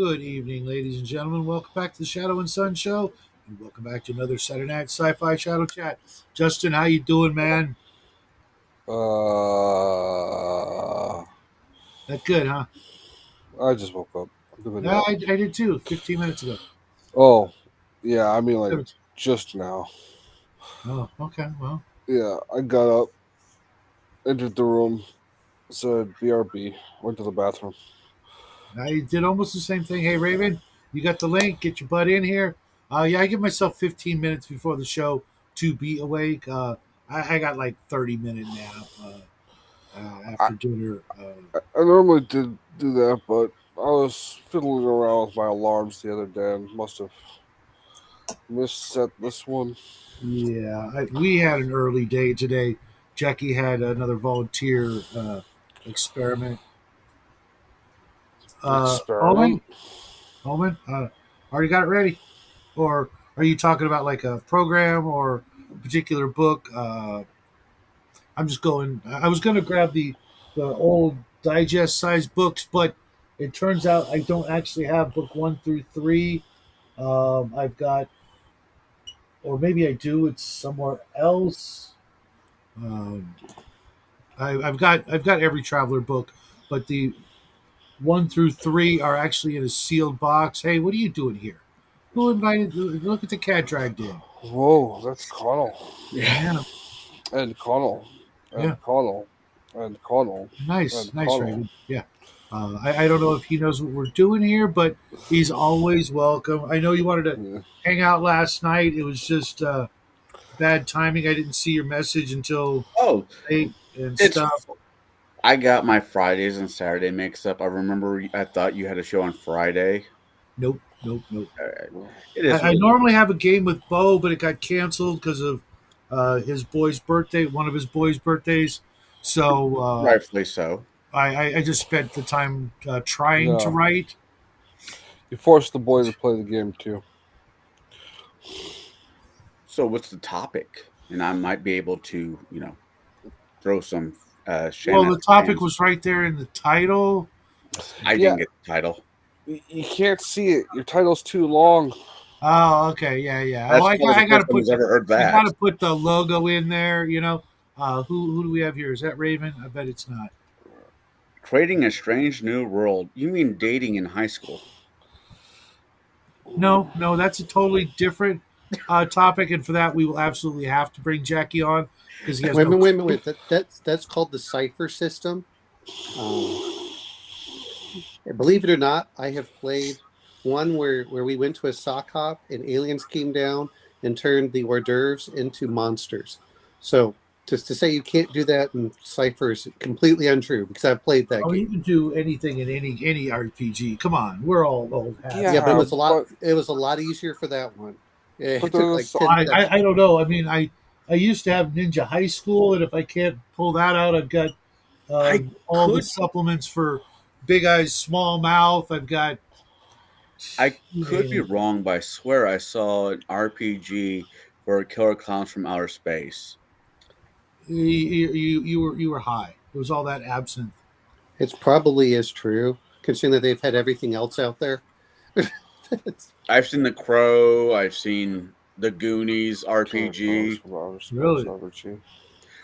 Good evening, ladies and gentlemen. Welcome back to the Shadow and Sun Show, and welcome back to another Saturday Night Sci-Fi Shadow Chat. Justin, how you doing, man? Uh, That good, huh? I just woke up. Give it Yeah, up. I did too. 15 minutes ago. Oh, yeah. I mean, like 17. just now. Oh, okay. Well, Yeah, I got up, entered the room, said BRB, went to the bathroom. I did almost the same thing. Hey, Raven, you got the link. Get your butt in here. Yeah, I give myself 15 minutes before the show to be awake. I got like 30-minute nap I, after dinner. I normally did do that, but I was fiddling around with my alarms the other day and must have misset this one. Yeah, we had an early day today. Jackie had another volunteer experiment. Experiment? Holman, Holman, already got it ready, or are you talking about like a program or a particular book? I'm just going. I was going to grab the old digest size books, but it turns out I don't actually have book 1 through 3. I've got, or maybe I do. It's somewhere else. Um, I've got every Traveler book, but the 1 through 3 are actually in a sealed box. Hey, what are you doing here? Who invited? Look at the cat dragged in. Whoa, that's Connell. Yeah, And Connell. yeah, And Connell. And Connell. nice, And nice, Connell. Raven. Yeah, I don't know if he knows what we're doing here, but he's always welcome. I know you wanted to Yeah. hang out last night. It was just bad timing. I didn't see your message until Oh, late and it's stuff. I got my Fridays and Saturday mixed up. I remember I thought you had a show on Friday. Nope, nope, nope. It is I what it is. normally have a game with Bo, but it got canceled because of his boy's birthday, one of his boys' birthdays. So Rightfully so. I just spent the time trying to No. write. You force the boy to play the game too. So what's the topic? And I might be able to, throw some Well, Shanna the topic fans. was right there in the title. I Yeah, didn't get the title. you can't see it. Your title's too long. Oh, okay, yeah, yeah. Well, That's probably I the got to first time put I've ever heard I got that. to put the logo in there. Who do we have here? Is that Raven? I bet it's not. Creating a strange new world. You mean dating in high school? No, no, that's a totally different topic, and for that we will absolutely have to bring Jackie on because he has Wait a no minute, wait a minute, clue. wait. That's called the cipher system. Um, believe it or not, I have played one where we went to a sock hop and aliens came down and turned the hors d'oeuvres into monsters. So just to say you can't do that in cipher is completely untrue because I've played that Oh, you game. can do anything in any RPG. Come on, we're all old hats. Yeah, but it Yeah, was a lot. but It was a lot easier for that one. Yeah, but it took like there's 10 I sessions. don't know. I mean, I used to have Ninja High School, and if I can't pull that out, I've got I all the could supplements for Big Eyes Small Mouth. I've got I you could name be it. wrong, but I swear I saw an RPG for Killer Clowns from Outer Space. You were high. It was all that absinthe. It's probably is true considering that they've had everything else out there. I've seen The Crow. I've seen The Goonies Killer Clowns RPG, from Outer Space Really? RPG.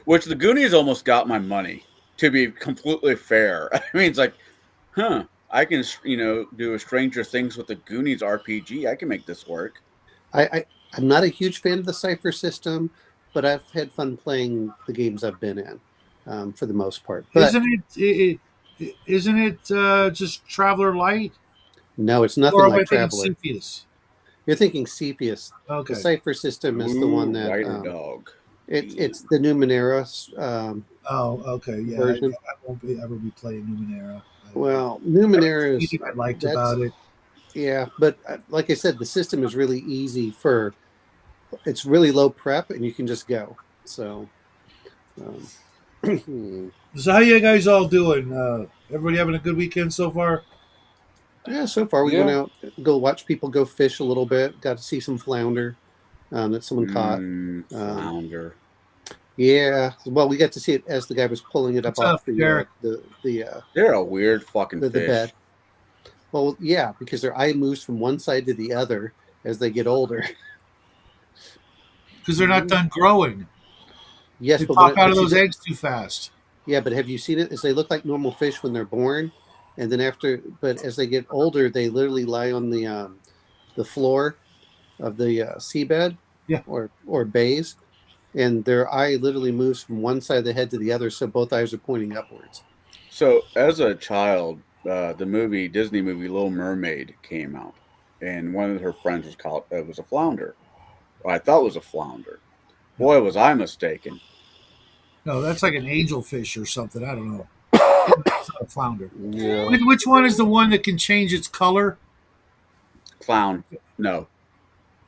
which The Goonies almost got my money. To be completely fair, I mean, it's like, huh? I can, do a Stranger Things with the Goonies RPG. I can make this work. I'm not a huge fan of the cipher system, but I've had fun playing the games I've been in for the most part. But Isn't it just Traveler Light, no, it's or nothing am I like thinking Traveler. Cepheus? You're thinking Cepheus. The Okay. cipher system is the Ooh, one that Rider Dog. it's the Numenera Oh, okay. Yeah, version. I won't ever be playing Numenera. Well, That was Numenera is anything I liked that's about it. yeah, but like I said, the system is really easy for it's really low prep and you can just go. So um, Hmm. So how you guys all doing? Everybody having a good weekend so far? yeah, so far we went Yeah, out, go watch people go fish a little bit. Got to see some flounder that someone caught. Um, Flounder. yeah, well, we got to see it as the guy was pulling it up What's up, off the Derek? the They're a weird fucking the bed. fish. Well, yeah, because their eye moves from one side to the other as they get older. Because they're not done growing. Yes, They but when pop it, out of but you those know, eggs too fast. yeah, but have you seen it? Is they look like normal fish when they're born, and then but as they get older, they literally lie on the floor of the seabed Yeah. or bays, and their eye literally moves from one side of the head to the other, so both eyes are pointing upwards. So as a child, the Disney movie Little Mermaid came out, and one of her friends was a flounder. Or I thought it was a flounder. No, Boy, was I mistaken. no, that's like an angelfish or something. I don't know. It's not a flounder. Yeah. Which one is the one that can change its color? Clown. No,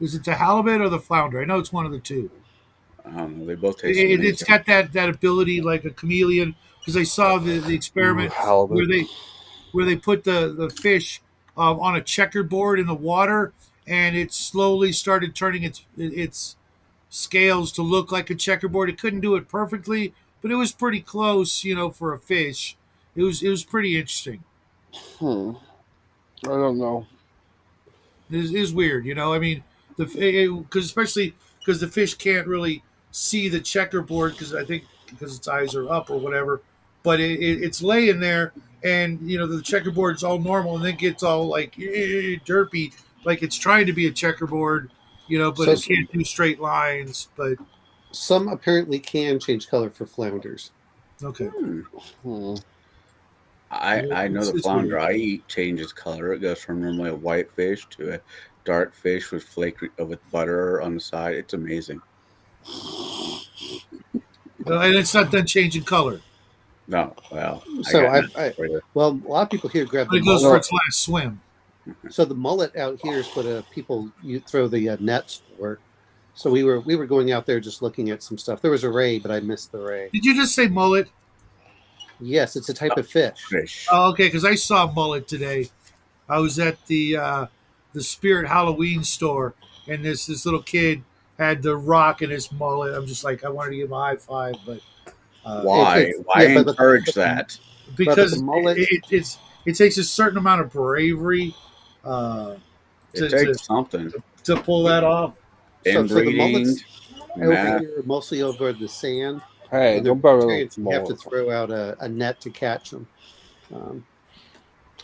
Is it the halibut or the flounder? I know it's one of the two. I don't know. They both taste It's amazing. got that ability like a chameleon. Because I saw the Ooh, experiment halibut. where they put the fish on a checkerboard in the water, and it slowly started turning its scales to look like a checkerboard. It couldn't do it perfectly, but it was pretty close, for a fish. It was pretty interesting. Hmm. I don't know. It is weird, I mean, because especially because the fish can't really see the checkerboard because I think because its eyes are up or whatever, but it's laying there, and the checkerboard's all normal, and then gets all like derpy, like it's trying to be a checkerboard, but So it can't do straight lines. But some apparently can change color for flounders. okay, Hmm. Hmm. I know it's, the it's flounder weird. I eat changes color. It goes from normally a white fish to a dark fish with with butter on the side. It's amazing. And it's not done changing color, No, well, I So got I, nothing I for you. well, a lot of people here grab but the it goes mullet. for No, its last swim. So the mullet out here is what people you throw the nets for. So we were going out there just looking at some stuff. There was a ray, but I missed the ray. Did you just say mullet? Yes, it's a type Oh, of fish. fish. Oh, okay, because I saw mullet today. I was at the Spirit Halloween store, and this little kid had the rock in his mullet. I'm just like, I wanted to give him a high five, but It, Why? it's Why yeah, encourage that? but the because mullet. it takes a certain amount of bravery uh, It to, to takes something. to pull that off. So the Inbreeding, mullets over math. here are mostly over the sand, hey, and they're don't buy a vegetarian, so you have to mullet. throw out a net to catch them. Um,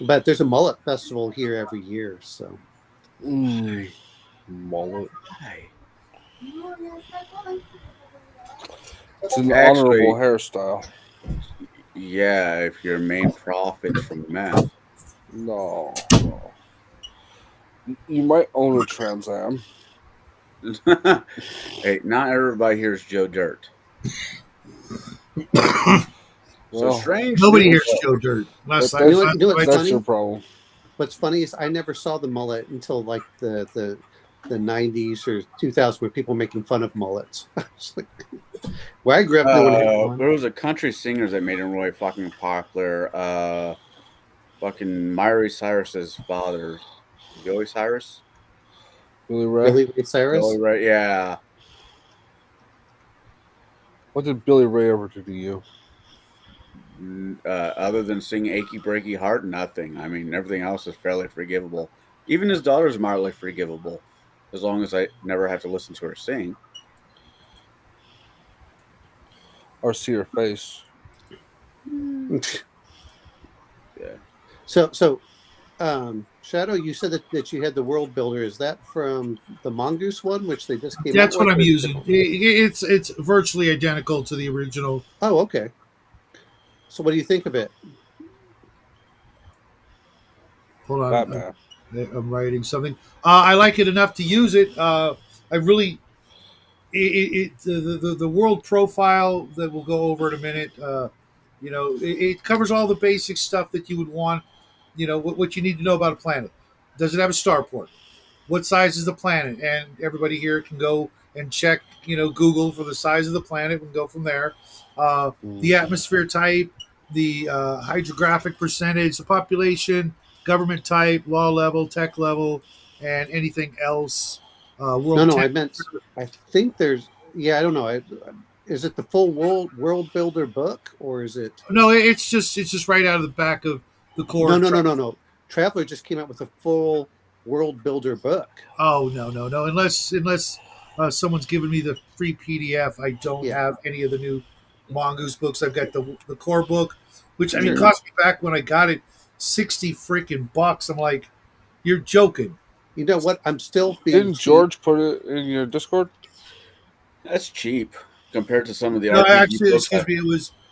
but there's a mullet festival here every year. So Mullet. Why? It's an honorable Actually, hairstyle. yeah, if your main profits from meth. No, no. You might own a Trans Am. Hey, not everybody here's Joe Dirt. So Well, strange Nobody news. hears Joe Dirt that, last that's you know what's that's your funny? problem. What's funny is I never saw the mullet until like the 90s or 2000s where people were making fun of mullets. It's like, where I grew up, no one had one. There was a country singer that made him really fucking popular. Fucking Miley Cyrus's father, Billy Cyrus. Billy Ray. Billy Ray Billy Cyrus. Ray, yeah. What did Billy Ray ever do to you? Other than sing "Achy Breaky Heart," nothing. I mean, everything else is fairly forgivable. Even his daughter's mildly forgivable, as long as I never have to listen to her sing. Or see her face? Yeah. So Shadow, you said that you had the World Builder. Is that from the Mongoose one, which they just came out That's what with? I'm Or is it using. different? It's virtually identical to the original. Oh, okay. So what do you think of it? Hold on, Batman. I'm writing something. I like it enough to use it. I really the world profile that we'll go over in a minute. It covers all the basic stuff that you would want. What you need to know about a planet. Does it have a starport? What size is the planet? And everybody here can go and check, Google for the size of the planet and go from there. The atmosphere type, the hydrographic percentage, the population, government type, law level, tech level, and anything else. World No, I temp. meant. I think there's. Yeah, I don't know. Is it the full World Builder book, or is it? No, it's just right out of the back of the core No, of no, no, Trek. no, no. Traveler just came out with a full world builder book. Oh no! Unless someone's given me the free PDF, I don't Yeah. have any of the new Mongoose books. I've got the core book, which I mean Sure. cost me back when I got it $60 freaking. I'm like, you're joking. You know what? I'm still being Didn't cheap. George put it in your Discord? That's cheap compared to some of the No, RPG actually, books. excuse me.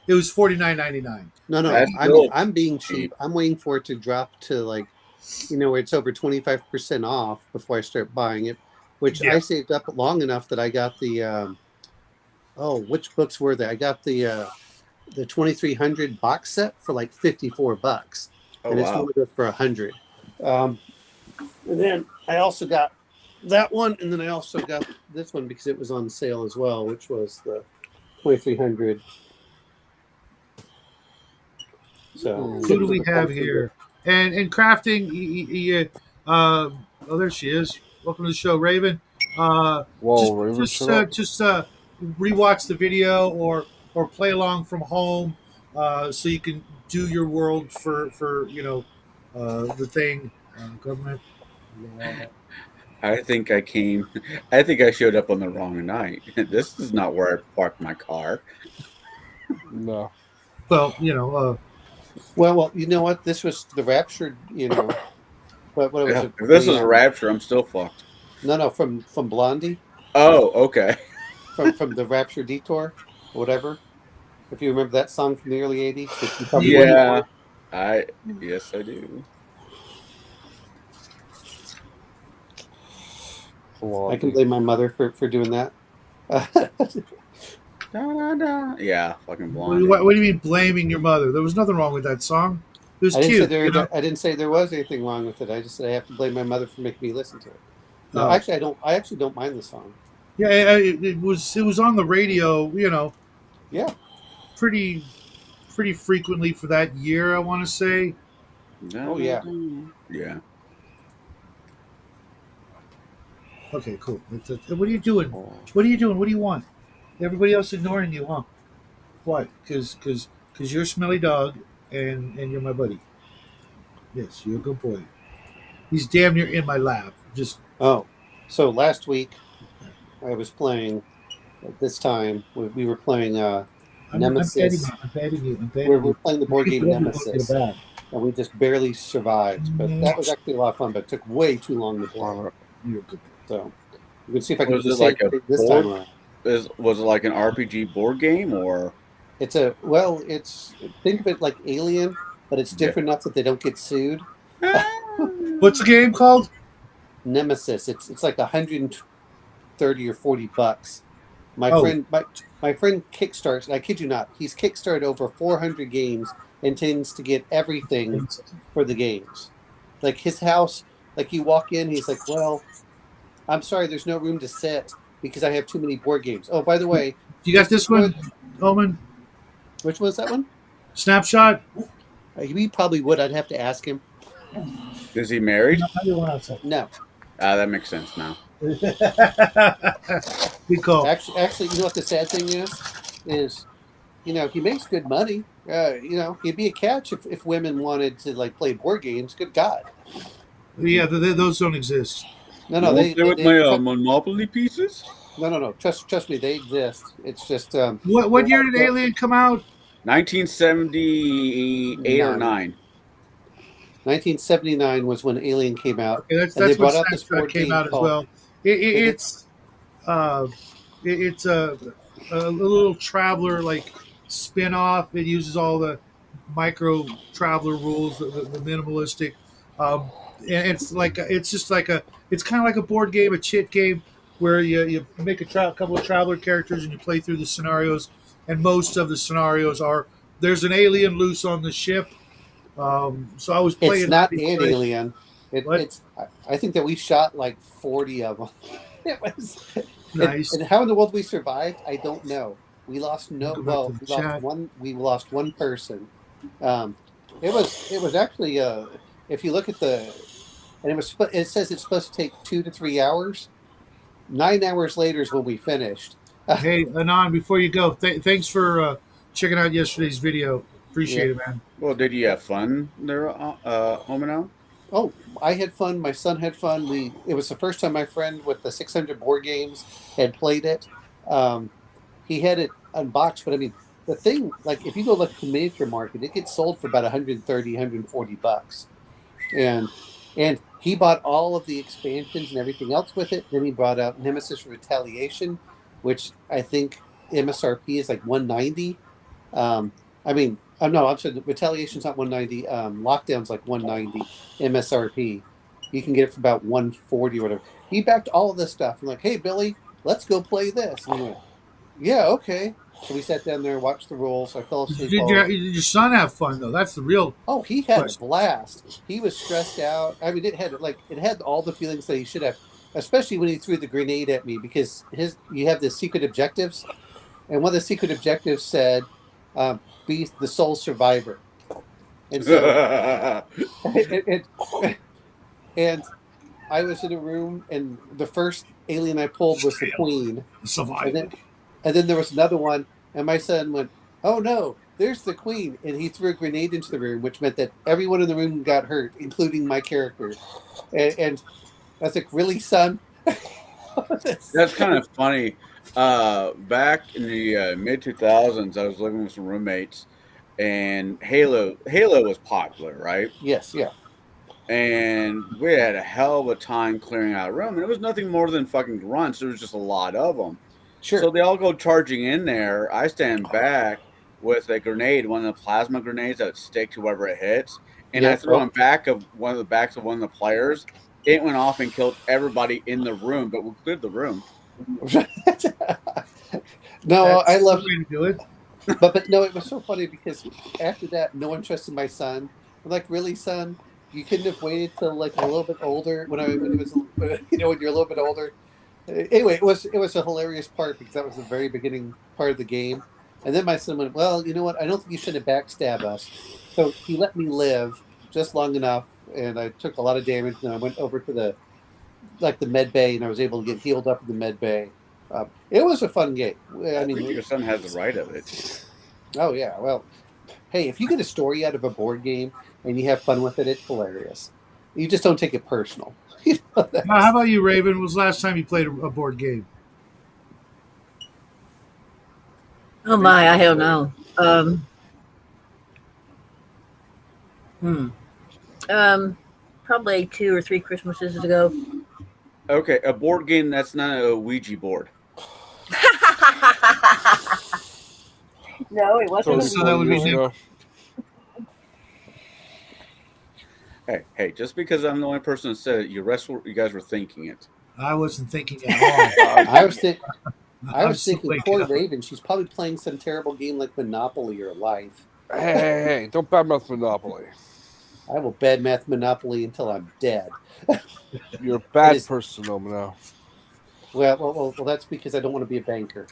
It was $49.99. No. That's I'm still I'm being cheap. cheap. I'm waiting for it to drop to like, where it's over 25% off before I start buying it. Which Yeah. I saved up long enough that I got the which books were they? I got the 2300 box set for like $54, Oh and it's wow. one of those for 100. Um, and then I also got that one, and then I also got this one because it was on sale as well, which was the 2300. So Who do shipped to we the have country. here? And crafting. Oh, there she is. Welcome to the show, Raven. Whoa, Just Raven just shut up. just rewatch the video or play along from home, so you can do your world for the thing government. I think I came. I think I showed up on the wrong night. This is not where I parked my car. No. Well, Well, you know what? This was the Rapture. What was Yeah, it? if this is a rapture, I'm still fucked. No, from Blondie, Oh, okay. from the Rapture Detour, or whatever. If you remember that song from the early '80s, which you probably wouldn't. Yeah, I yes I do. I can Blondie. blame my mother for doing that. Da, da, da. Yeah, fucking what, Blondie. what do you mean blaming your mother? There was nothing wrong with that song. It was I didn't say cute. I didn't say there was anything wrong with it. I just said I have to blame my mother for making me listen to it. No, Oh, actually, I don't. I actually don't mind the song. yeah, it was on the radio. Yeah. Pretty pretty frequently for that year. I want to say. Da, Oh da, yeah. da. Yeah. Okay, cool. What are you doing? Oh. What are you doing? What do you want? Everybody else ignoring you, huh? What? Because you're a smelly dog and you're my buddy. Yes, you're a good boy. He's damn near in my lap. Just Oh, so last week I was playing. At this time we were playing I'm petting you. Nemesis. I'm petting you. I'm We're, petting we're you. playing the You board keep game it up, you won't get it Nemesis, back. and we just barely survived. But that was actually a lot of fun. But it took way too long to play. Wow. You're a good boy. So we can see if I can do Was the it same like a thing this board? time around. Was it like an RPG board game or? It's think of it like Alien, but it's Yeah. different enough that they don't get sued. What's the game called? Nemesis. It's like 130 or $40. My Oh, friend my friend kickstarts, and I kid you not, he's kickstarted over 400 games and tends to get everything for the games. Like his house, like you walk in, he's like, "Well, I'm sorry, there's no room to sit because I have too many board games." Oh, by the way, you got just this enjoy. one, Omen? Which was that one? Snapshot? He probably would. I'd have to ask him. Is he married? No, That makes sense now. Good call. actually, you know what the sad thing is he makes good money. He'd be a catch if women wanted to like play board games. Good God, Yeah, those don't exist. no, You won't play with my they Monopoly pieces? no. Trust me, they exist. It's just What year did Alien come out? 1978 or 9. 1979 was when Alien came out, Okay, and they that's when brought out this Snapshot board came game out as called. well. They did, It's uh, it's a little traveler like spin off. It uses all the micro traveler rules, the minimalistic. And it's just like it's kind of like a board game, a chit game where you make couple of traveler characters and you play through the scenarios. And most of the scenarios are there's an alien loose on the ship. So I was it's playing that not an before. Alien. What? I think that we shot like 40 of them. It was Nice. and how in the world we survived, I don't know. We lost Go back to the we lost chat. one. We lost one person. Um, it was actually if you look at and it says it's supposed to take 2 to 3 hours. 9 hours later is when we finished. Hey, Anon, before you go, thanks for checking out yesterday's video. Yeah. Appreciate it, man. Well, did you have fun there, Omino? Oh, I had fun. My son had fun. It was the first time my friend with the 600 board games had played it. Um, he had it unboxed, but I mean, the thing, like, if you go look at the miniature market, it gets sold for about 130, $140. And he bought all of the expansions and everything else with it. Then he brought out Nemesis Retaliation, which I think MSRP is like 190. I mean, no, I'm sorry, Retaliation's not 190. Lockdown's like 190 MSRP. You can get it for about 140 or whatever. He backed all of this stuff. I'm like, hey, Billy, let's go play this. And he went, yeah, okay. So we sat down there and watched the rules. I fell asleep Did your son have fun though? That's the real Oh, he had a question. blast. He was stressed out. I mean, it had all the feelings that he should have, especially when he threw the grenade at me because you have the secret objectives, and one of the secret objectives said, "Be the sole survivor." And so, and, and I was in a room, and the first alien I pulled was the queen, and Survival. then there was another one, and my son went, "Oh no, there's the queen!" And he threw a grenade into the room, which meant that everyone in the room got hurt, including my character. And I was like, "Really, son?" That's kind of funny. Back in the mid 2000s, I was living with some roommates, and Halo was popular, right? Yes, yeah, And we had a hell of a time clearing out a room, and it was nothing more than fucking grunts. There was just a lot of them. sure, So they all go charging in there. I stand back with a grenade, one of the plasma grenades that would stick to whoever it hits, and I yeah. threw on back of one of the backs of one of the players. It went off and killed everybody in the room, but we cleared the room. No, I That's the love, way to do it. but no, it was so funny because after that, no one trusted my son. I'm like, "Really, son? You couldn't have waited till like a little bit older when he was, when you're a little bit older." Anyway, it was a hilarious part because that was the very beginning part of the game, and then my son went, "Well, you know what? I don't think you should have backstab us." So he let me live just long enough, and I took a lot of damage. And I went over to the med bay, and I was able to get healed up in the med bay. It was a fun game. I I mean, think your son has the right of it. oh yeah. Well, hey, if you get a story out of a board game and you have fun with it, it's hilarious. You just don't take it personal. Now, how about you, Raven? When was the last time you played a board game? Oh my, I don't know. Hmm. Probably 2 or 3 Christmases ago. Okay, a board game that's not a Ouija board. No, it wasn't. So that would be Years ago. Hey, just because I'm the only person that said it, you guys were thinking it. I wasn't thinking at all. I was thinking. I I'm was still thinking, waking poor up. Raven. She's probably playing some terrible game like Monopoly or Life. Hey, don't badmouth Monopoly. I will badmouth Monopoly until I'm dead. You're a bad It is- person, Oma now. Well, that's because I don't want to be a banker.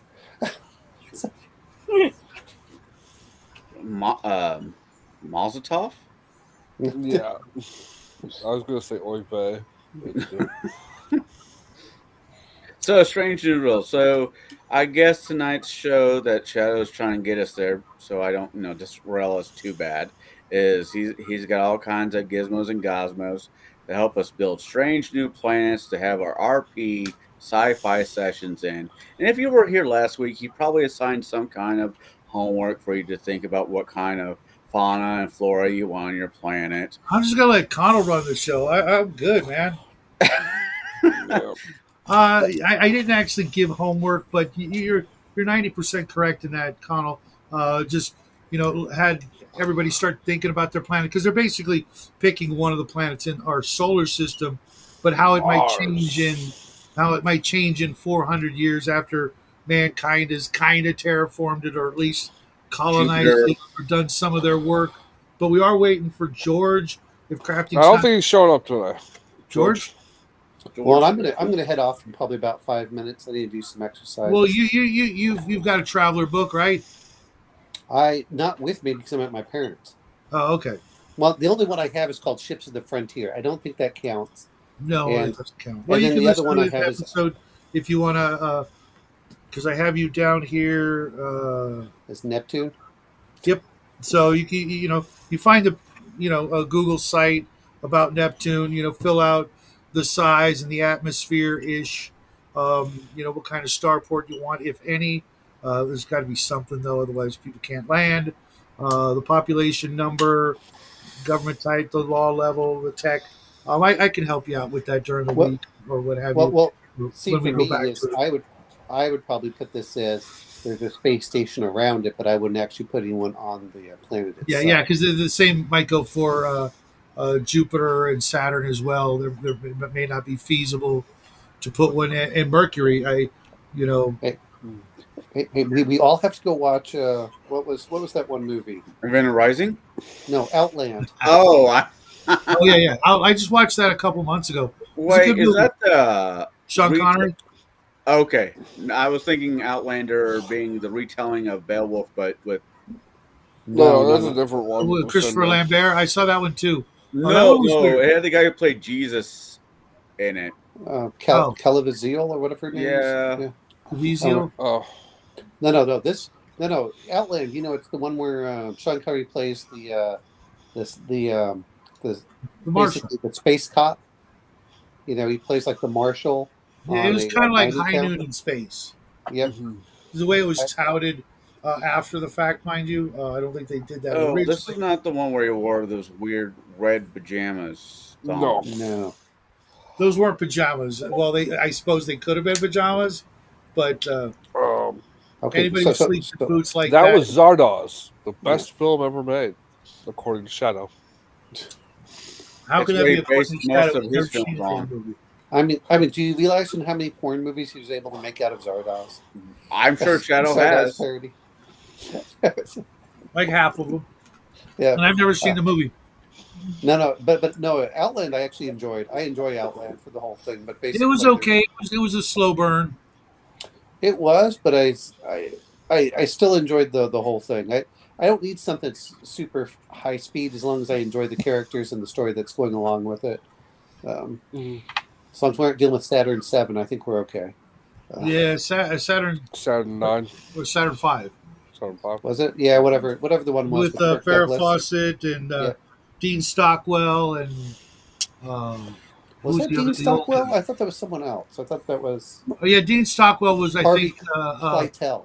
Mazatov? Yeah. I was going to say Oy vey. So, Strange New Rule. So, I guess tonight's show that Shadow's trying to get us there, so I don't, disrail us too bad, is he's got all kinds of gizmos and gosmos to help us build strange new planets to have our RP sci-fi sessions in. And if you were here last week, he probably assigned some kind of homework for you to think about what kind of fauna and flora you want on your planet. I'm just gonna let Connell run the show. I'm good, man. Yeah. I didn't actually give homework, but you're 90% correct in that, Connell. Just had everybody start thinking about their planet because they're basically picking one of the planets in our solar system, but how it might change in 400 years after mankind has kind of terraformed it or at least colonized Jupiter. it or done some of their work. But we are waiting for George. If I crafting's don't not think he's showing up today. George. Well, I'm gonna head off in probably about 5 minutes. I need to do some exercise. Well, you've got a traveler book, right? I not with me because I'm at my parents'. Oh, okay. Well, the only one I have is called Ships of the Frontier. I don't think that counts. No, And- it doesn't count. Well, you then can the other listen one to I the have is- episode if you want to, because I have you down here. Is Neptune? So you can, you find the, a Google site, about Neptune. Fill out the size and the atmosphere ish. What kind of starport you want, if any. There's got to be something though, otherwise people can't land. The population number, government type, the law level, the tech. I can help you out with that during the Well, week or what have well, you well. See, when we for go me, back is to it. I would probably put this as there's a space station around it, but I wouldn't actually put anyone on the planet Yeah, itself. because the same might go for Jupiter and Saturn as well. There may not be feasible to put one in, and Mercury. You know, Hey, hey, we all have to go watch. What was that one movie? Event Rising. No, Outland. Oh, oh yeah, yeah. I just watched that a couple months ago. It was a wait, good is movie. that the Sean Connery. Okay, I was thinking Outlander being the retelling of Beowulf, but with No, No, no, that's a no. different one. With With Christopher Sinbad. Lambert. I saw that one too. Oh, that no, one was no, weird. it had the guy who played Jesus in it. Oh, Calaviziel or whatever her name is. Yeah, Yeah. Oh, Caviezel, Oh, no. No. Outland. It's the one where Sean Connery plays this the the Martian. basically the space cop. He plays like the marshal Yeah, it on was a kind of like mining High town. Noon in space. Yep. mhm. The way it was touted after the fact, mind you. I don't think they did that oh, this originally. is not the one where he wore those weird red pajamas. No. No. Those weren't pajamas. Well, I suppose they could have been pajamas, but Um, Okay. anybody who sleeps in boots like that that, was Zardoz, the Yeah. best film ever made, according to Shadow. how That's can that where be he a based fucking most shadow? of I've his never films seen the damn on. movie. I mean, do you realize how many porn movies he was able to make out of Zardoz? I'm sure Shadow Zardoz has. parody. Like half of them, Yeah. and I've never seen Uh, the movie. no, but no, Outland I actually enjoyed. I enjoy Outland for the whole thing, but It was basically okay. It was a slow burn. it was, but I still enjoyed the whole thing. I don't need something that's super high speed as long as I enjoy the characters and the story that's going along with it. Um, Mhm. as long as we aren't dealing with Saturn 7, I think we're okay. Yeah, Saturn Saturn 9, or Saturn Five Saturn 5. Was it? Yeah, whatever the one was with with Kirk Farrah Douglas. Fawcett and Yeah. Dean Stockwell and uh, Was who's that the other Dean the old Stockwell? guy? I thought that was someone else. I thought that was Oh yeah, Dean Stockwell was I think. Harvey Keitel.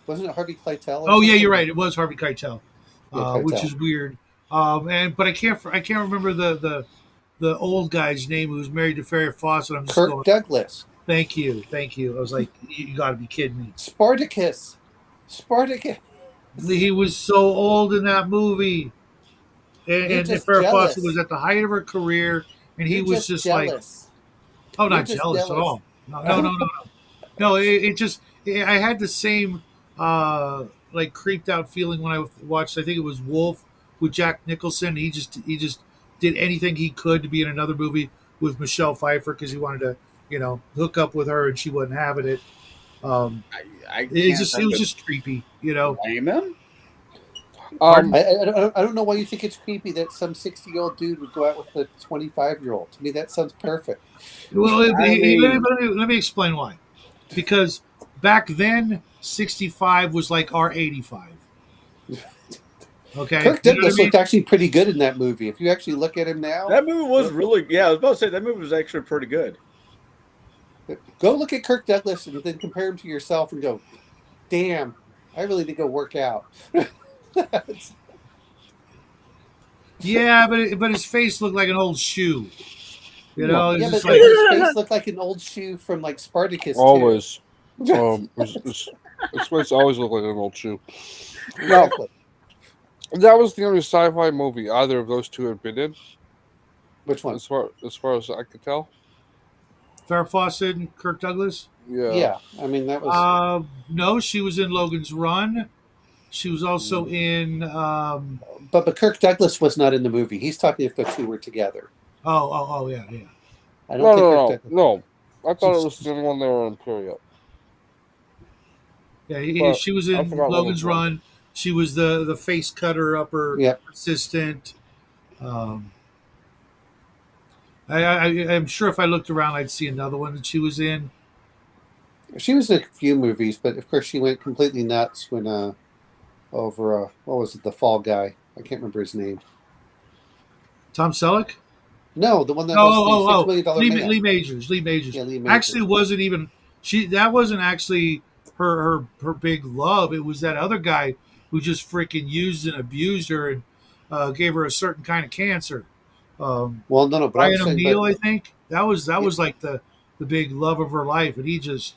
Wasn't it Harvey Keitel or Oh yeah, you're something? right. It was Harvey Keitel, Yeah, which Keitel. is weird. But I can't remember the old guy's name who was married to Farrah Fawcett. I'm just Kirk going. Douglas. Thank you. I was like, you got to be kidding me. Spartacus. Spartacus. He was so old in that movie, You're and just Farrah Fawcett was jealous. at the height of her career, and he You're was just just like, jealous. oh, You're not just jealous at jealous. all. No, no, no, no, no. It just I had the same like creeped out feeling when I watched. I think it was Wolf with Jack Nicholson. He just did anything he could to be in another movie with Michelle Pfeiffer because he wanted to hook up with her and she wasn't having it. Um, I can't it help was but just creepy. blame him. Pardon? I don't know why you think it's creepy that some 60-year-old dude would go out with a 25-year-old. To me, that sounds perfect. Well, I mean, let me explain why. Because back then, 65 was like our 85. Okay, Kirk you know what I Douglas mean? looked actually pretty good in that movie. If you actually look at him now, that movie was really. Yeah, I was about to say that movie was actually pretty good. go look at Kirk Douglas and then compare him to yourself and go, damn, I really need to go work out. Yeah, but his face looked like an old shoe. It's Yeah, just but like his face looked like an old shoe from like Spartacus too. Always. Its face always looked like an old shoe. Now, Exactly. that was the only sci-fi movie either of those two had been in, Which one? as far as I could tell. Farrah Fawcett and Kirk Douglas. Yeah. Yeah, I mean that was. No, she was in Logan's Run. She was also in. But Kirk Douglas was not in the movie. He's talking if the two were together. Yeah, yeah. I don't think Kirk No. Douglas. No. I thought it was the only one they were in, period. Yeah, But she was I in forgot Logan's Logan's Run. Run. She was the face cutter upper Yep. assistant. Um, I'm sure if I looked around, I'd see another one that she was in. She was in a few movies, but of course she went completely nuts when over what was it, the Fall Guy? I can't remember his name. Tom Selleck. No, the one that was the $6 million man. Lee Majors. Lee Majors. Yeah, Lee Majors. Actually, wasn't even that wasn't actually her big love. It was that other guy who just freaking used and abused her and gave her a certain kind of cancer. Well, no, but I'm Ryan saying, O'Neal, but I think that was like the big love of her life, and he just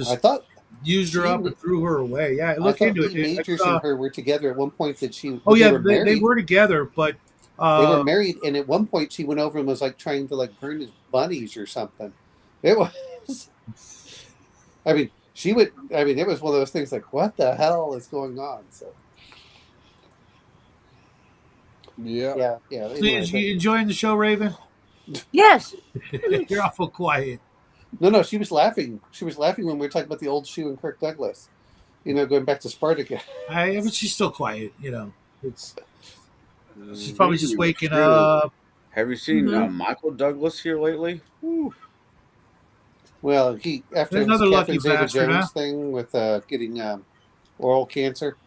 I thought used her up and threw her away. Yeah, I look thought into Lee it. Majors and her were together at one point. That Oh they yeah, were married. they were together, but They were married, and at one point she went over and was like trying to like burn his bunnies or something. It was. I mean, she would. I mean, it was one of those things like, what the hell is going on? So. Yeah. Anyway, you enjoying the show, Raven? Yes. You're awful quiet. No, she was laughing. She was laughing when we were talking about the old shoe and Kirk Douglas. Going back to Spartacus. But she's still quiet. She's Maybe probably just it's waking true. up. Have you seen Michael Douglas here lately? Whew. Well, he after his Another lucky Catherine bastard, Zeta-Jones huh? thing with getting oral cancer.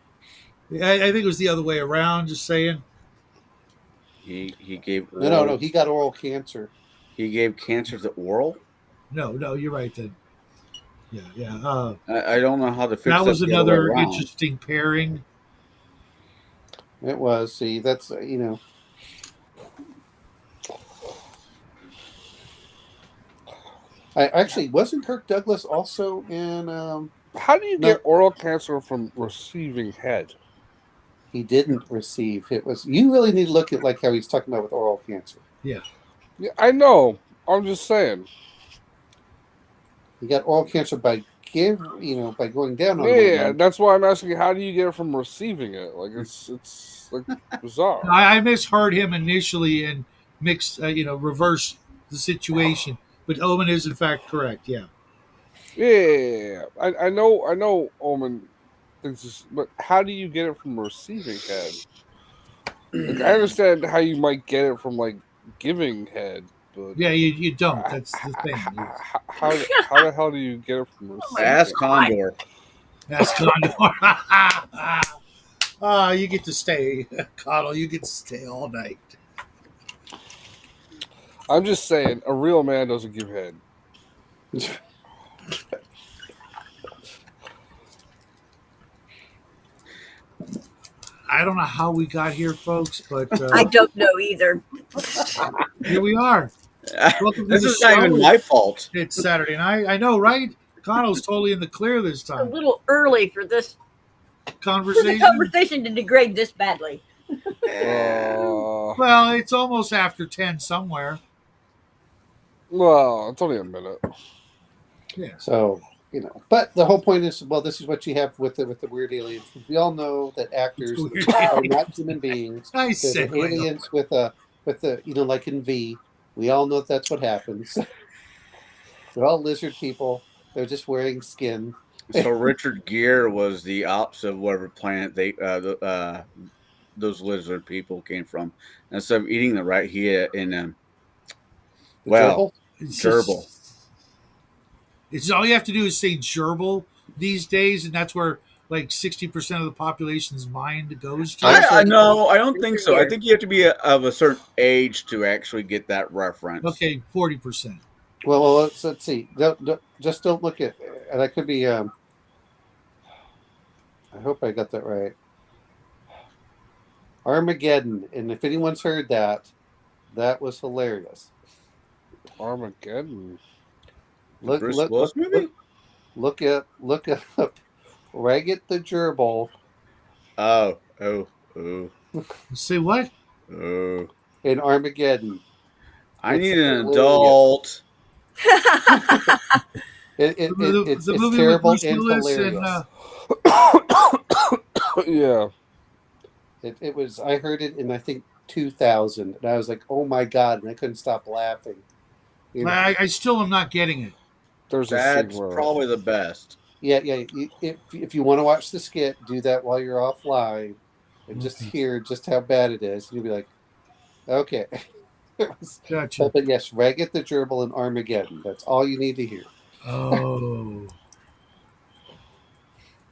I think it was the other way around. Just saying. He gave No. He got oral cancer. He gave cancer to oral. No, you're right then. Yeah. I don't know how to fix that. Was the other way another around. interesting pairing. It was. See, that's I actually wasn't Kirk Douglas also in. How do you get oral cancer from receiving head? He didn't receive. It was. You really need to look at like how he's talking about with oral cancer. Yeah, I know. I'm just saying. He got oral cancer by by going down on Yeah, that's why I'm asking. How do you get it from receiving it? Like it's like bizarre. I misheard him initially and mixed, reverse the situation. But Owen is in fact correct. Yeah. Yeah, I know. Omen thinks this, but how do you get it from receiving head? Like, I understand how you might get it from like giving head, but Yeah, you don't. That's the thing. How the hell do you get it from receiving? Ask Condor. That's Condor. You get to stay, Coddle. You get to stay all night. I'm just saying, a real man doesn't give head. I don't know how we got here, folks, but I don't know either. here we are. Welcome to This the is not show. even my fault. It's Saturday night. I know, right? Coddle's totally in the clear this A time. little early for this Conversation. conversation to degrade this badly. Well, it's almost after 10 somewhere. Well, it's only a minute. Yeah. So but the whole point is, well, this is what you have with the weird aliens. We all know that actors are not human beings. Nice They're segue. aliens with the like in V. We all know that's what happens. They're all lizard people. They're just wearing skin. So Richard Gere was the opposite of whatever planet those lizard people came from. Instead of eating the rat, he ate in The well, gerbil? gerbil. It's all you have to do is say gerbil these days, and that's where like 60% of the population's mind goes to. I no, I don't think so. I think you have to be of a certain age to actually get that reference. Okay, 40%. Well, let's see. Just don't look at. And I could be. I hope I got that right. Armageddon, and if anyone's heard that, that was hilarious. Armageddon. Look, movie? Look up Ragged the Gerbil. Oh. Say what? Oh. In Armageddon. I need an adult. It's movie terrible with Bruce and Willis hilarious. Yeah. It was. I heard it in I think 2000, and I was like, "Oh my god!" and I couldn't stop laughing. I still am not getting it. That's probably the best. Yeah. If you want to watch the skit, do that while you're offline, and just hear just how bad it is. You'll be like, "Okay." Gotcha. But yes, Ragged the Gerbil and Armageddon. That's all you need to hear. Oh.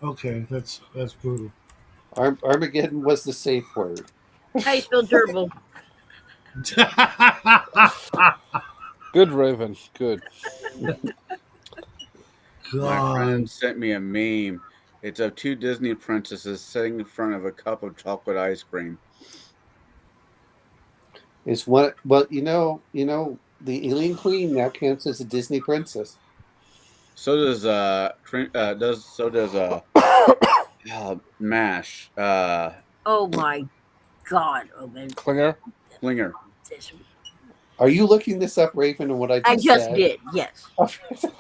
Okay, that's brutal. Armageddon was the safe word. How you spell gerbil? Good, Raven. Good. My God. friend sent me a meme. It's of two Disney princesses sitting in front of a cup of chocolate ice cream. It's what? Well, the Alien Queen now counts as a Disney princess. So does Mash Oh my God, Owen. Klinger. Klinger. This- Are you looking this up, Raven, and what I I just just said? did, yes. Oh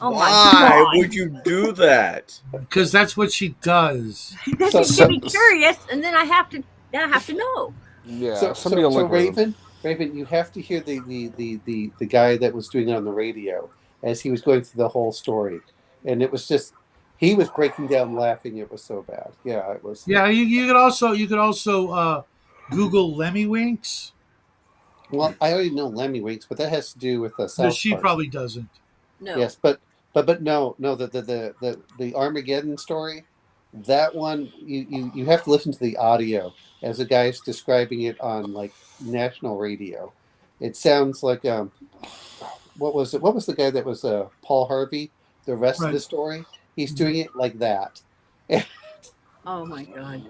my Why God. would you do that? Because that's what she does. That So- just so- get me curious, and then I have to know. Yeah. Send me a So link, Raven. Raven, you have to hear the guy that was doing it on the radio as he was going through the whole story, and it was just he was breaking down laughing. It was so bad. Yeah, it was. Yeah, you could also Google Lemmy Winks, Well, I already know Lemmy Winks, but that has to do with the but South she Park. probably doesn't. No. Yes, but no, the Armageddon story, that one you have to listen to the audio as the guy's describing it on like national radio. It sounds like what was it? What was the guy that was Paul Harvey? The rest of Right. the story, he's doing it like that. Oh my God.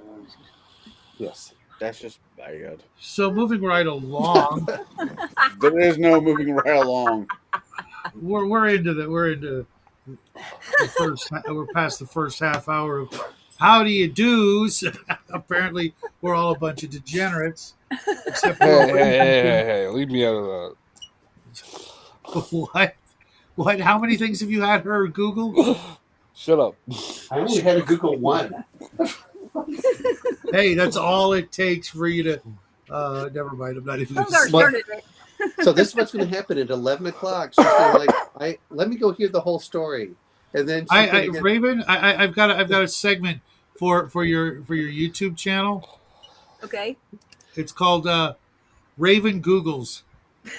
Yes. That's just bad. So moving right along, There is no moving right along. we're into the first. We're past the first half hour of how do you do's. Apparently, we're all a bunch of degenerates. Except Hey! Leave me out of What? What? How many things have you had her Google? that. Shut up. I only had to Google one. Hey, that's all it takes for you to. Never mind. I'm not even going to Hungar say. started it. So this is what's going to happen at 11 o'clock. She's going to let me go hear the whole story, and then she's going to get. Raven, I've got a segment for your YouTube channel. Okay. It's called Raven Googles.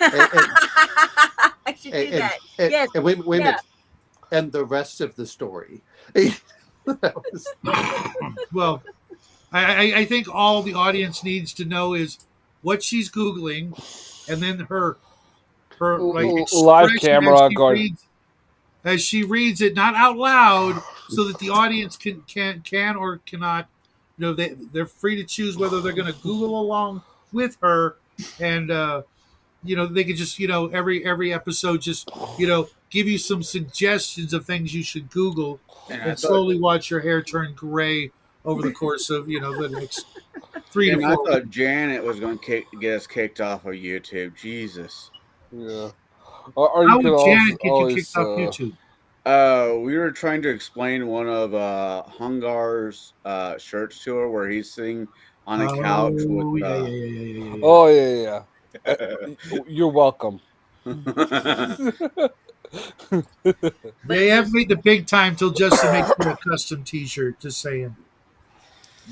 I should do that. Yes. And wait a Yeah. minute. And the rest of the story. That was- Well, I think all the audience needs to know is what she's googling, and then her like Live expression camera going. as she reads it, not out loud, so that the audience can or cannot. They're free to choose whether they're going to Google along with her, and they could just every episode just give you some suggestions of things you should Google, And I and thought, slowly watch your hair turn gray over the course of the next 3 and to I 4 thought Janet was going to get us kicked off of YouTube. Jesus. Yeah. Or you How could would Janet get you always. kicked off YouTube? We were trying to explain one of Hungar's shirts to her, where he's sitting on a couch Oh, with. yeah. Oh yeah. You're welcome. They haven't made the big time till just to make you a custom T-shirt. Just saying.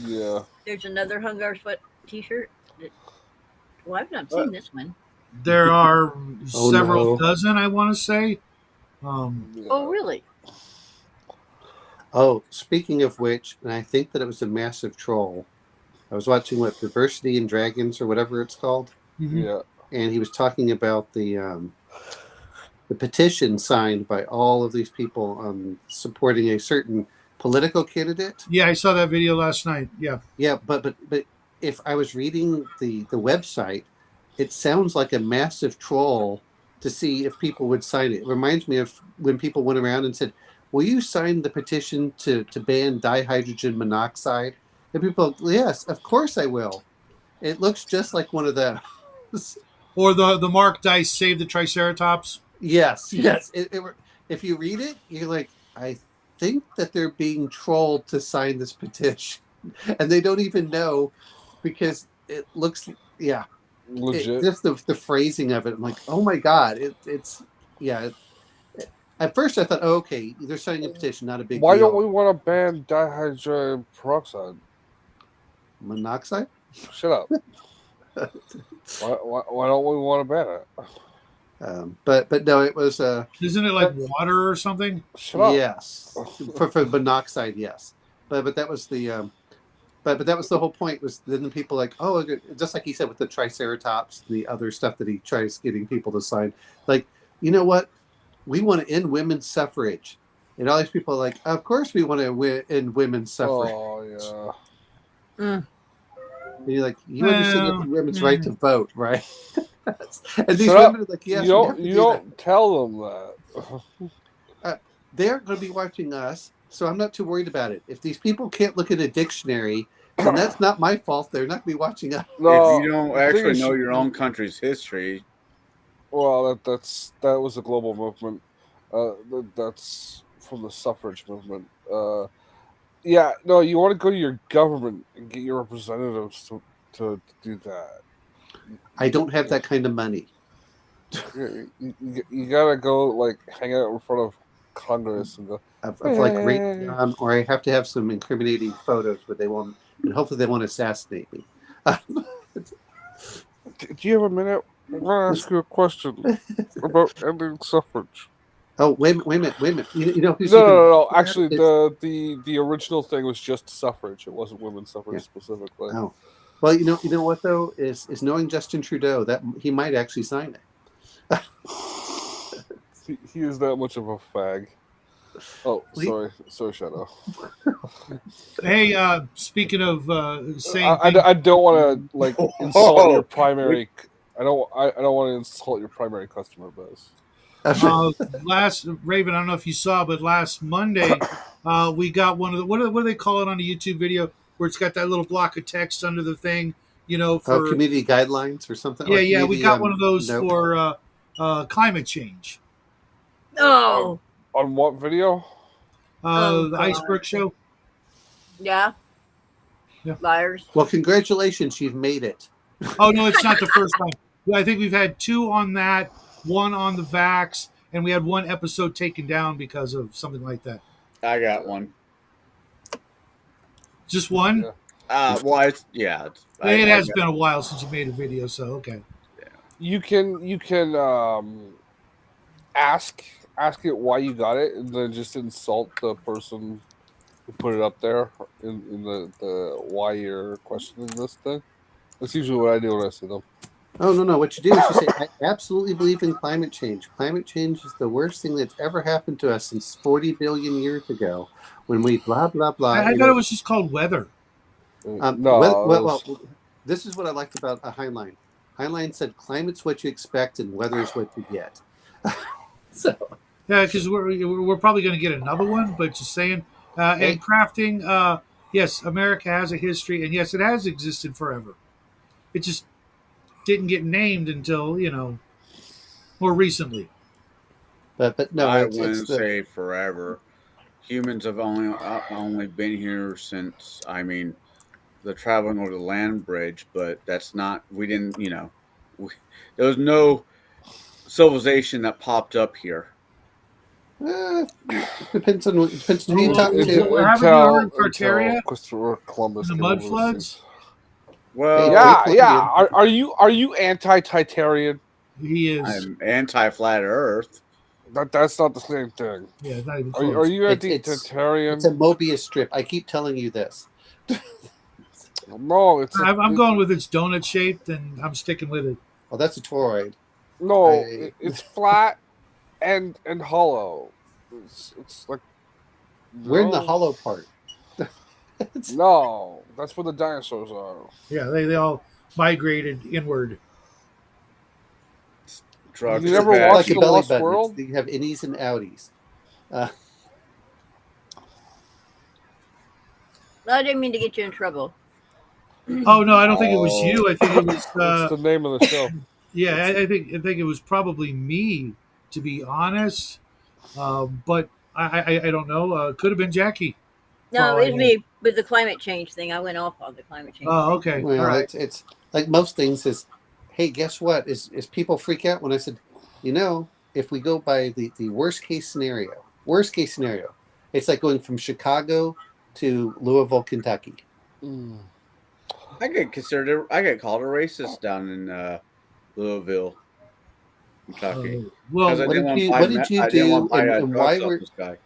Yeah. There's another Hungar Sweat T-shirt. Well, I've not seen this one. There are Oh, several no. dozen, I want to say. Oh, really? Oh, speaking of which, and I think that it was a massive troll. I was watching Diversity and Dragons or whatever it's called, Mhm. Yeah. and he was talking about the petition signed by all of these people supporting a certain political candidate. Yeah, I saw that video last night. Yeah. Yeah, but if I was reading the website, it sounds like a massive troll to see if people would sign it. It reminds me of when people went around and said, "Will you sign the petition to ban dihydrogen monoxide?" And people, yes, of course I will. It looks just like one of those. Or the Mark Dice Save the Triceratops. Yes. If you read it, you're like, I think that they're being trolled to sign this petition, and they don't even know because it looks, yeah, Legit. just the phrasing of it. I'm like, oh my god, it's yeah. At first, I thought, oh, okay, they're signing a petition, not a big Why deal. don't we want to ban dihydrogen peroxide? Monoxide? Shut up. Why don't we want to ban it? But no, it was Isn't it like water or something? Shut up. yes for monoxide, yes. But that was the But that was the whole point. Was then the people like, oh, just like he said with the Triceratops, the other stuff that he tries getting people to sign. Like, you know what? We want to end women's suffrage, and all these people are like, of course we want to end women's suffrage. Oh yeah. Mm. And you're like, you understand Well, women's right to vote, right? And these Shut up. women are like, yes, you we don't have to you do don't tell them that. that. They're going to be watching us, so I'm not too worried about it. If these people can't look at a dictionary, then that's not my fault. They're not going to be watching us. If No, you don't the thing actually is, know your own country's history, well, that was a global movement. That's from the suffrage movement. Yeah, no, you want to go to your government and get your representatives to do that. I don't have that kind of money. You gotta go like hang out in front of Congress and go. Of like Raytheon, or I have to have some incriminating photos where they won't, and hopefully they won't assassinate me. Do you have a minute? I'm gonna ask you a question about ending suffrage. Oh, wait a minute. You know who's No, even no, no, no. worse than that? Actually, It's- the original thing was just suffrage. It wasn't women's suffrage Yeah. specifically. Oh, well, you know what though is knowing Justin Trudeau that he might actually sign it. He is that much of a fag. Oh, Well, sorry, Shadow. Hey, speaking of saying things, I don't want to like insult your Oh, primary. I don't want to insult your primary customer base. last Raven, I don't know if you saw, but last Monday, we got one of the what do they call it on the YouTube video where it's got that little block of text under the thing, Oh, for community guidelines or something. yeah, or yeah, we community, got one of those note. for climate change. Oh, On what video? Oh, The God. iceberg show. yeah. Yeah. Liars. Well, congratulations, you've made it. Oh no, it's not the first time. I think we've had two on that, one on the Vax, and we had one episode taken down because of something like that. I got one. Just one. Yeah. Well, It has been a while since you made a video, so okay. You can ask it why you got it, and then just insult the person who put it up there in the why you're questioning this thing. That's usually what I do when I see them. Oh, no. What you do is you say, I absolutely believe in climate change. Climate change is the worst thing that's ever happened to us since 40 billion years ago when we blah, blah, blah. I thought it was just called weather. No, this is what I liked about a Heinlein. Heinlein said, climate's what you expect and weather's what you get. So, Yeah, because we're probably going to get another one, but just saying. And crafting, yes, America has a history, and yes, it has existed forever. It just didn't get named until more recently. but no, I it's wouldn't the, say forever. Humans have only been here since the traveling over the land bridge, but that's not. We didn't. There was no civilization that popped up here. depends on who you talk Well, to. haven't you heard Tartaria? Until Christopher Columbus The came mud over the floods? seas. Well, Yeah. Columbian. Are you anti-Titarian? He is. I'm anti-flat Earth. That's not the same thing. Yeah, not even Are close. you It's anti-Titarian? a Mobius strip. I keep telling you this. No, I'm going with it's donut shaped, and I'm sticking with it. Oh, that's a toroid. No, I- it's flat and hollow. It's like We're in the no. hollow part. No, that's where the dinosaurs are. Yeah, they all migrated inward. Trucks You are never bad. watched Like a The belly Lost button. World? You have innies and outies. I didn't mean to get you in trouble. Oh no, I don't think it was you. I think it was. It's the name of the show. Yeah, I think it was probably me, to be honest. But I don't know. Could have been Jackie. No, Oh, it was yeah. me with the climate change thing. I went off on the climate change. Oh, thing. okay. Well, All right. it's like most things is, hey, guess what? Is people freak out when I said, if we go by the worst case scenario, it's like going from Chicago to Louisville, Kentucky. I get called a racist down in Louisville, Kentucky. Well, Because I What didn't did want you to do, buy and drugs why off were this guy.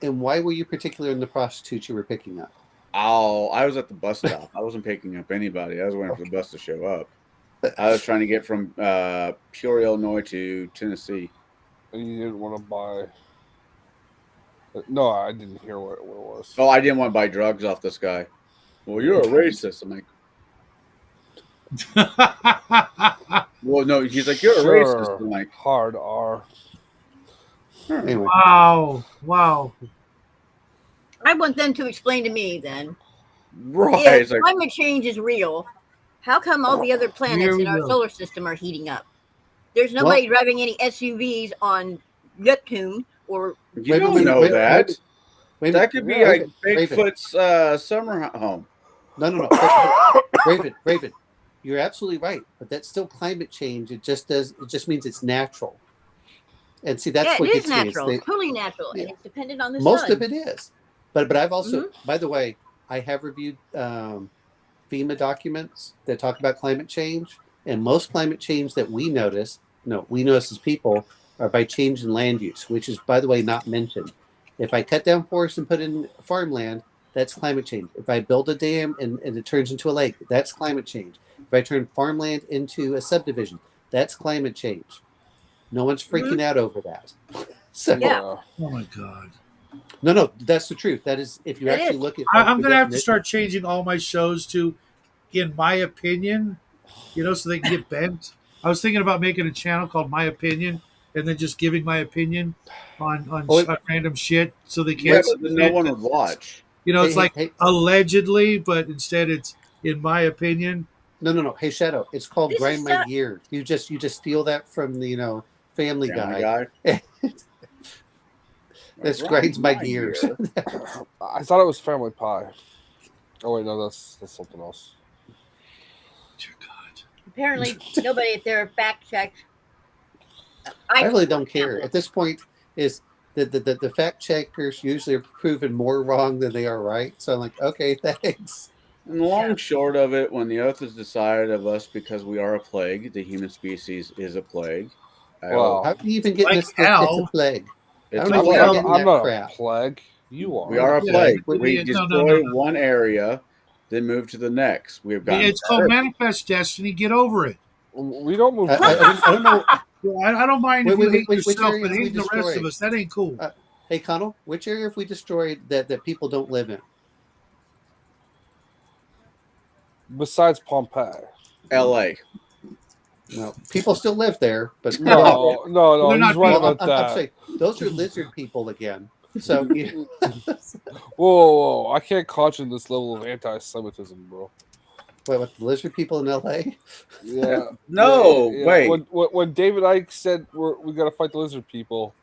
and why were you particular in the prostitutes you were picking up? I was at the bus stop. I wasn't picking up anybody. I was waiting for the bus to show up. I was trying to get from Peoria, Illinois to Tennessee. And you didn't want to buy. No, I didn't hear what it was. Oh, I didn't want to buy drugs off this guy. Well, you're a racist. I'm like, well, no. He's like, you're a racist. I'm like, hard R. Anyway, wow. I want them to explain to me then. right. If It's like, climate change is real, how come all the other planets Here we in our go. solar system are heating up? There's nobody driving any SUVs on Neptune or you don't know that. That could be like Raven. Bigfoot's summer home. No. Raven, you're absolutely right, but that's still climate change. It just means it's natural. And see, that's what it is gets me. natural, totally natural, and it's dependent on the Most sun. of it is, but I've also, by the way, I have reviewed FEMA documents that talk about climate change, and most climate change that we notice as people, are by change in land use, which is, by the way, not mentioned. If I cut down forests and put in farmland, that's climate change. If I build a dam and it turns into a lake, that's climate change. If I turn farmland into a subdivision, that's climate change. No one's freaking out over that. So, Yeah. Oh my god. No, that's the truth. That is, if you It actually is. look at, I'm gonna have to start changing all my shows to, in my opinion, so they can get bent. I was thinking about making a channel called My Opinion, and then just giving my opinion on random shit, so they Yeah, can't. but then no one would watch. It's allegedly, but instead it's in my opinion. No. Hey, Shadow, it's called This Grind is My not- Gear. You just steal that from the Family Guy. This grinds my gears. I thought it was Family Pie. Oh wait, no, that's something else. Dear God. Apparently, nobody at their fact checked. I really don't care. At this point, is the fact checkers usually are proven more wrong than they are right. So I'm like, okay, thanks. And the long and short of it, when the earth is decided of us because we are a plague, the human species is a plague. Wow. How do you even get Like this? It's a plague. It's I don't know a where plague. you're getting I'm that not crap. a plague. You are. We are a Yeah, plague. we- We no, destroy no. one area, then move to the next. We've got. It's called Manifest Destiny. Get over it. We don't move. I don't know. I don't mind if Wait, you hate which yourself, area but have we hating the rest destroyed? of us, that ain't cool. Hey, Connell, which area have we destroyed that people don't live in? Besides Pompeii. L.A. No, people still live there, but No. They're not He's right people. about I'm that. saying those are lizard people again. So Whoa! I can't caution this level of anti-Semitism, bro. wait, what, the lizard people in L.A.? Yeah. No, Yeah. wait. When David Icke said we got to fight the lizard people,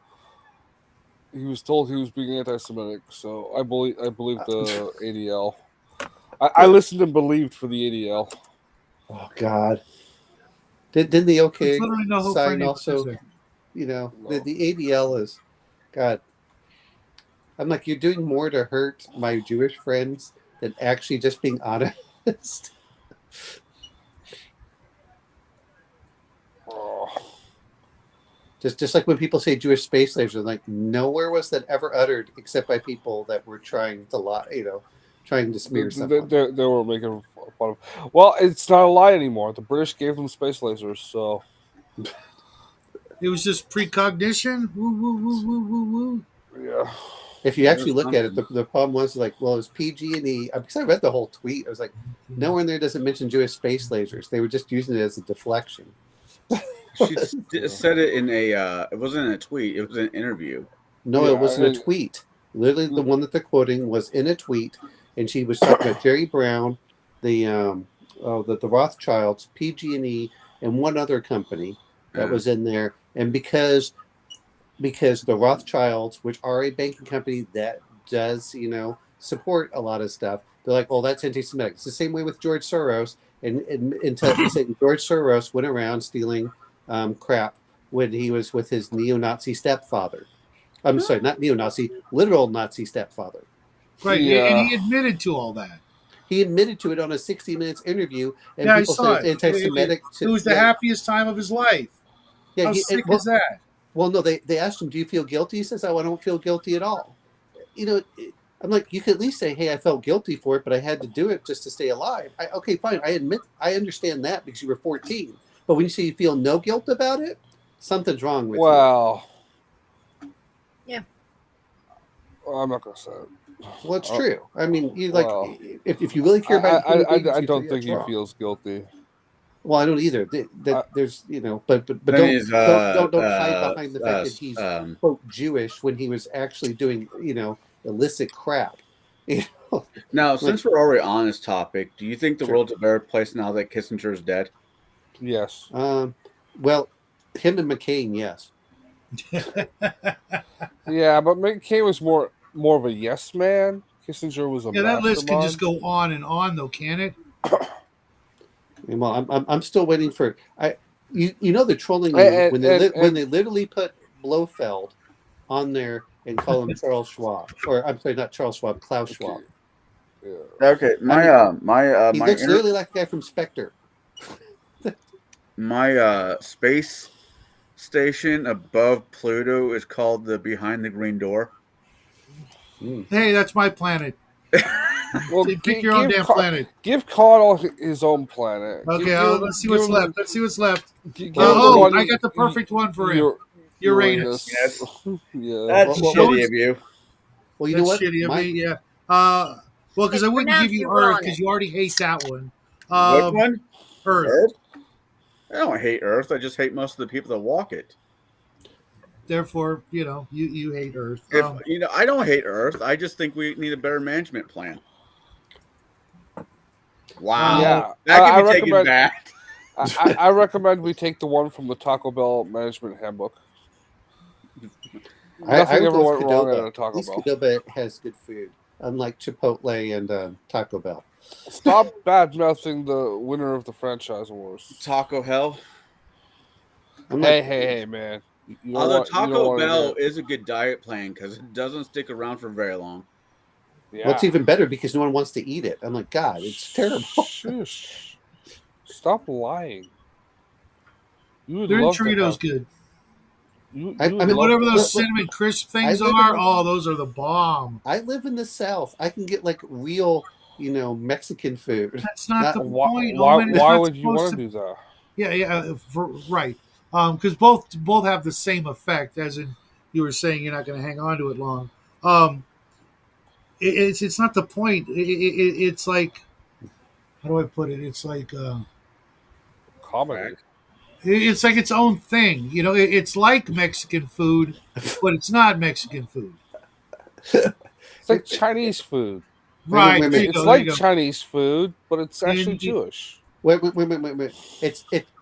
he was told he was being anti-Semitic. So I believe the ADL. I listened and believed for the ADL. Oh God! Didn't the OK There's literally no hope for sign any of also? us there. No. The ADL is God. I'm like, you're doing more to hurt my Jewish friends than actually just being honest. Oh. Just like when people say Jewish space slaves, like nowhere was that ever uttered except by people that were trying to lie, trying to smear something. They were making fun of. Well, it's not a lie anymore. The British gave them space lasers, so It was just precognition. Woo, woo, woo, woo, woo, woo. yeah. If you actually look at it, the problem was like, well, it was PG&E. Because I read the whole tweet, I was like, nowhere in there doesn't mention Jewish space lasers. They were just using it as a deflection. She said it in a. It wasn't in a tweet. It was an interview. No, Yeah, it wasn't a tweet. Literally, the one that they're quoting was in a tweet, and she was talking about Jerry Brown, the Rothschilds, PG&E, and one other company that was in there. And because the Rothschilds, which are a banking company that does support a lot of stuff, they're like, oh, that's anti-Semitic. It's the same way with George Soros, and saying George Soros went around stealing crap when he was with his neo-Nazi stepfather. I'm sorry, not neo-Nazi, literal Nazi stepfather. Right, Yeah. and he admitted to all that. He admitted to it on a 60 Minutes interview, and Yeah, I people saw said it. it's anti-Semitic. It was the happiest time of his life. Yeah, How sick is that? Well, no, they asked him, "Do you feel guilty?" He says, "Oh, I don't feel guilty at all." I'm like, you could at least say, hey, I felt guilty for it, but I had to do it just to stay alive. Okay, fine. I admit, I understand that because you were 14. But when you say you feel no guilt about it, something's wrong with you. Well, Yeah. well, I'm not gonna say it. Well, it's true. I mean, you like Well, if you really care about human beings, I you don't feel think he wrong. feels guilty. Well, I don't either. There's but Then don't he's, don't hide behind the fact that he's quote Jewish when he was actually doing illicit crap. You know, Now, like, since we're already on this topic, do you think the Sure. world's a better place now that Kissinger is dead? Yes. well, him and McCain, yes. Yeah, but McCain was more of a yes man. Kissinger was a Yeah, that list can just mastermind. go on and on, though, can it? Well, I'm still waiting for they're trolling you And- when they and- when they literally put Blofeld on there and call him Charles Schwab, or I'm sorry, not Charles Schwab, Klaus Schwab. Yeah. Okay, He my looks literally like a guy from Spectre. my space station above Pluto is called the Behind the Green Door. Hey, that's my planet. Well, Pick your own damn planet. Give Connell his own planet. Okay, Give him- let's see give what's him left. Let's see what's left. Give him the Oh, one I got the perfect one for him. Uranus. Yes. Yeah. That's Well, shitty of you. Well, you That's know what? shitty of My- me, yeah. Well, because It's I wouldn't give you pronounced Earth because you already hate that one. Which one? Earth. Earth? I don't hate Earth. I just hate most of the people that walk it. Therefore, you hate Earth. If I don't hate Earth. I just think we need a better management plan. Wow. Yeah. That I can be taken recommend- back. I recommend we take the one from the Taco Bell management handbook. Nothing would ever go went with wrong at Qdoba. a At Taco least Bell. Qdoba has good food, unlike Chipotle and Taco Bell. Stop bad mouthing the winner of the franchise awards. Taco Hell. I'm Hey, like, hey, man! You don't Although want- you don't Taco want to Bell hear- is a good diet plan because it doesn't stick around for very long. Yeah. Well, it's even better because no one wants to eat it. I'm like, God, it's terrible. Shush. Stop lying. You would Their love to Doritos have- good. You I would mean, And love whatever to- those cinnamon crisp things live in are, the- those are the bomb. I live in the South. I can get like real, Mexican food. That's not the Why, point. why, Owen. It's why not would you supposed want to do that? Yeah, right. Because both have the same effect, as in you were saying, you're not going to hang on to it long. It's not the point. It's like, how do I put it? It's like Comedy. it's like its own thing. It's like Mexican food, but it's not Mexican food. It's like Chinese food. Right. wait a There you minute. go, It's there you like go. Chinese food, but it's actually And- Jewish. Wait.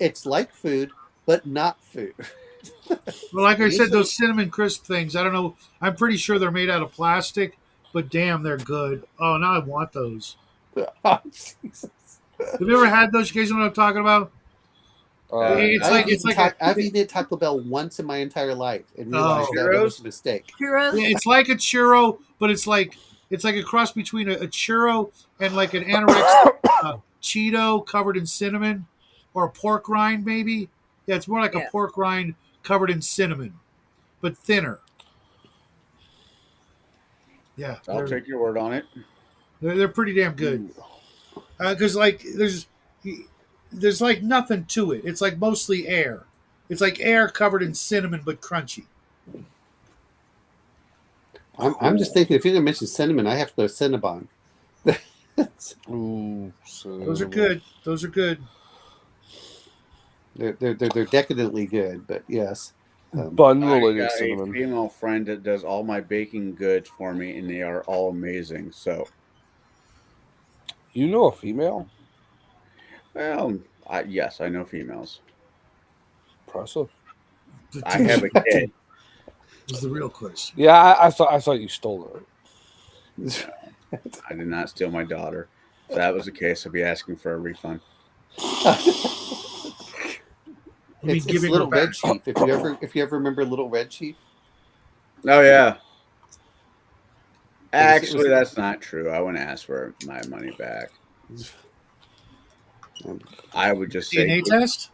It's like food, but not food. Well, like I You said, said- those cinnamon crisp things, I don't know. I'm pretty sure they're made out of plastic, but damn, they're good. Oh, now I want those. Oh, Jesus. Have you ever had those? You guys know what I'm talking about? It's I've like- eaten it's like ta- I've eaten at Taco Bell once in my entire life and realized Oh. that it was a mistake. Churros. Yeah, it's like a churro, but it's like a cross between a churro and like an anorexic Cheeto covered in cinnamon, or a pork rind, maybe. Yeah, it's more like Yeah. a pork rind covered in cinnamon, but thinner. Yeah, I'll take your word on it. they're pretty damn good. Because like there's like nothing to it. It's like mostly air. It's like air covered in cinnamon, but crunchy. I'm just thinking if you're gonna mention cinnamon, I have to go Cinnabon. Ooh, Those are good. Those are good. They're decadently good, but yes. Bun I related got a cinnamon. female friend that does all my baking goods for me, and they are all amazing. So, You know a female? well, yes, I know females. Impressive. I have a kid. Is the real question. Yeah, I thought you stole it. I did not steal my daughter. If that was the case, I'd be asking for a refund. It's giving her Little back. Red Chief. If you ever remember Little Red Chief, Oh yeah. was- Actually, that's not true. I wouldn't ask for my money back. I would just say, DNA test?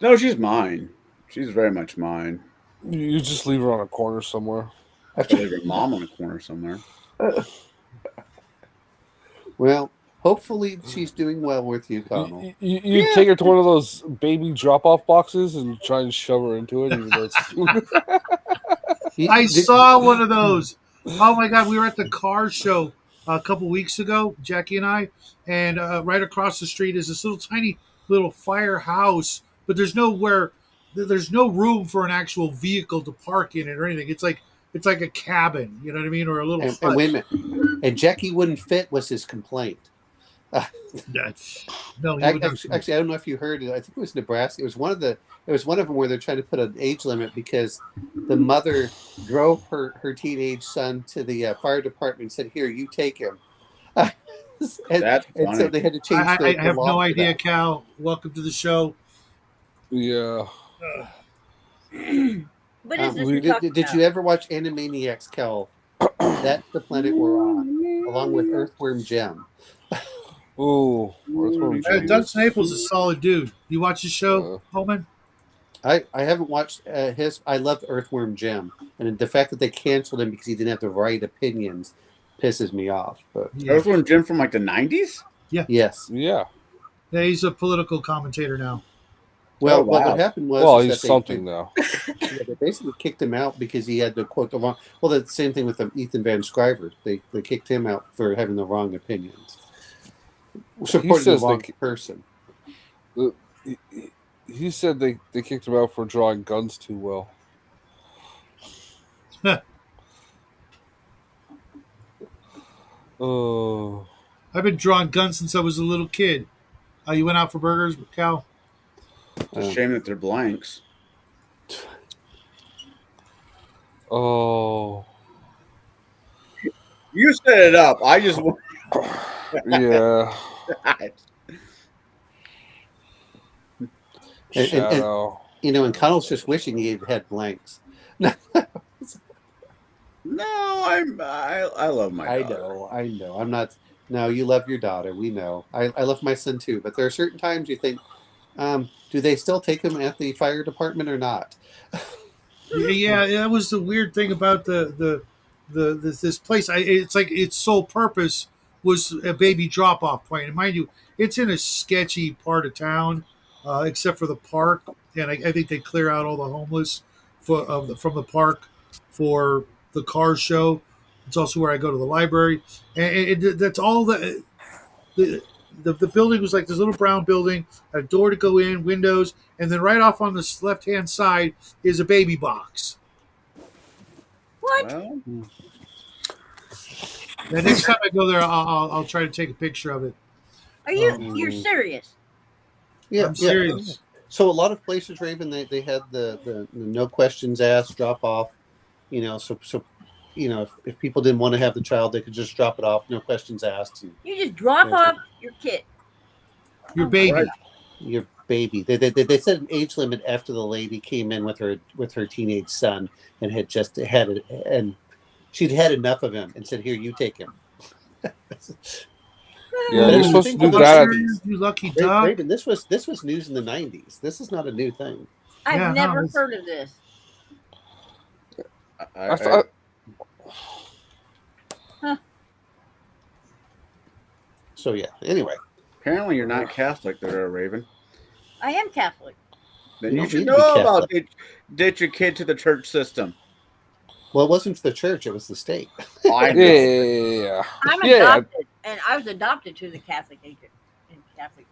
no, she's mine. She's very much mine. You just leave her on a corner somewhere. I have to leave her mom on the corner somewhere. Well, hopefully she's doing well with you, Connell. You take her to one of those baby drop-off boxes and try and shove her into it, even though it's... I saw one of those. Oh my god, we were at the car show a couple weeks ago, Jackie and I, and right across the street is this little tiny little firehouse, but there's no room for an actual vehicle to park in it or anything. It's like a cabin, you know what I mean, or a little And hut. wait a minute. And Jackie wouldn't fit was his complaint. No, he would not. Actually, I don't know if you heard it. I think it was Nebraska. It was one of them where they're trying to put an age limit because the mother drove her teenage son to the fire department and said, "Here, you take him." and, That's and so funny. they had to change. I the have law no for idea, that. Cal. Welcome to the show. Yeah. What is this you're talking Did about? you ever watch Animaniacs, Cal? That's the planet we're on, along with Earthworm Jim. Ooh. Doug Staples is a solid dude. You watch his show, Holman? I haven't watched his. I love Earthworm Jim, and the fact that they canceled him because he didn't have the right opinions pisses me off. But Yeah. Earthworm Jim from like the 90s? yes, Yeah. Yeah, he's a political commentator now. well, Oh, wow. what happened was Well, is he's that something now. they basically kicked him out because he had to quote the wrong. Well, the same thing with Ethan Van Sciver. They kicked him out for having the wrong opinions, supporting the says wrong they- person. He said they kicked him out for drawing guns too well. Oh. I've been drawing guns since I was a little kid. You went out for burgers, Cal? It's a shame that they're blanks. Oh. You set it up. I just Yeah. And, Shadow. and Connell's just wishing he had blanks. No, I love my daughter. I know. I'm not. No, you love your daughter. We know. I love my son too. But there are certain times you think, do they still take him at the fire department or not? Yeah, that was the weird thing about this place. It's like its sole purpose was a baby drop off point. And mind you, it's in a sketchy part of town, except for the park. And I think they clear out all the homeless from the park for the car show. It's also where I go to the library, and that's all the building was like this little brown building, a door to go in, windows, and then right off on the left hand side is a baby box. What? Well, The next time I go there, I'll try to take a picture of it. Are you're serious? Yeah, I'm serious. So a lot of places, Raven, they had the no questions asked, drop off. So if people didn't want to have the child, they could just drop it off, no questions asked. You just drop off your kid. Your baby. right. Your baby. They set an age limit after the lady came in with her teenage son and had just had it, and she'd had enough of him and said, "Here, you take him." Yeah, But you're it's supposed the to thing do for that. the You lucky duck. Raven, this was news in the 90s. This is not a new thing. I've Yeah, no, never it's- heard of this. I thought, So yeah. Anyway, Apparently, you're not Catholic, there, Raven. I am Catholic. Then You you don't should need to be know about Catholic. ditch your kid to the church system. well, it wasn't the church; it was the state. I know. yeah. I'm Yeah. adopted, and I was adopted to the Catholic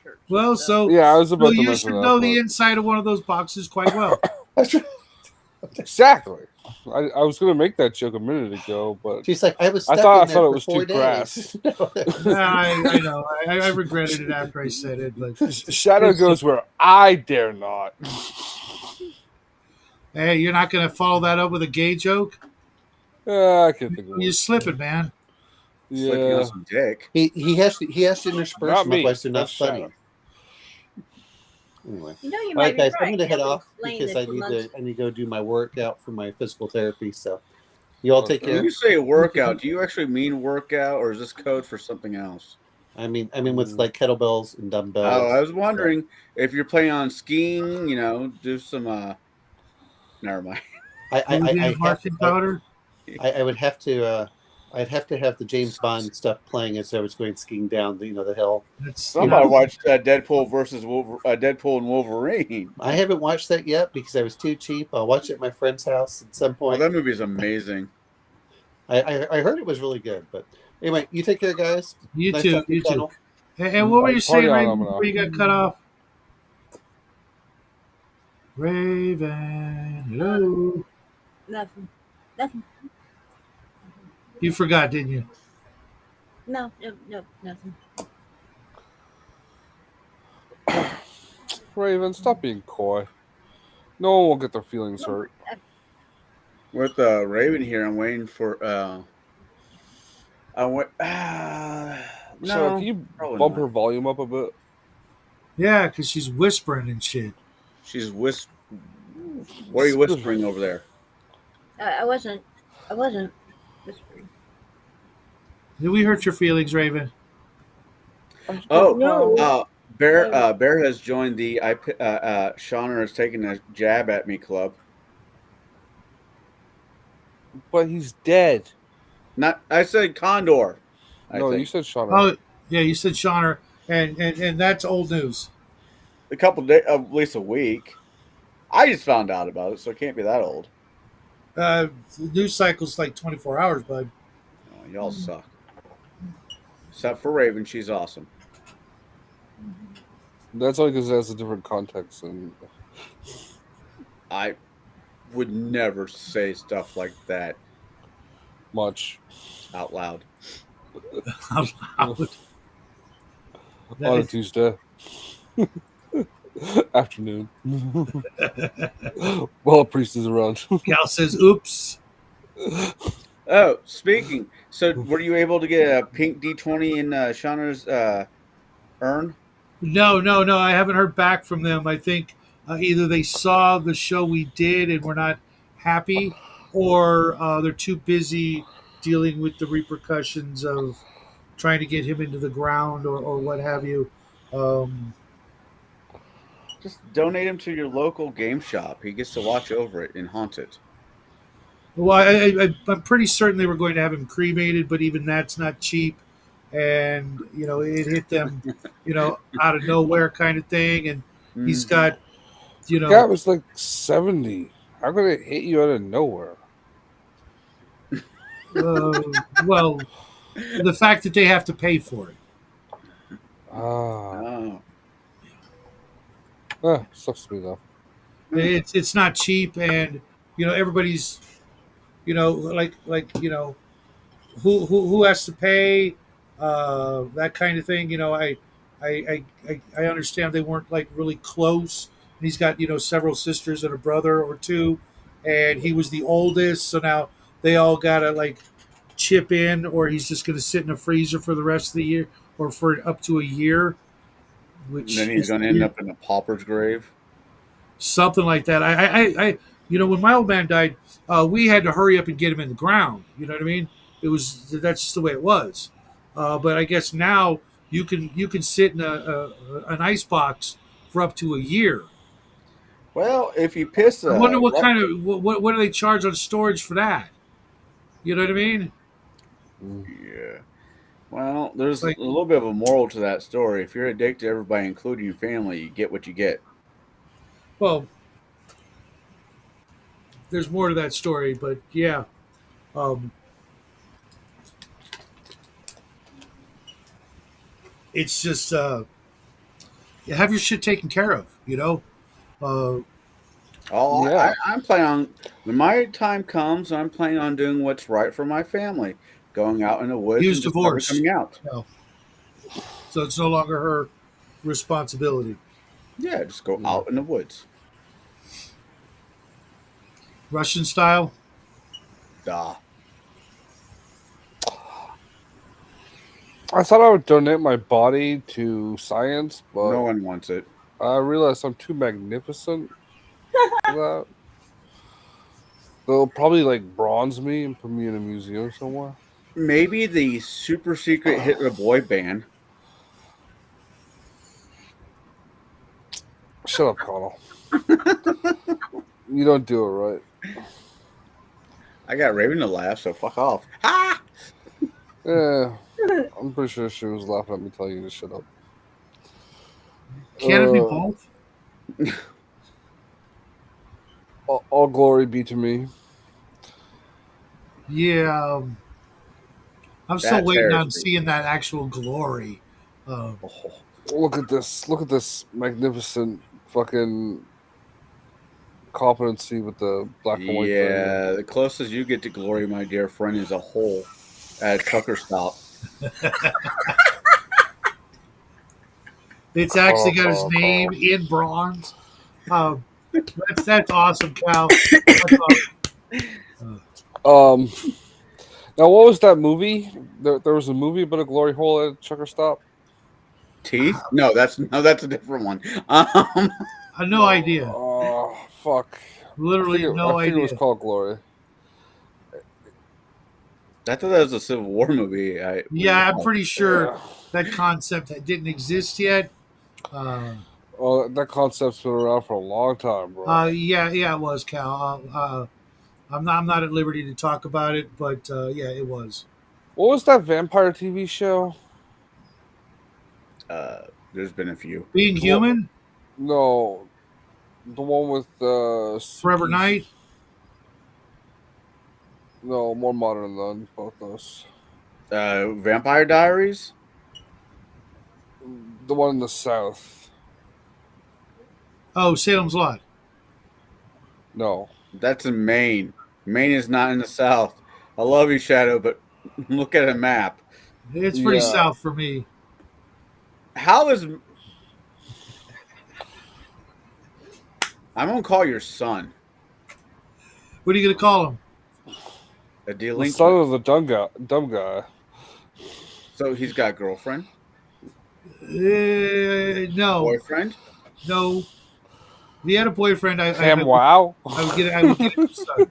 Church. Well, so Yeah, I was about to you mention should that, know the but- inside of one of those boxes quite well. Exactly. I was going to make that joke a minute ago, but She's like, I was I stuck thought in there it for was 4 too days. crass. I know. I regretted it after I said it, but Shadow goes where I dare not. hey, you're not going to follow that up with a gay joke? I can't think of You're it. slipping, man. Slicking Yeah. on some dick. He has to intersperse Not them, me. otherwise they're not That's funny. Shadow. Anyway. You know, you All might right, be guys, right. I'm going to head That would off explain because the I 2 need months. to go do my workout for my physical therapy. So, you all take care. When you say workout, do you actually mean workout, or is this code for something else? I mean with like kettlebells and dumbbells. Oh, I was wondering if you're planning on skiing. Do some. Never mind. I You have marching to, powder? I would have to I'd have to have the James Bond stuff playing as I was going skiing down the hill. That's Somebody watched Deadpool versus Deadpool and Wolverine. I haven't watched that yet because I was too cheap. I'll watch it at my friend's house at some Oh, point. that movie is amazing. I heard it was really good, but anyway, you take care, guys. You Nice too. talking to You too. channel. And what were you saying, Party on, Raven, Amina. before you got cut off? Raven, hello. Nothing. Nothing. You forgot, didn't you? No, nothing. Raven, stop being coy. No one will get their feelings hurt. With Raven here, I'm waiting for. I went. So No, can you probably bump not. her volume up a bit? Yeah, because she's whispering and shit. She's What are you whispering over there? I wasn't whispering. Did we hurt your feelings, Raven? Oh, No. Bear has joined the Shauna is taking a jab at me club. But he's dead. Not, I said Condor. No, you said Shauna. Oh, yeah, you said Shauner, and that's old news. A couple days, at least a week. I just found out about it, so it can't be that old. The news cycle's like 24 hours, bud. Oh, y'all suck. Except for Raven, she's awesome. That's only because it has a different context. And I would never say stuff like that much out loud. Out loud. on a Tuesday afternoon. While a priest is around. Gal says, "Oops." Oh, speaking. So, were you able to get a pink D20 in Shauna's urn? No. I haven't heard back from them. I think either they saw the show we did and were not happy, or they're too busy dealing with the repercussions of trying to get him into the ground or what have you. Just donate him to your local game shop. He gets to watch over it and haunt it. Well, I'm pretty certain they were going to have him cremated, but even that's not cheap. And, it hit them, out of nowhere kind of thing. And he's got, That was like 70. How could it hit you out of nowhere? well, the fact that they have to pay for it. Oh. Sucks to be though. It's not cheap, and everybody's who has to pay, that kind of thing. I understand they weren't like really close. And he's got several sisters and a brother or two, and he was the oldest, so now they all gotta like chip in, or he's just gonna sit in a freezer for the rest of the year, or for up to a year. Which And then he's going to end up in a pauper's grave. Something like that. I when my old man died, we had to hurry up and get him in the ground. You know what I mean? That's just the way it was. But I guess now you can sit in an ice box for up to a year. Well, if you piss, I wonder what kind of what do they charge on storage for that? You know what I mean? Yeah. Well, there's a little bit of a moral to that story. If you're addicted to everybody, including your family, you get what you get. Well, there's more to that story, but yeah. It's just you have your shit taken care of, Yeah. I'm planning on, when my time comes, I'm planning on doing what's right for my family, going out in the woods Use and just never divorce. coming out. No. So it's no longer her responsibility. Yeah, just go out in the woods. Russian style. Duh. I thought I would donate my body to science, but No one wants it. I realized I'm too magnificent for that. They'll probably like bronze me and put me in a museum somewhere. Maybe the super secret Hitler boy band. Shut up, Connell. You don't do it right. I got Raven to laugh, so fuck off. Ha! Yeah, I'm pretty sure she was laughing at me telling you to shut up. Can it be both? All glory be to me. Yeah, I'm still That's waiting on heresy. seeing that actual glory. Um, Oh, Look at this. Look at this magnificent fucking competency with the black and white thing. yeah, the closest you get to glory, my dear friend, is a hole at a trucker stop. it's actually got his name in bronze. Um, that's awesome, Cal. That's awesome. Um. Now, what was that movie? There was a movie about a glory hole at a trucker stop. Teeth? No, that's a different one. I no idea. Oh fuck! Literally I no think it was idea. called Glory. I thought that was a Civil War movie. Yeah, I'm pretty sure Yeah. that concept didn't exist yet. Oh, that concept's been around for a long time, bro. Yeah, it was Cal. I'm not at liberty to talk about it, but yeah, it was. What was that vampire TV show? There's been a few. Being human, No, the one with Forever Suki's- Night. No, more modern than both those. Vampire Diaries? The one in the south. Oh, Salem's Lot. No. That's in Maine. Maine is not in the South. I love you, Shadow, but look at a map. It's pretty Yeah. south for me. How is... I'm going to call your son What are you gonna call him? a The delinquent. son of the dumb guy. So he's got a girlfriend? No, Boyfriend? no. If he had a boyfriend, Ham wow. I would get his son.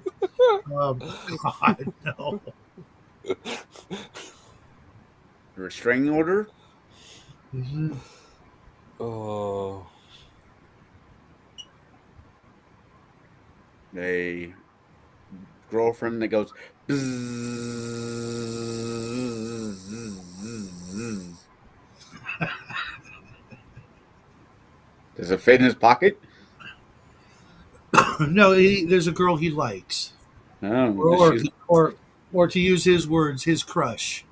God, no. A restraining order? Mhm. Oh. A girlfriend that goes... Does it fit in his pocket? No, there's a girl he likes, Oh, or to use his words, his crush.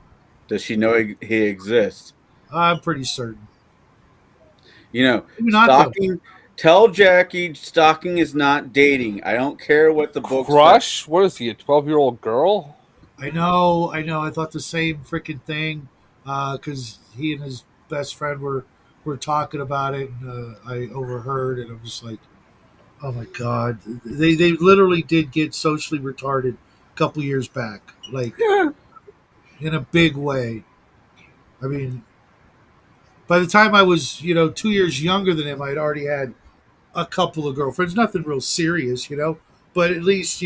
does she know he exists? I'm pretty certain. You know, Maybe not though. stalking. Tell Jackie stalking is not dating. I don't care what the book says. Crush? What is he? A 12-year-old girl? I know. I thought the same freaking thing because he and his best friend were talking about it, and I overheard, and I'm just like, oh my god, they literally did get socially retarded a couple years back, like in a big way. I mean, by the time I was 2 years younger than him, I'd already had a couple of girlfriends, nothing real serious, but at least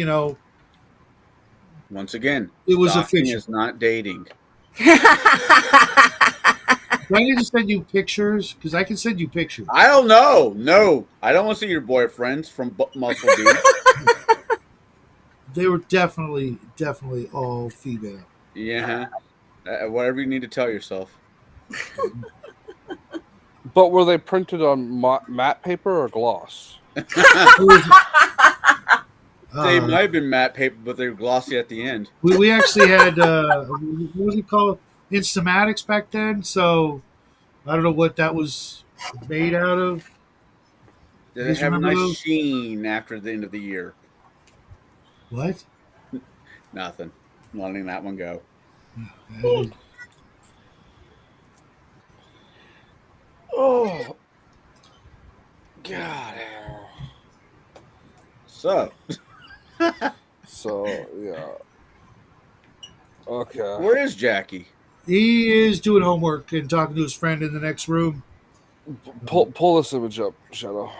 Once again, it was stalking official. is not dating. Do I need to send you pictures? Because I can send you pictures. I don't know. No, I don't want to see your boyfriends from Muscle Dude. They were definitely all female. Yeah, whatever you need to tell yourself. But were they printed on matte paper or gloss? They Uh, might have been matte paper, but they were glossy at the end. we actually had what was it called? Instamatics back then. So I don't know what that was made out of. Did You it have a remember nice those? sheen after the end of the year? What? Nothing. Letting that one go. Oh, God. So, So, yeah. Okay. where is Jackie? He is doing homework and talking to his friend in the next room. Pull this image up, Shadow.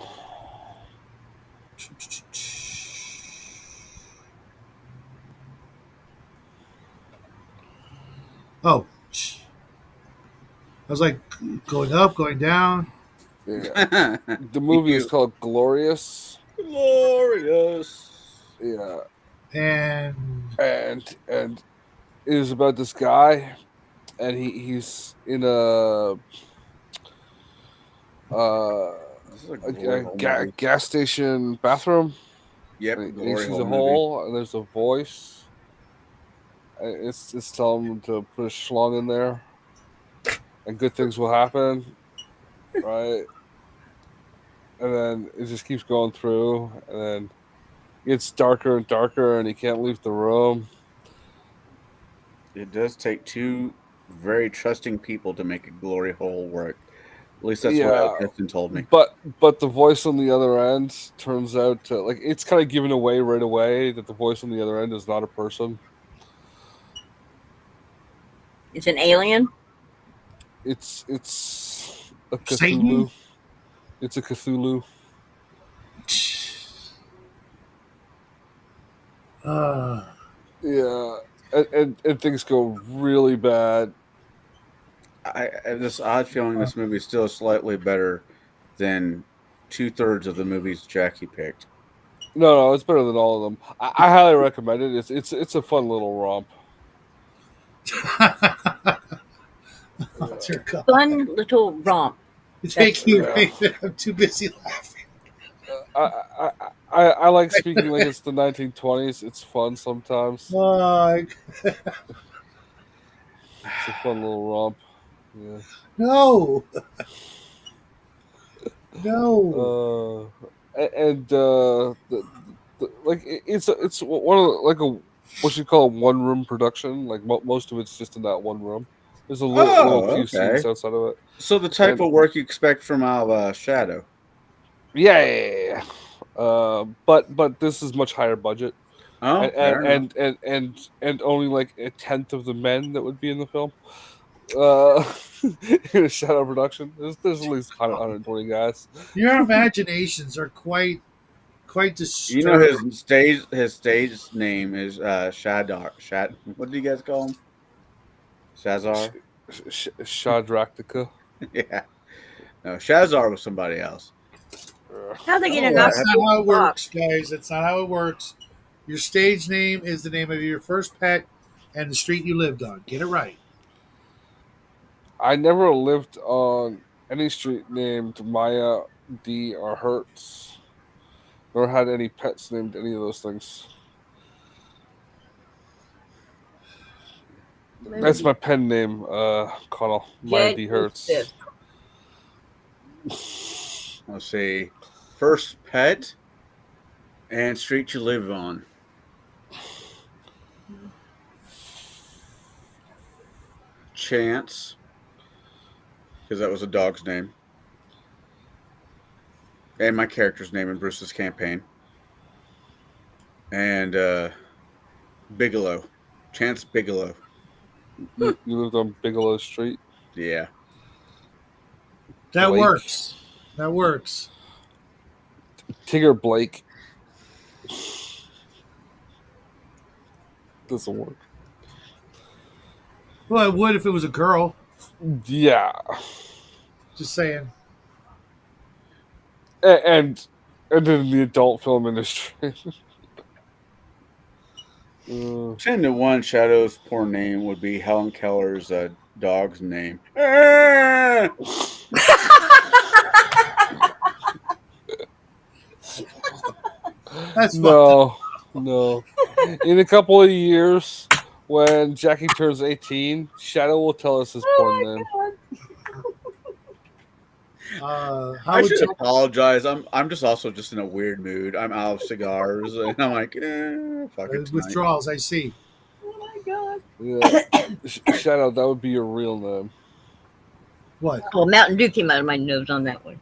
Oh, I was like going up, going down. Yeah. The movie is called Glorious. Glorious. Yeah. And And it is about this guy and he's in a This is a glory hole movie. gas station bathroom, Yep, and he glory sees hole a movie. hole, and there's a voice. It's telling him to put a schlong in there, and good things will happen, right? And then it just keeps going through, and then it gets darker and darker, and he can't leave the room. It does take two very trusting people to make a glory hole work. At least that's what Yeah, Justin told me. but the voice on the other end turns out to, like, it's kind of given away right away that the voice on the other end is not a person. It's an alien. It's a Satan. Cthulhu. It's a Cthulhu. Uh, Yeah, and things go really bad. I have this odd feeling this movie is still slightly better than 2/3 of the movies Jackie picked. No, it's better than all of them. I highly recommend it. It's a fun little romp. oh, dear God. Fun little romp. Thank you, Yeah. Raven. I'm too busy laughing. I like speaking like it's the 1920s. It's fun sometimes. Like, It's a fun little romp. Yeah. no, no. Like it's one of like a what you call a one room production. Like most of it's just in that one room. There's a little Oh, few okay. scenes outside of it. So the type And of work you expect from out of Shadow. yeah. But this is much higher budget, Oh, and fair enough. and only like a tenth of the men that would be in the film. Uh, in a shadow production, there's at least 120 guys. Your imaginations are quite You know disturbing. his stage name is Shadar. Shad. What do you guys call him? Shazar. Shadraktica. Yeah. No, Shazar was somebody else. How they get Oh, an That's not how it box? works, guys. That's not how it works. Your stage name is the name of your first pet and the street you lived on. Get it right. I never lived on any street named Maya, D, or Hertz, nor had any pets named any of those things. That's my pen name, Connell. Maya D. Hertz. Let's see. First pet and street you live on. Chance, because that was a dog's name. And my character's name in Bruce's campaign. And Bigelow. Chance Bigelow. You lived on Bigelow Street. Yeah. That Blake. works. That works. Tigger Blake. Doesn't work. Well, it would if it was a girl. Yeah. Just saying. And in the adult film industry. 10-1 Shadow's poor name would be Helen Keller's dog's name. Ah! That's no. In a couple of years, when Jackie turns 18, Shadow will tell us his porn name. how I would should Jack- apologize. I'm just also just in a weird mood. I'm out of cigars, and I'm like, fuck it tonight. withdrawals? I see. Oh my god. Yeah. Shadow, that would be your real name. What? Oh, Mountain Dew came out of my nose on that one.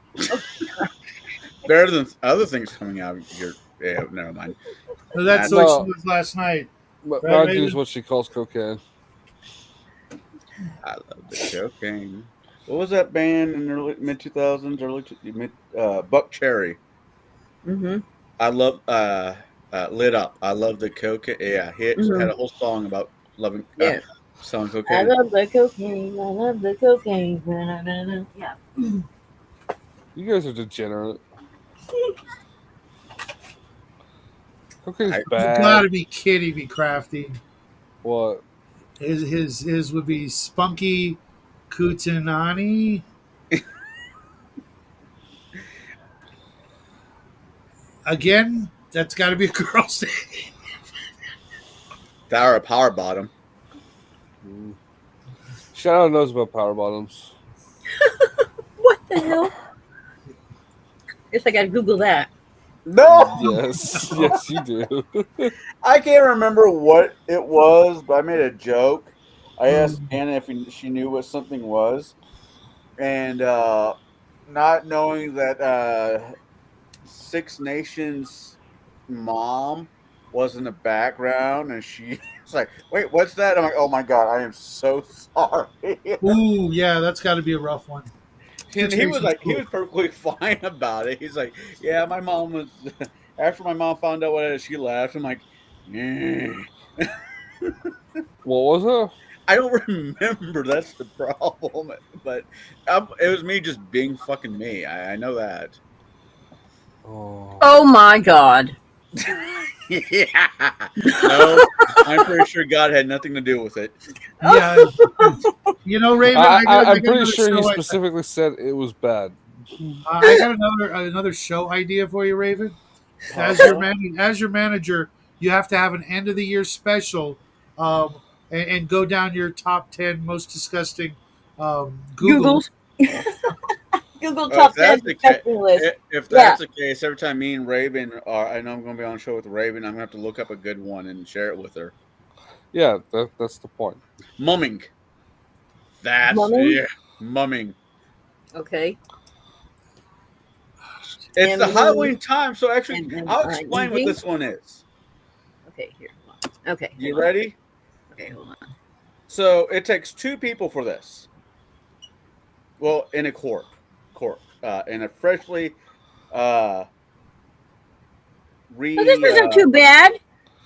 Better than other things coming out of your. Yeah, never mind. No, that's the way she was last night. Right, Mountain Dew is Raven? what she calls cocaine. I love the cocaine. What was that band in the mid 2000s, Buck Cherry? Mm-hmm. I love Lit Up. I love the cocaine. Yeah, hit had a whole song about loving Yeah. selling I cocaine. love the cocaine. I love the cocaine. Na-na-na-na. Yeah. You guys are degenerate. Cocaine's You bad. gotta be kidding me, Crafty. What? His would be Spunky Kutanani. Again, that's got to be a girl's name. That or a power bottom. Shadow knows about power bottoms. What the hell? Guess I gotta Google that. No, Yes, yes, you do. I can't remember what it was, but I made a joke. I asked Anna if she knew what something was, and not knowing that Six Nations mom was in the background, and she was like, "Wait, what's that?" I'm like, "Oh my god, I am so sorry." Ooh, yeah, that's got to be a rough one. And he was like, he was perfectly fine about it. He's like, "Yeah, my mom was." After my mom found out what it is, she laughed. I'm like, "Eh." What was it? I don't remember. That's the problem. But it was me just being fucking me. I know that. Oh. Oh my god. Yeah. No, I'm pretty sure God had nothing to do with it. Yeah, you know, Raven. I'm pretty another sure he show specifically said it was bad. I got another show idea for you, Raven. As your manager, you have to have an end of the year special, and go down your top 10 most disgusting Google. Google's Google Oh, if top 10 that's the case, disgusting list. if Yeah. that's the case, every time me and Raven are, I know I'm going to be on a show with Raven, I'm going to have to look up a good one and share it with her. Yeah, that's the point. Mumming. That's Mumming? yeah, mumming. Okay. It's the M-U- Halloween time, so actually, I'll explain what M-M-I-N-G? this one is. Okay, here. Hold on. Okay. You hold on. ready? Okay, hold on. So it takes two people for this. Well, in a in a freshly So this isn't too bad.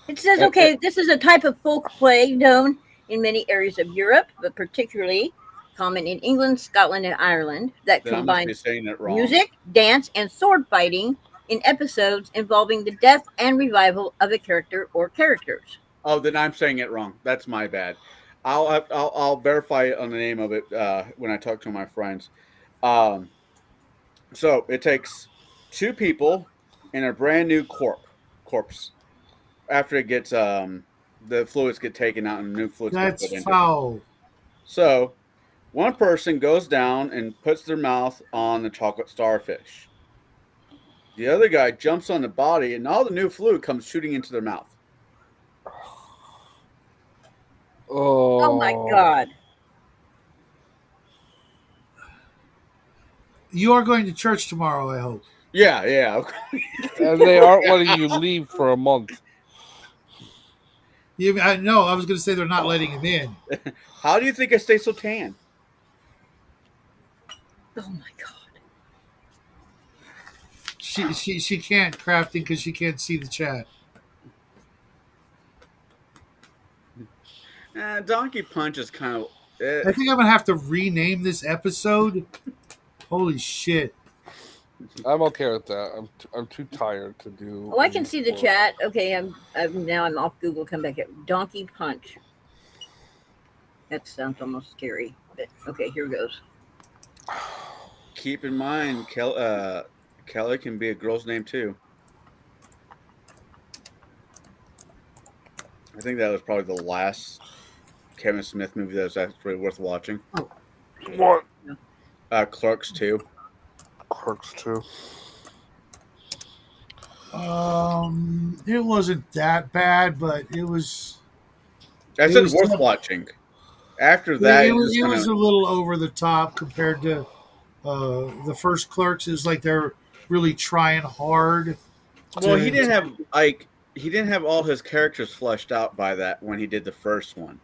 It says, okay, this is a type of folk play known in many areas of Europe, but particularly common in England, Scotland, and Ireland that then I must be combines saying it wrong. music, dance, and sword fighting in episodes involving the death and revival of a character or characters. Oh, then I'm saying it wrong. That's my bad. I'll verify it on the name of it when I talk to my friends. So it takes two people in a brand new corpse after it gets the fluids get taken out and new fluids get That's put into it. foul. So one person goes down and puts their mouth on the chocolate starfish. The other guy jumps on the body, and all the new fluid comes shooting into their mouth. Oh my God. You are going to church tomorrow, I hope. Yeah. And they aren't letting you leave for a month. I know. I was going to say they're not letting him in. How do you think I stay so tan? Oh my God. She can't crafting because she can't see the chat. Donkey Punch is kind of. I think I'm gonna have to rename this episode. Holy shit! I'm okay with that. I'm too tired to do. Oh, I can see the chat. Okay, I'm now I'm off Google. Come back at Donkey Punch. That sounds almost scary. But okay, here goes. Keep in mind, Kelly can be a girl's name too. I think that was probably the last Kevin Smith movie that was actually worth watching. Oh. What? Clerks 2. Clerks 2. It wasn't that bad, but it was. I said worth watching. After that, it was a little over the top compared to the first Clerks. It was like they're really trying hard. Well, he didn't have all his characters fleshed out by that when he did the first one.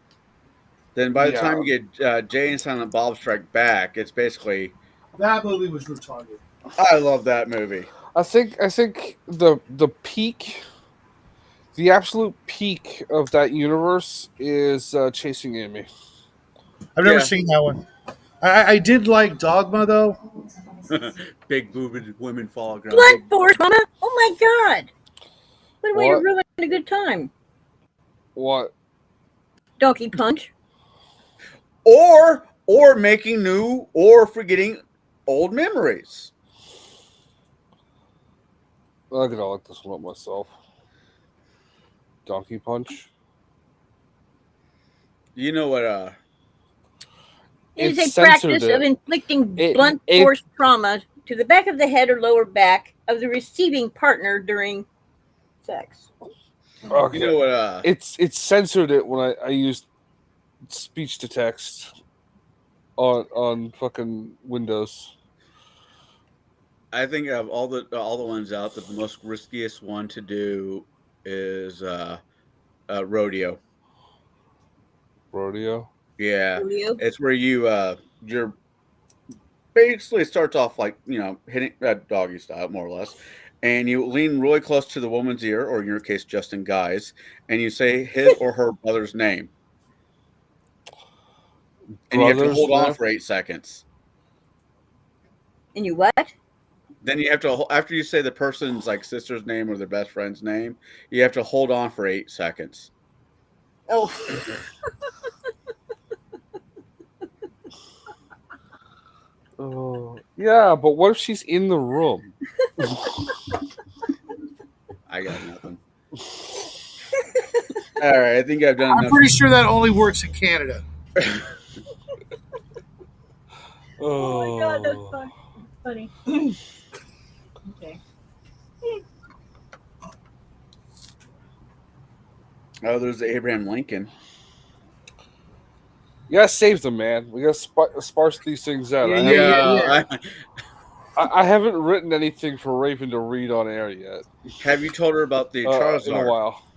Then by the time you get Jay and Silent Bob Strike Back, it's basically that movie was retarded. I love that movie. I think the peak, the absolute peak of that universe is Chasing Amy. I've never seen that one. I did like Dogma though. Big boobed women fall ground. Blood Force, Mama! Oh my God! What a way to ruin a good time. What? Donkey Punch. or making new or forgetting old memories. I gotta look this one up myself. Donkey Punch. You know what? It is It a censored practice of it. inflicting It- blunt it- force trauma to the back of the head or lower back of the receiving partner during sex. Okay. You know what? It censored it when I used speech to text on fucking Windows. I think of all the ones out, that the most riskiest one to do is rodeo. Rodeo. Yeah, Julio? it's where you're basically, it starts off like hitting doggy style more or less, and you lean really close to the woman's ear, or in your case, Justin Guy's, and you say his or her brother's name, and you have to Brothers, hold on man. for 8 seconds. And you what? Then you have to, after you say the person's like sister's name or their best friend's name, you have to hold on for 8 seconds. Oh, Oh, yeah, but what if she's in the room? I got nothing. All right, I think I've done I'm enough. pretty sure that only works in Canada. oh my god, that's funny. Okay. Oh, there's Abraham Lincoln. You gotta save them, man. We gotta sparse these things out. Yeah, I, yeah, haven't, I haven't written anything for Raven to read on air yet. Have you told her about the In a Charizard? while.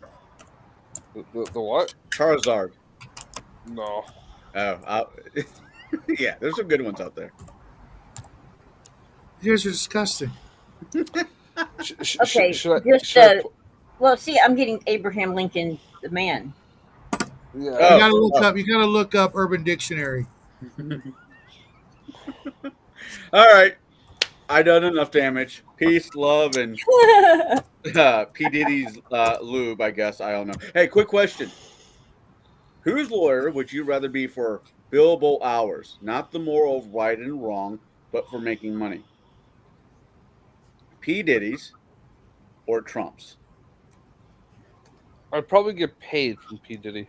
The what? Charizard. No. Oh, yeah, there's some good ones out there. You guys are disgusting. Okay, should just I well, see, I'm getting Abraham Lincoln, the man. yeah. Oh. You gotta look up. You gotta look up Urban Dictionary. All right, I done enough damage. Peace, love, and P Diddy's lube. I guess I don't know. Hey, quick question: whose lawyer would you rather be for billable hours? Not the moral of right and wrong, but for making money. P Diddy's or Trump's? I'd probably get paid from P. Diddy.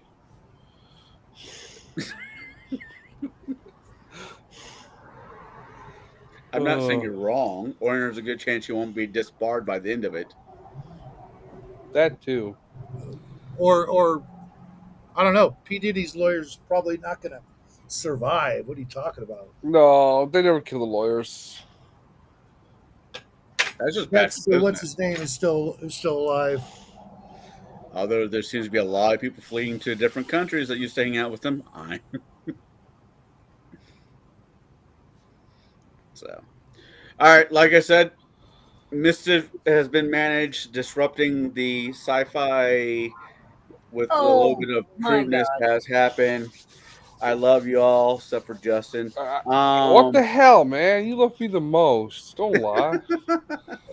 I'm not saying Oh. you're wrong, or there's a good chance you won't be disbarred by the end of it. That too. Or I don't know. P Diddy's lawyer's probably not gonna survive. What are you talking about? No, they never kill the lawyers. That's just bad That's for what's business. his name is still alive. Although there seems to be a lot of people fleeing to different countries that used to hang out with them. So, all right, like I said, mischief has been managed, disrupting the sci-fi with a little bit of my crudeness has happened. I love you all, except for Justin. What the hell, man? You love me the most. Don't lie.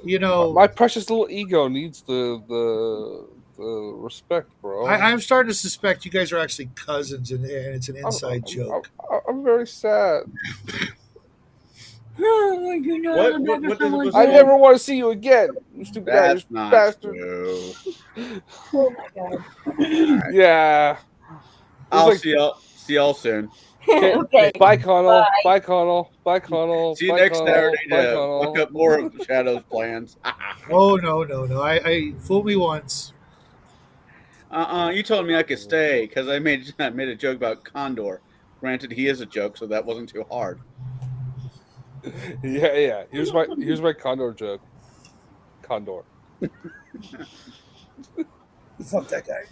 You know, My precious little ego needs the respect, bro. I'm starting to suspect you guys are actually cousins, and it's an inside joke. I'm very sad. What I never want to see you again, you stupid Irish That's not bastard. true. Oh my god. Yeah. I'll like- see y'all soon. Okay. Bye, Connell. Bye. Bye, Connell. Bye, Connell. See you Bye, next Connell. Saturday Bye, to Connell. fuck up more of Shadow's plans. Oh no! I fooled me once. You told me I could stay because I made a joke about Condor. Granted, he is a joke, so that wasn't too hard. Yeah. Here's my Condor joke. Condor. Fuck that guy.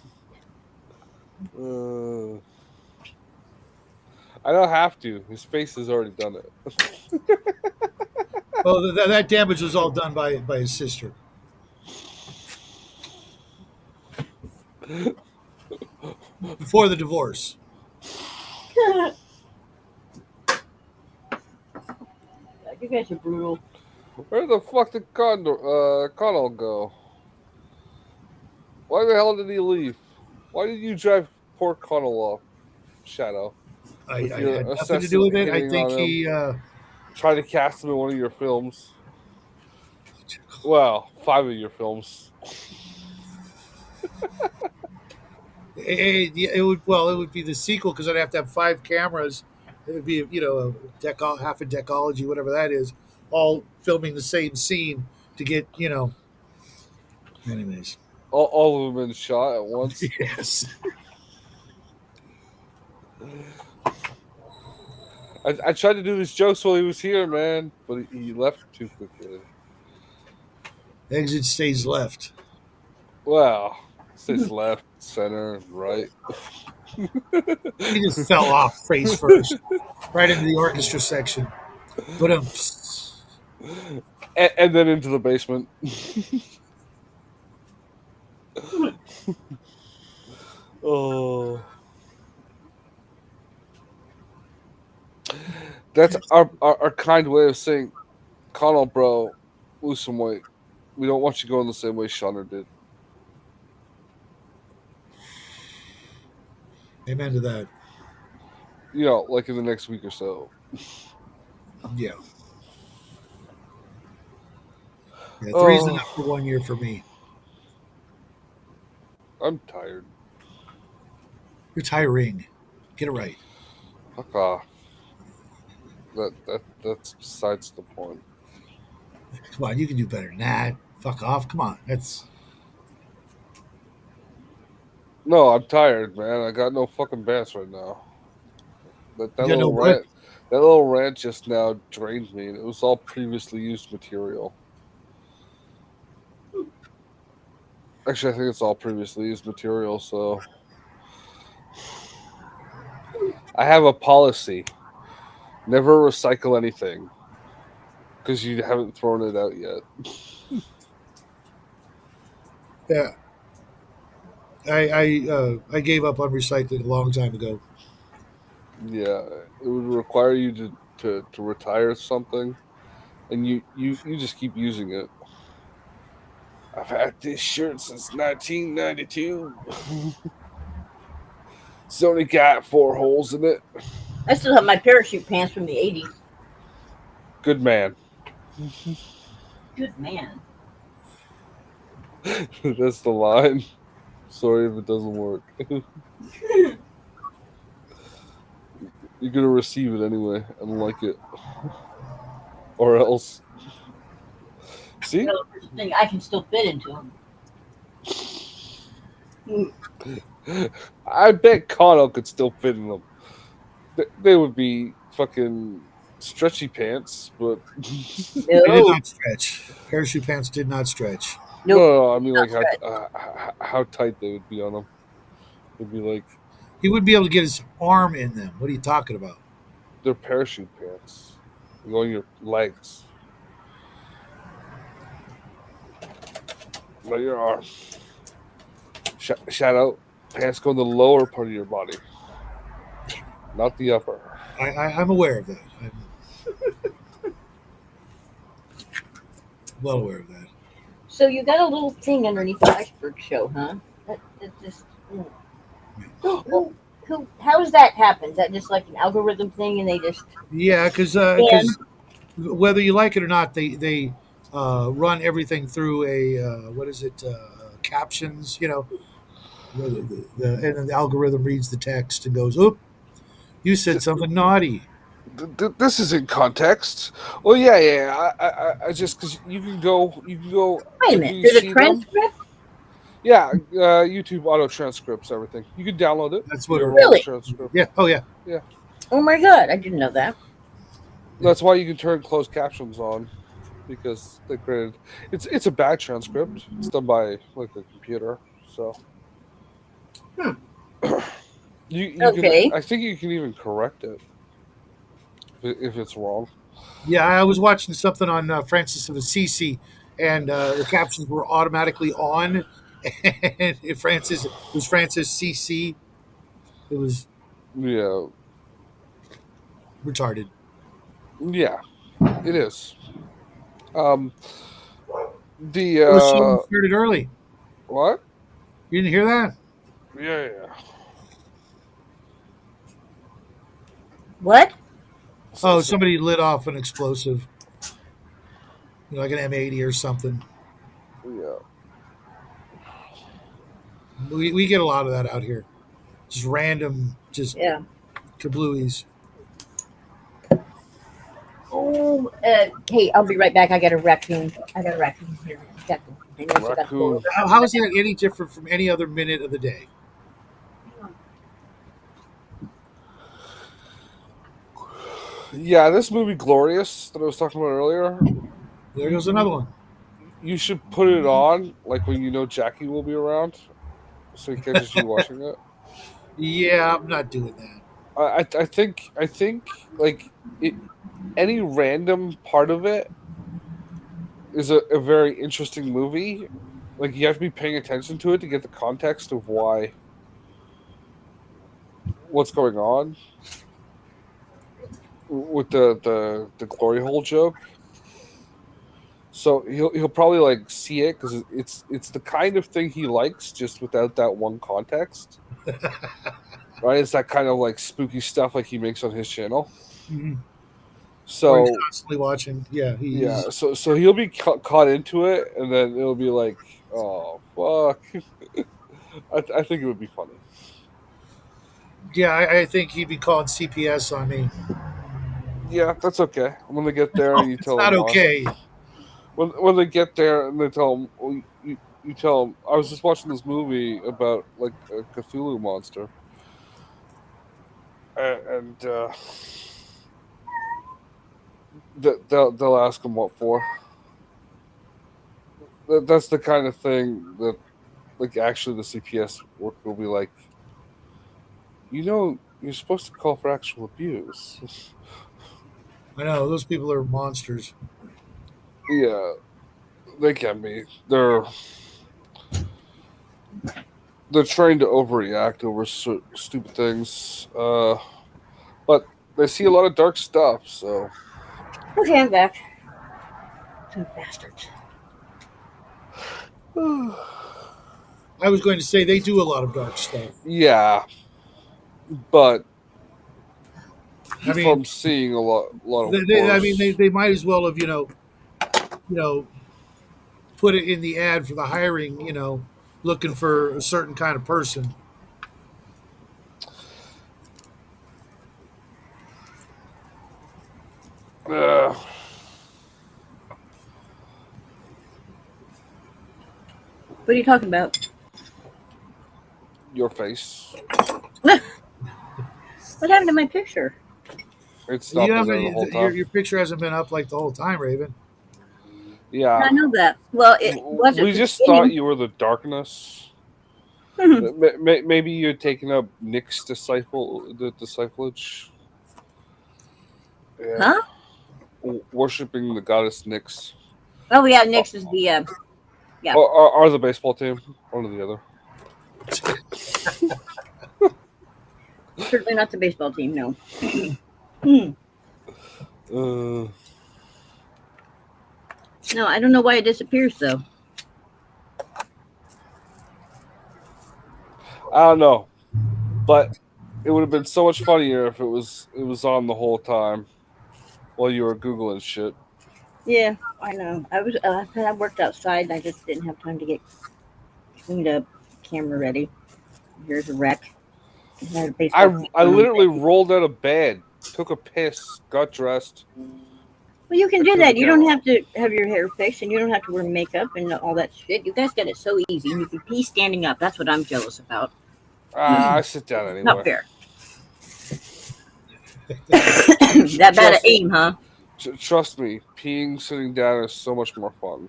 I don't have to. His face has already done it. Well, that damage was all done by his sister. Before the divorce. You guys are brutal. Where the fuck did Connell go? Why the hell did he leave? Why did you drive poor Connell off, Shadow? with I your had nothing to do assassin with it. I hitting think on him, he. trying to cast him in one of your films. Well, 5 of your films. It would well, it would be the sequel because I'd have to have 5 cameras. It would be half a decology, whatever that is, all filming the same scene to get Anyways, All of them in shot at once. yes, I tried to do these jokes while he was here, man, but he left too quickly. exit stays left. Well, says left, center, right. He just fell off face first, right into the orchestra section. But And then into the basement. Oh, that's our kind way of saying, Connell, bro, lose some weight. We don't want you going the same way Shauner did. amen to that. Like in the next week or so. Yeah, yeah. Three's enough Oh, for 1 year for me. I'm tired. You're tiring. Get it right. Fuck off. That's besides the point. Come on, you can do better than that. Fuck off. Come on. No, I'm tired, man. I got no fucking bass right now. That You got no little what? rant, that little rant just now drained me, and it was all previously used material. Actually, I think it's all previously used material. So I have a policy: never recycle anything because you haven't thrown it out yet. Yeah. I gave up on recycling a long time ago. Yeah, it would require you to retire something, and you just keep using it. I've had this shirt since 1992. It's only got 4 holes in it. I still have my parachute pants from the 80s. Good man. Good man. That's the line. Sorry if it doesn't work. You're gonna receive it anyway and like it, or else. See, Well, there's a thing I can still fit into them. I bet Connell could still fit in them. They would be fucking stretchy pants, but They did No, not stretch. Parachute pants did not stretch. nope, no, I mean not like stretch. how tight they would be on them. It'd be like He wouldn't be able to get his arm in them. What are you talking about? they're parachute pants. They go on your legs, not your arm. Shout out, pants go in the lower part of your body, not the upper. I'm aware of that. I'm well aware of that. So you got a little thing underneath the iceberg show, huh? That just. How does that happen? Is that just like an algorithm thing, and they just Yeah, because and whether you like it or not, they run everything through a what is it? Captions. And then the algorithm reads the text and goes, "Oop, you said something naughty." This is in context. Well, yeah. I just because you can go wait a like when minute? you There's a see them. transcript. Yeah, YouTube auto transcripts everything. You can download it. That's what. Your auto Really? transcript. Yeah. Oh yeah. Yeah, Oh my god, I didn't know that. that's why you can turn closed captions on because they created. It's a bad transcript. It's done by like a computer. So Hmm. you can. Okay. I think you can even correct it if it's wrong. Yeah, I was watching something on Francis of Assisi, and the captions were automatically on. And it was Francis CC. It was Yeah, retarded. yeah, it is. Um, the Oh, Sheldon started early. what? You didn't hear that? Yeah, yeah. What? Oh, somebody lit off an explosive, like an M80 or something. Yeah. We get a lot of that out here. Just random, just Yeah. kablooies. Oh, hey, I'll be right back. I got a raccoon. I got a raccoon here. I know she got to go Raccoon. over. How is that any different from any other minute of the day? Yeah, this movie Glorious that I was talking about earlier, There goes another one. you should put it on like when you know Jackie will be around, so he catches you watching it. Yeah, I'm not doing that. I think like it, any random part of it is a very interesting movie. Like you have to be paying attention to it to get the context of why what's going on with the glory hole joke. So he'll probably like see it because it's the kind of thing he likes, just without that one context. Right? It's that kind of like spooky stuff like he makes on his channel. Mhm. Or he's So constantly watching. Yeah, yeah, he's. so he'll be caught into it, and then it'll be like, oh fuck. I think it would be funny. Yeah, I think he'd be calling CPS on me. Yeah, that's okay. When they get there, and you It's tell not them why. okay. When they get there, and they tell them, well, you tell them, I was just watching this movie about like a Cthulhu monster, and they'll ask him what for. That's the kind of thing that like actually the CPS work will be like. You're supposed to call for actual abuse. I know those people are monsters. Yeah, they can be. They're trying to overreact over stupid things, but they see a lot of dark stuff. So Okay, I'm back. Two bastards. I was going to say they do a lot of dark stuff. yeah, but I mean, from seeing a lot of I mean, horse. they might as well have you know, put it in the ad for the hiring. Looking for a certain kind of person. Uh, What are you talking about? your face. What happened to my picture? It's You not been haven't. there the whole Your time. your picture hasn't been up like the whole time, Raven. Yeah, I know that. Well, it wasn't we for the just thought beginning. you were the darkness. Maybe you're taking up Nick's disciplage. Yeah, Huh? worshiping the goddess Nyx, Oh yeah, or, next is the yeah. or the baseball team, one or the other. Certainly not the baseball team. No. Hmm. Uh, No, I don't know why it disappears though. I don't know, but it would have been so much funnier if it was on the whole time while you were googling shit. Yeah, I know. I worked outside and I just didn't have time to get cleaned up, camera ready. Here's a wreck. I had a baseball team I on. literally rolled out of bed, took a piss, got dressed. Well, you can I do turned the that. You camera don't on. have to have your hair fixed, and you don't have to wear makeup and all that shit. You guys got it so easy, and you can pee standing up. That's what I'm jealous about. I sit down Not anyway. fair. That bad at Trust aim, huh? trust me, peeing sitting down is so much more fun.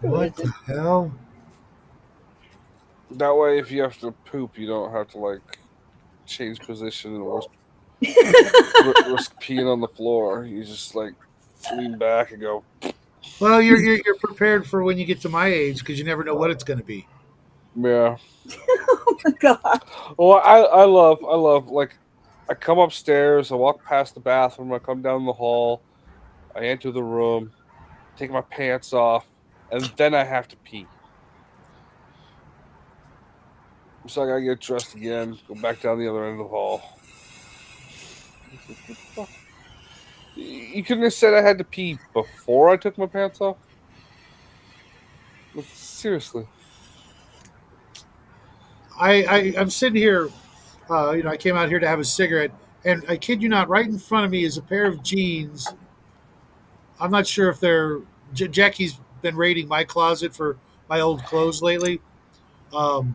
What the hell? That way, if you have to poop, you don't have to like change position and risk peeing on the floor. You just like lean back and go. Well, you're prepared for when you get to my age because you never know what it's going to be. Yeah. Oh my god. Well, I love like I come upstairs, I walk past the bathroom, I come down the hall, I enter the room, take my pants off, and then I have to pee. So I gotta get dressed again, go back down the other end of the hall. It's like, what the fuck? You couldn't have said I had to pee before I took my pants off? Like, seriously. I'm sitting here. I came out here to have a cigarette, and I kid you not, right in front of me is a pair of jeans. I'm not sure if they're. Jackie's been raiding my closet for my old clothes lately, um,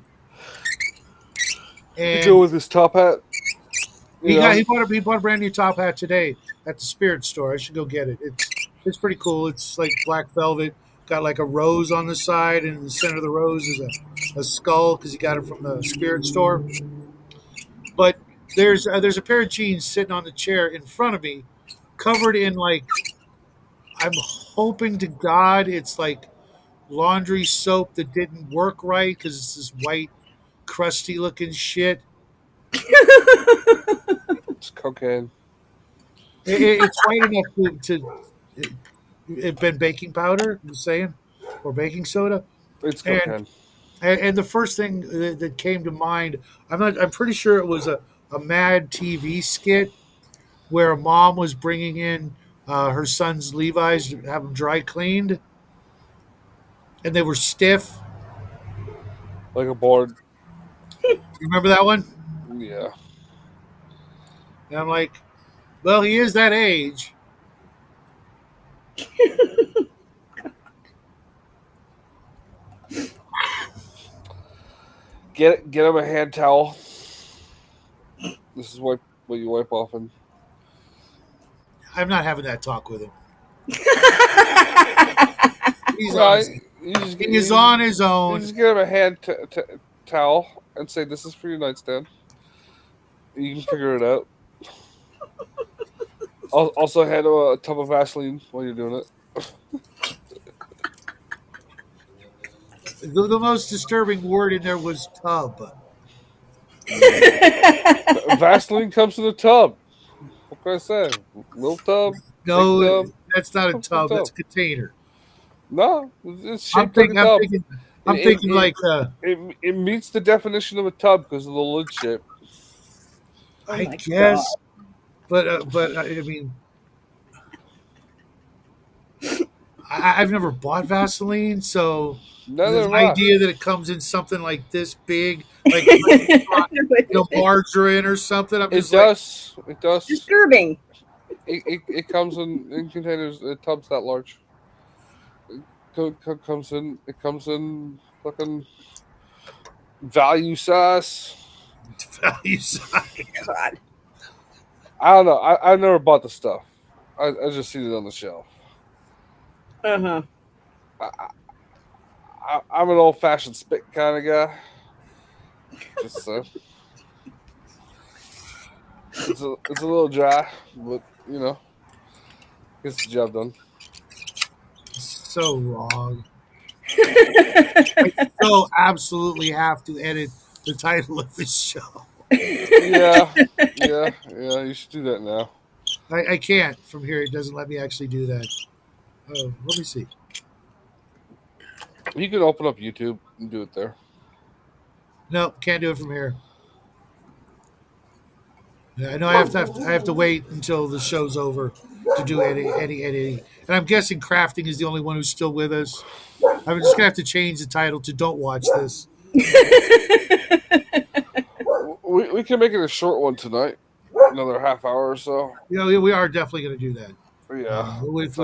You go and with this top hat, you he got know? he bought a brand new top hat today at the Spirit store. I should go get it. It's pretty cool. It's like black velvet, got like a rose on the side, and in the center of the rose is a skull because he got it from the Spirit store. But there's a pair of jeans sitting on the chair in front of me, covered in like I'm hoping to God it's like laundry soap that didn't work right because it's this white crusty looking shit. It's cocaine. It's white enough to it been baking powder. I'm saying, or baking soda, It's and cocaine. and the first thing that came to mind, I'm pretty sure it was a Mad TV skit where a mom was bringing in her son's Levi's to have them dry cleaned, and they were stiff. Like a board. You remember that one? Yeah. And I'm like, well, he is that age. Get him a hand towel. This is what you wipe off in. I'm not having that talk with him. He's on Right. his, You just get, he is on his you own. just get him a hand towel and say, "This is for your nightstand." You can figure it out. Also, hand him a tub of Vaseline while you're doing it. The most disturbing word in there was tub. Vaseline comes in a tub. What can I say? Little tub, big No, tub, that's not a comes in a tub. That's tub. a container. No, it's I'm shaped like a thinking. I'm tub. thinking. I'm It thinking it, like. it meets the definition of a tub because of the lid shape. Oh I my guess, but I mean, I've never bought Vaseline, so Neither the have I. idea that it comes in something like this big, like God. margarine or something, I'm It just like, does. It does. Disturbing. It comes in containers, tubs that large. Comes in. It comes in fucking value size. value size. God. I don't know. I've never bought the stuff. I just seen it on the shelf. Uh-huh. I'm an old fashioned spit kind of guy. Just it's a little dry, but gets the job done. So wrong. So absolutely have to edit the title of this show. Yeah, yeah. You should do that now. I can't from here. It doesn't let me actually do that. Oh, let me see. You can open up YouTube and do it there. No, can't do it from here. Yeah, I know I have to wait until the show's over to do editing. And I'm guessing crafting is the only one who's still with us. I'm just gonna have to change the title to "Don't Watch This." We can make it a short one tonight. Another half hour or so. You know, we are definitely gonna do that Yeah. with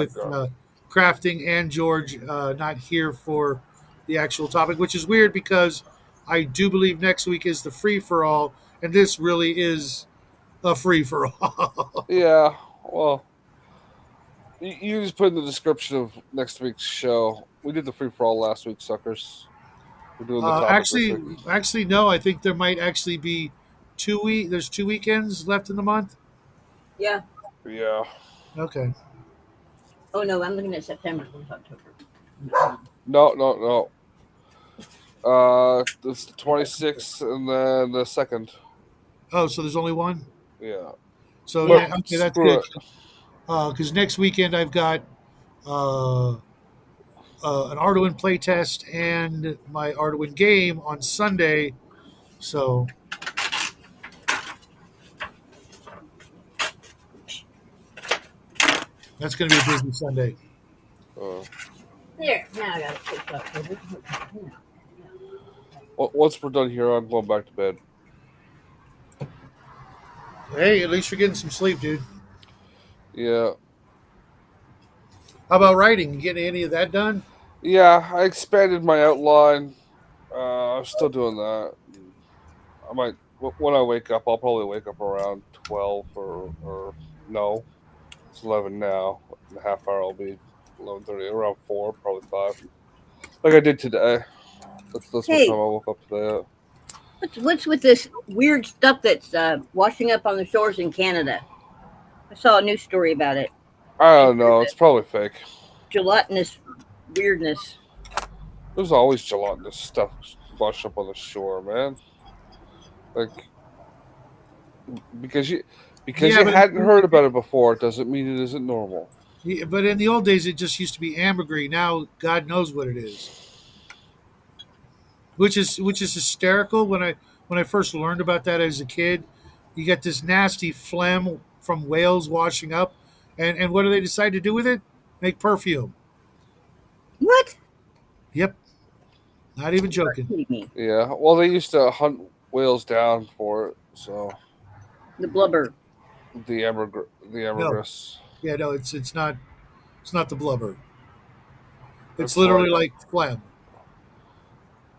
crafting and George not here for the actual topic, which is weird because I do believe next week is the free for all, and this really is a free for all. Yeah. Well, you just put in the description of next week's show. We did the free for all last week, suckers. We're doing the topic this week. Actually, no. I think there might actually be There's 2 weekends left in the month. Yeah. Yeah. Okay. Oh no, I'm looking at September. It's October. No. It's the 26th and then the 2nd. Oh, so there's only one. Yeah. So Yeah. okay, that's Screw good. Because next weekend I've got an Arduin playtest and my Arduin game on Sunday. So that's going to be a busy Sunday. There. Now I got to fix up. Once we're done here, I'm going back to bed. Hey, at least you're getting some sleep, dude. Yeah. How about writing? You getting any of that done? Yeah, I expanded my outline. I'm still doing that. I might when I wake up. I'll probably wake up around 12 or no, it's 11 now. In a half hour, I'll be 11:30, around 4, probably 5, like I did today. That's what time Hey, I woke up today. what's with this weird stuff that's washing up on the shores in Canada? I saw a news story about it. I And don't know. It's probably fake. gelatinous weirdness. There's always gelatinous stuff washed up on the shore, man. Like because you Yeah, but hadn't heard about it before, doesn't mean it isn't normal. yeah, but in the old days, it just used to be ambergris. Now, God knows what it is, which is hysterical. When I first learned about that as a kid, you got this nasty phlegm from whales washing up, and what do they decide to do with it? Make perfume. What? Yep, not even joking. Kidding me? Yeah. Well, they used to hunt whales down for it, so The blubber. the No, ambergris. yeah, no, it's not the blubber. It's It's literally like like phlegm,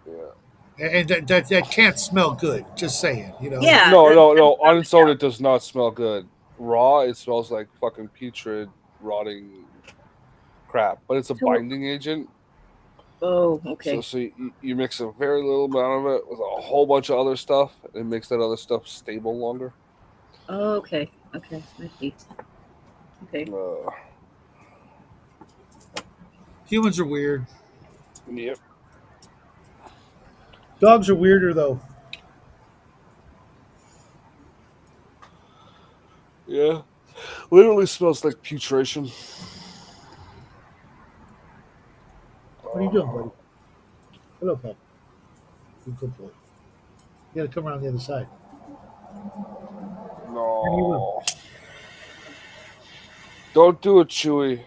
yeah. and that can't smell good. Just saying, you know. Yeah. No, no, no. On its own, it does not smell good. Raw, it smells like fucking putrid, rotting crap. But it's a So, binding agent. oh, So, okay. so you mix a very little amount of it with a whole bunch of other stuff, and it makes that other stuff stable longer. Oh, okay. Okay. I see. Okay. Uh, Humans are weird. yep. Dogs are weirder though. Yeah. Literally smells like putration. What are you doing, buddy? Hello, pal. You good boy. You got to come around the other side. And he will. No. Don't do it, Chewy.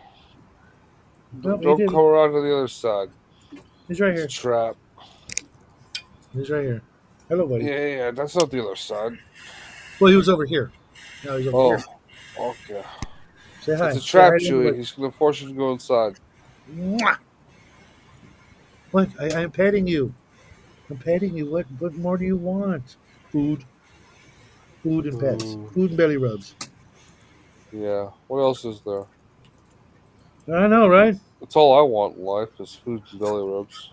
Nope, he Don't did come it. around to the other side. He's right It's a here. trap. He's right here. Hello, buddy. Yeah, that's not the other side. Well, he was over here. Now he's over Oh, here. okay. Say It's hi. a Say trap, hi to Chewy. everybody. He's going to force you to go inside. Mwah! What? I'm petting you. I'm petting you. What more do you want? Food. Food and pets. Ooh. Food and belly rubs. Yeah. What else is there? I know, right? That's all I want in life is food and belly rubs.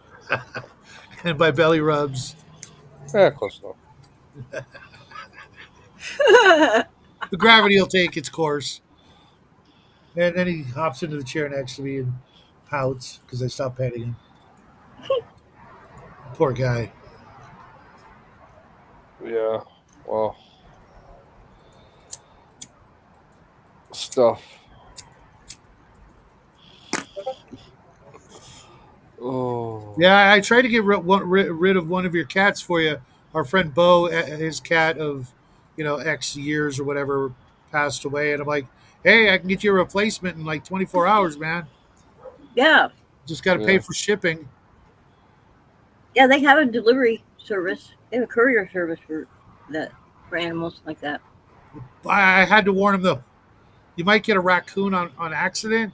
And by belly rubs, Yeah, close enough. the gravity will take its course. And then he hops into the chair next to me and pouts because I stopped petting him. Poor guy. Yeah. Well, stuff. Oh. Yeah, I tried to get rid of one of your cats for you. Our friend Bo, his cat of, X years or whatever, passed away, and I'm like, hey, I can get you a replacement in like 24 hours, man. Yeah. Just got to pay Yeah. for shipping. Yeah. They have a delivery service. They have a courier service for that for animals like that. I had to warn him though. You might get a raccoon on accident.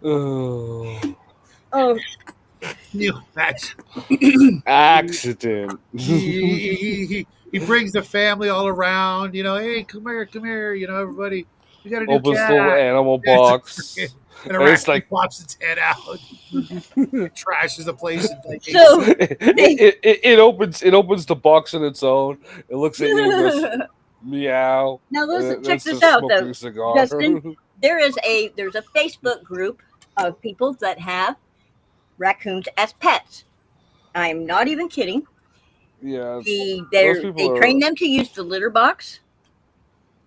Oh. Oh, You imagine? Accident. He brings the family all around. Hey, come here. Everybody, we got a new Opens the little cat. animal It's box. and a And it's raccoon like pops its head out. It trashes the place in like 8 so seconds. it opens the box on its own. It looks at you and goes meow. now And listen, then check it's this just out smoking though, a cigar. Justin. There's a Facebook group of people that have raccoons as pets. I'm not even kidding. Yeah, They those people they are. train them to use the litter box,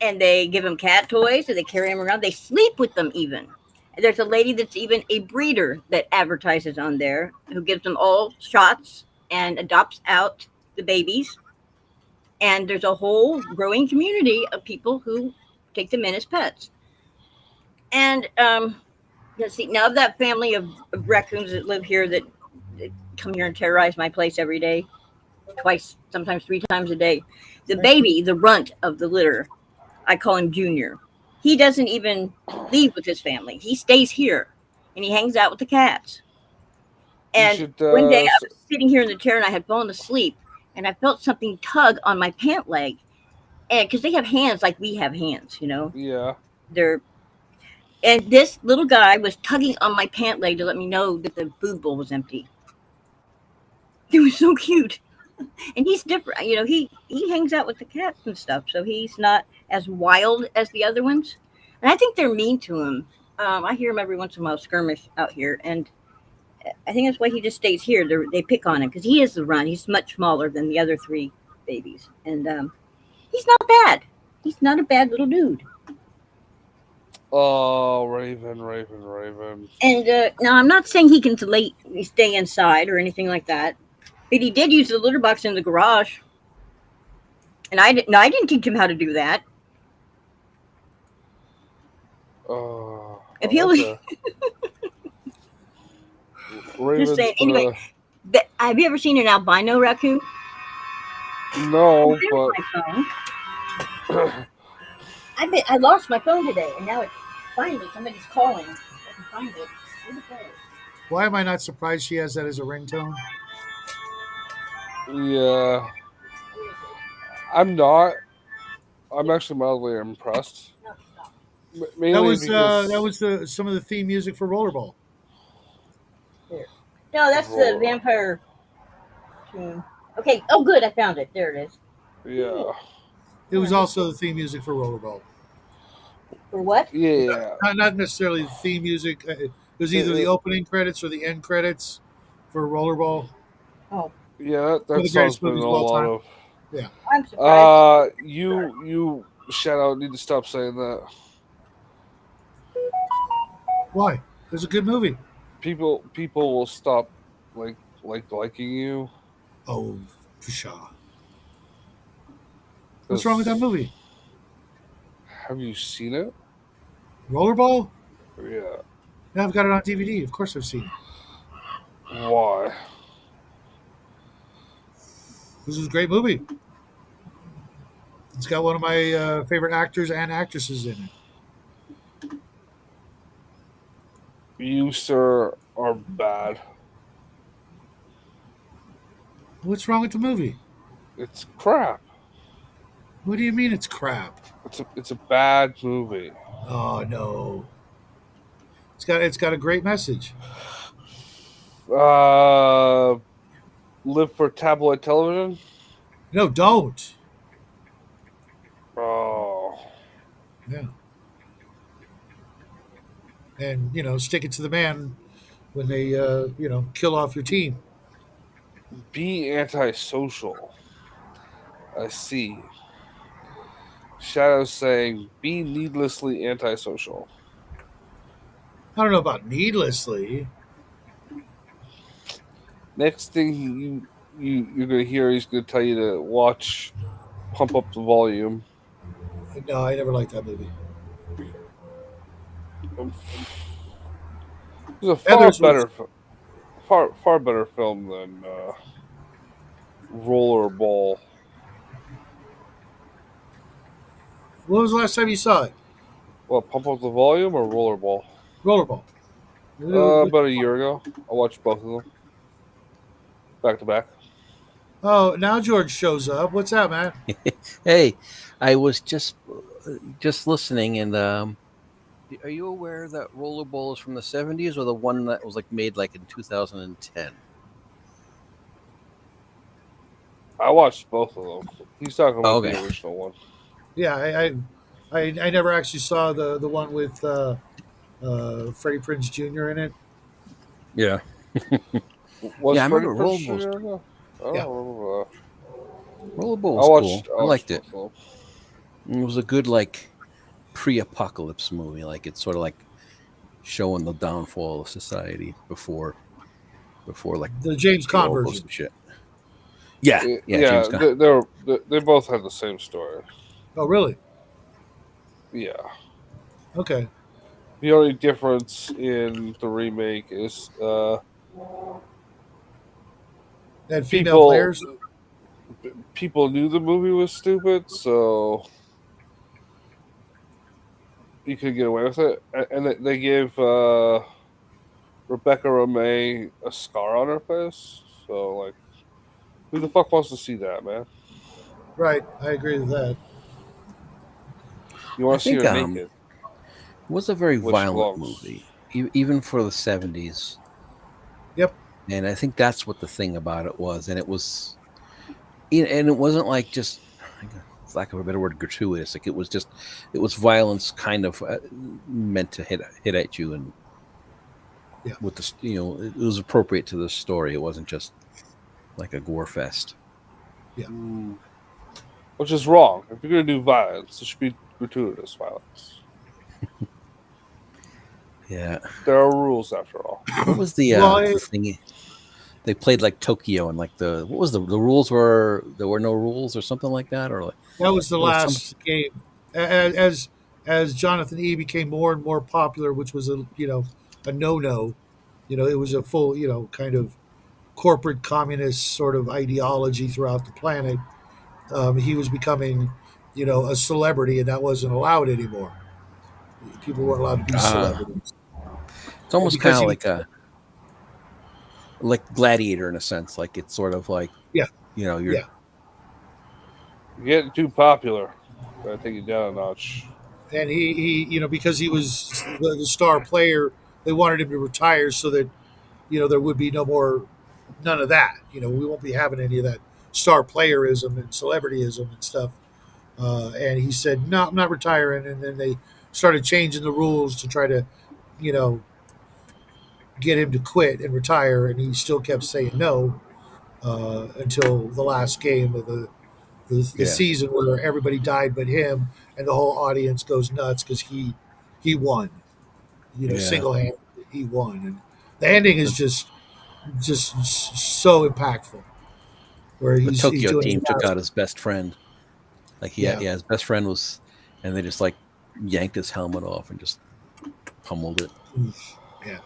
and they give them cat toys, and they carry them around. They sleep with them even. And there's a lady that's even a breeder that advertises on there who gives them all shots and adopts out the babies. And there's a whole growing community of people who take them in as pets. And let's see, now of that family of raccoons that live here that come here and terrorize my place every day, twice, sometimes 3 times a day. The baby, the runt of the litter, I call him Junior. He doesn't even leave with his family. He stays here and he hangs out with the cats. You And should. one day I was sitting here in the chair and I had fallen asleep and I felt something tug on my pant leg. And because they have hands like we have hands, you know, Yeah. they're and this little guy was tugging on my pant leg to let me know that the food bowl was empty. It was so cute. And he's different. You know, he hangs out with the cats and stuff, so he's not as wild as the other ones. And I think they're mean to him. I hear him every once in a while skirmish out here, and I think that's why he just stays here. They pick on him because he is the run. He's much smaller than the other 3 babies, and he's not bad. He's not a bad little dude. Oh, Raven. And now I'm not saying he can stay inside or anything like that, but he did use the litter box in the garage. And I didn't teach him how to do that. If he'll Okay. just saying. Anyway, have you ever seen an albino raccoon? No, but I lost my phone today, and now finally somebody's calling. I can find it. Where'd it go? Why am I not surprised she has that as a ringtone? yeah, I'm not. I'm actually mildly impressed. No, stop. Mainly because That was some of the theme music for Rollerball. No, that's the vampire tune. Okay. Oh, good. I found it. There it is. Yeah. It was also the theme music for Rollerball. For what? Yeah. Not necessarily the theme music. It was either the opening credits or the end credits for Rollerball. Oh. Yeah, One of that the song's greatest been in movies a of all lot time. of. Yeah. I'm surprised. You Shadow need to stop saying that. Why? It was a good movie. People will stop liking you. Oh, for sure. What's wrong with that movie? Have you seen it? Rollerball? Yeah. Yeah, I've got it on DVD. Of course I've seen it. Why? This is a great movie. It's got one of my favorite actors and actresses in it. You, sir, are bad. What's wrong with the movie? It's crap. What do you mean it's crap? It's a bad movie. Oh no. It's got a great message. Live for tabloid television? No, don't. Oh. Yeah. And stick it to the man when they kill off your team. Be antisocial. I see. Shadow's saying, be needlessly antisocial. I don't know about needlessly. Next thing you're gonna hear, he's gonna tell you to watch Pump Up the Volume. No, I never liked that movie. It's a far better film than Rollerball. When was the last time you saw it? What, Pump Up the Volume or Rollerball? Rollerball. About a year ago. I watched both of them. Back to back. Oh, now George shows up. What's that, man? Hey, I was just listening, and are you aware that Rollerball is from the 70s or the one that was made in 2010? I watched both of them. He's talking about Okay. the original one. Yeah, I never actually saw the one with Freddie Prinze Jr. in it. Yeah. Was Yeah, I Freddie remember Prinze Rollerball's- Jr. I don't Yeah. remember Rollerball I was watched. cool. I liked it. both of It was a good pre-apocalypse movie. It's sort of showing the downfall of society before The James the Caan Orvos version. and shit. Yeah, yeah, James Yeah, Gunn. they both had the same story. Oh, really? Yeah. Okay. The only difference in the remake is And female people players. people knew the movie was stupid, so you could get away with it. And they gave Rebecca Romay a scar on her face. So like, who the fuck wants to see that, man? Right. I agree with that. You I want to see think her naked, it was a very which she violent belongs. movie, even for the 70s. Yep. And I think that's what the thing about it was. And it was, and it wasn't like just, for lack of a better word, gratuitous. Like it was violence kind of meant to hit at you, and Yeah. with the, it was appropriate to the story. It wasn't just like a gore fest. Yeah. Mm. Which is wrong. If you're gonna do violence, it should be gratuitous violence. Yeah. There are rules after all. What was Well, the thing? They played like Tokyo, and like what was the rules were, there were no rules or something like that, or like that was the there was some. last game. As Jonathan E became more and more popular, which was a no no. It was a full kind of corporate communist sort of ideology throughout the planet. He was becoming a celebrity, and that wasn't allowed anymore. People weren't allowed to be celebrities, It's and almost kind because of he like Gladiator in a sense. Like it's sort of like yeah you're yeah You get too popular, gotta take it down a notch. and he because he was the star player, they wanted him to retire so that there would be none of that. We won't be having any of that star playerism and celebrityism and stuff. And he said, "No, I'm not retiring." And then they started changing the rules to try to, you know, get him to quit and retire. And he still kept saying no until the last game of the yeah, season, where everybody died but him, and the whole audience goes nuts because he won. yeah. Single handedly he won, and the ending is The, just so impactful. Where the he's Tokyo doing team the took last, out his best friend. Like yeah. his best friend was, and they just like yanked his helmet off and just pummeled it. Yeah.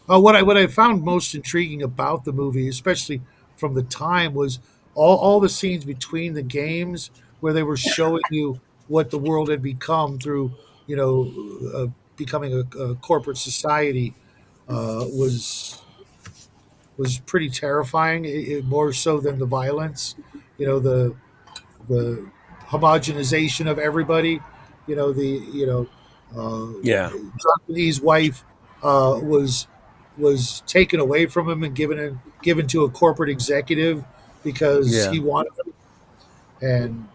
What I found most intriguing about the movie, especially from the time, was all the scenes between the games where they were showing you what the world had become through you know becoming a corporate society was pretty terrifying. More so than the violence, the homogenization of everybody. Yeah, Jonathan Lee's wife was taken away from him and given to a corporate executive because yeah. he wanted them. And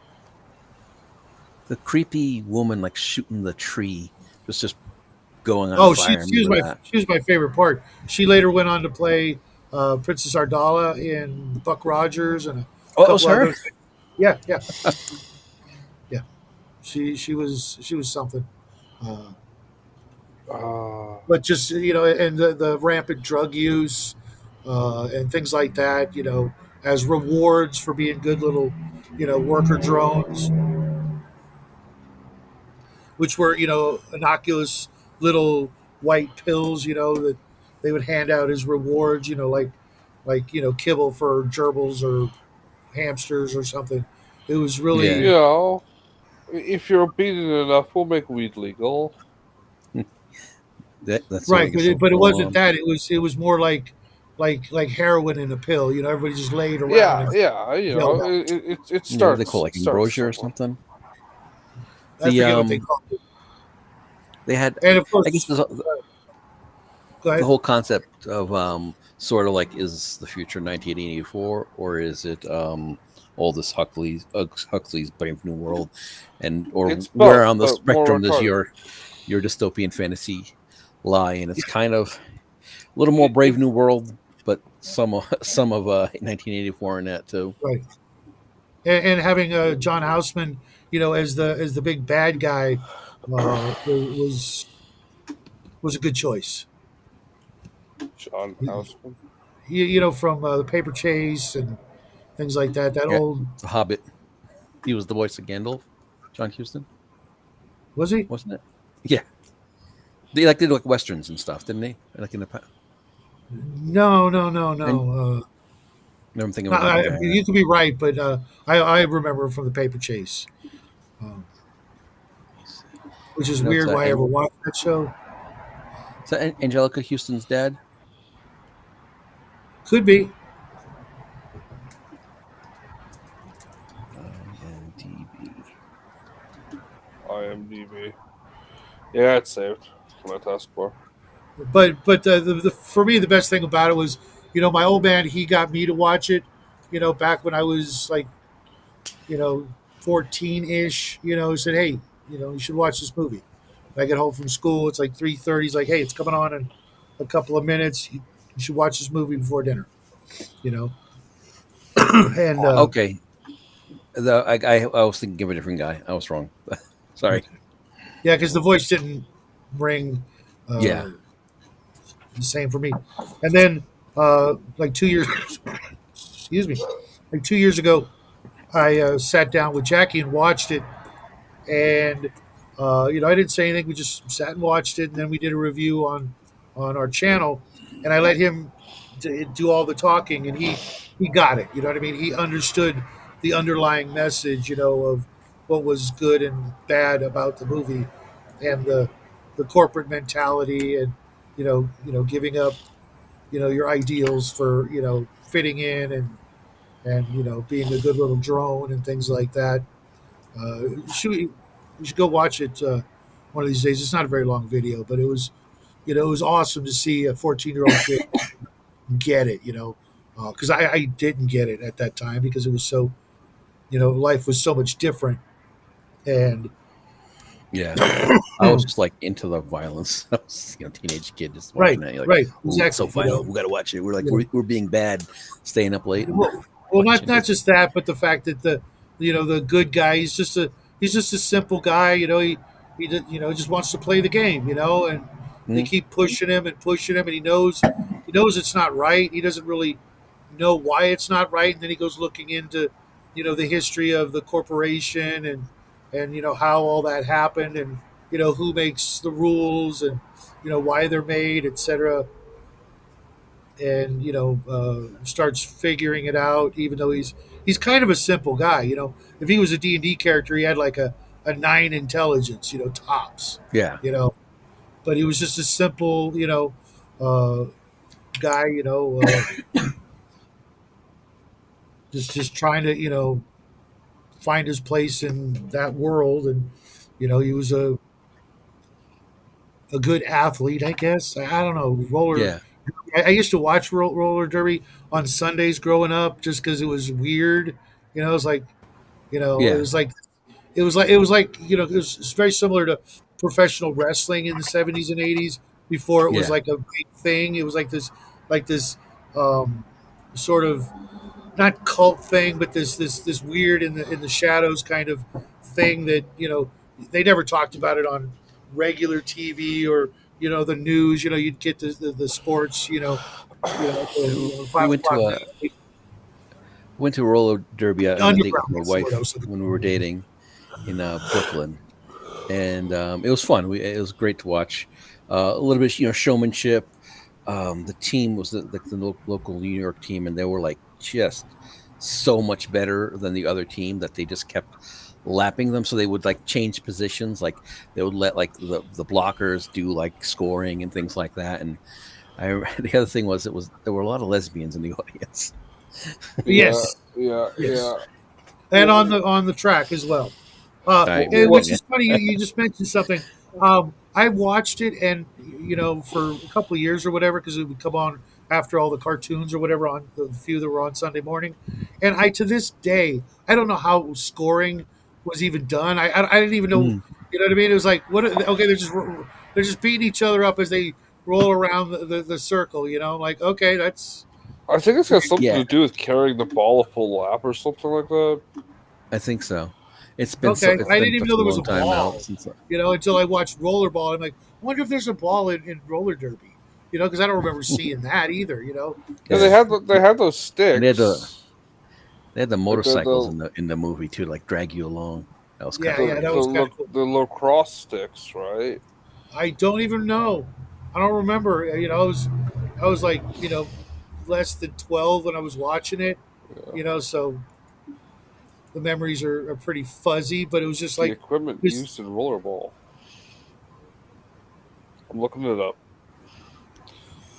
The creepy woman like shooting the tree was just going on oh, fire. I remember that. she was my favorite part. She later went on to play Princess Ardala in Buck Rogers and a Oh, it was couple her. other things. Yeah, yeah, yeah. She was something. Uh, Uh, but just and the rampant drug use and things like that, as rewards for being good little worker drones, which were innocuous little white pills, that they would hand out as rewards, like kibble for gerbils or hamsters or something. It was Yeah, you really know, if you're obedient enough, we'll make weed legal. that's the way to right, get some but it going wasn't on. that. It was more like heroin in a pill. Everybody just laid around Yeah, and yeah. yelled out. It Yeah, what do they starts call it, like ambrosia or somewhere. something? I The forget what they call it. they had, And of I guess course, go the ahead. whole concept of sort of like, is the future 1984, or is it Aldous Huxley's Brave New World, and or It's where both, on the but more spectrum does retarded. your dystopian fantasy lie? And it's kind of a little more Brave It New World, but some of 1984 in that too. Right. And having John Houseman, as the big bad guy, was a good choice. John Houseman. you know, from the Paper Chase and things like that. That Yeah, old The Hobbit. He was the voice of Gandalf. John Huston, was he? wasn't it? Yeah, they did like westerns and stuff, didn't they? Like in the No, no, no, and no. I'm thinking No, of a different guy. you could be right, but I remember him from the Paper Chase, um, which is You know, it's weird. Why I ever watched that show? Angelica Houston's dad. Could be. IMDb. IMDb. Yeah, it's saved for my taskbar. But for me the best thing about it was, you know, my old man, he got me to watch it, you know, back when I was like, you know, 14 ish. You know, he said, hey, you know, you should watch this movie. I get home from school, it's like 3:30. He's like, hey, it's coming on in a couple of minutes. You should watch this movie before dinner. You know, and Okay, I was thinking of a different guy. I was wrong. Sorry. yeah, because the voice didn't ring Yeah. uh, the same for me. And then like 2 years, excuse me, like 2 years ago, I sat down with Jackie and watched it, and you know, I didn't say anything. We just sat and watched it, and then we did a review on our channel, and I let him do all the talking, and he got it. You know what I mean? He understood the underlying message, you know, of what was good and bad about the movie, and the corporate mentality, and giving up, you know, your ideals for, you know, fitting in, and you know, being a good little drone and things like that. You should go watch it one of these days. It's not a very long video, but it was, you know, it was awesome to see a 14-year-old kid get it. You know, because I didn't get it at that time because it was so, you know, life was so much different. And Yeah. I was just like into the violence. I was, teenage kid just right, watching that. You're like, right, ooh, it's so exactly. You violent. know, We got to watch it. We're like, you know, we're being bad, staying up late and well, watching not it. just that, but the fact that the good guy, he's just a simple guy. You know, you know, just wants to play the game. You know, and they Mhm. keep pushing him, and he knows it's not right. He doesn't really know why it's not right, and then he goes looking into, you know, the history of the corporation, and you know how all that happened, and you know who makes the rules, and you know why they're made, etc. And you know, starts figuring it out, even though he's kind of a simple guy. You know, if he was a D&D character, he had like a 9 intelligence, you know, tops. Yeah. You know, but he was just a simple, you know, uh, guy. You know, just trying to, you know, find his place in that world. And you know, he was a good athlete, I guess. I don't know, roller. Yeah. I used to watch roller derby on Sundays growing up just because it was weird. You know, it was like, you know, Yeah. it was like, you know, it's very similar to professional wrestling in the 70s and 80s before it was Yeah. like a big thing. It was like this um, sort of, not cult thing, but this weird in the shadows kind of thing that, you know, they never talked about it on regular TV or, you know, the news. You know, you'd get the sports. At the, you know, We five went to o'clock a roller derby on a date with underground. my That's the word I wife was looking when we were dating in Brooklyn, and it was fun. It was great to watch. A little bit, showmanship. The team was the local New York team, and they were like just so much better than the other team that they just kept lapping them. So they would like change positions, like they would let like the blockers do like scoring and things like that. And the other thing was there were a lot of lesbians in the audience. Yeah, Yes, yeah, yes, yeah. and on the track as well. What? Which Yeah. is funny. You just mentioned something. I watched it, and you know, for a couple of years or whatever, because it would come on after all the cartoons or whatever on the few that were on Sunday morning. And I, to this day, I don't know how scoring was even done. I didn't even know. Mm. You know what I mean? It was like, what? Okay, they're just beating each other up as they roll around the circle. You know, like, okay, that's I think it's got something Yeah, to do with carrying the ball a full lap or something like that. I think so. okay. It's I been didn't even such know a there was a long time now ball. since. You know, until I watched rollerball. I'm like, I wonder if there's a ball in roller derby. because I don't remember seeing that either. Yeah, Yeah. they had those sticks. And they had the Like motorcycles in the movie too, like drag you along. That was kind Yeah, of yeah, crazy. that was kind of cool. the lacrosse sticks, right? I don't even know. I don't remember. I was like less than 12 when I was watching it. Yeah. So the memories are pretty fuzzy. But it was just The like equipment this. used in rollerball. I'm looking it up.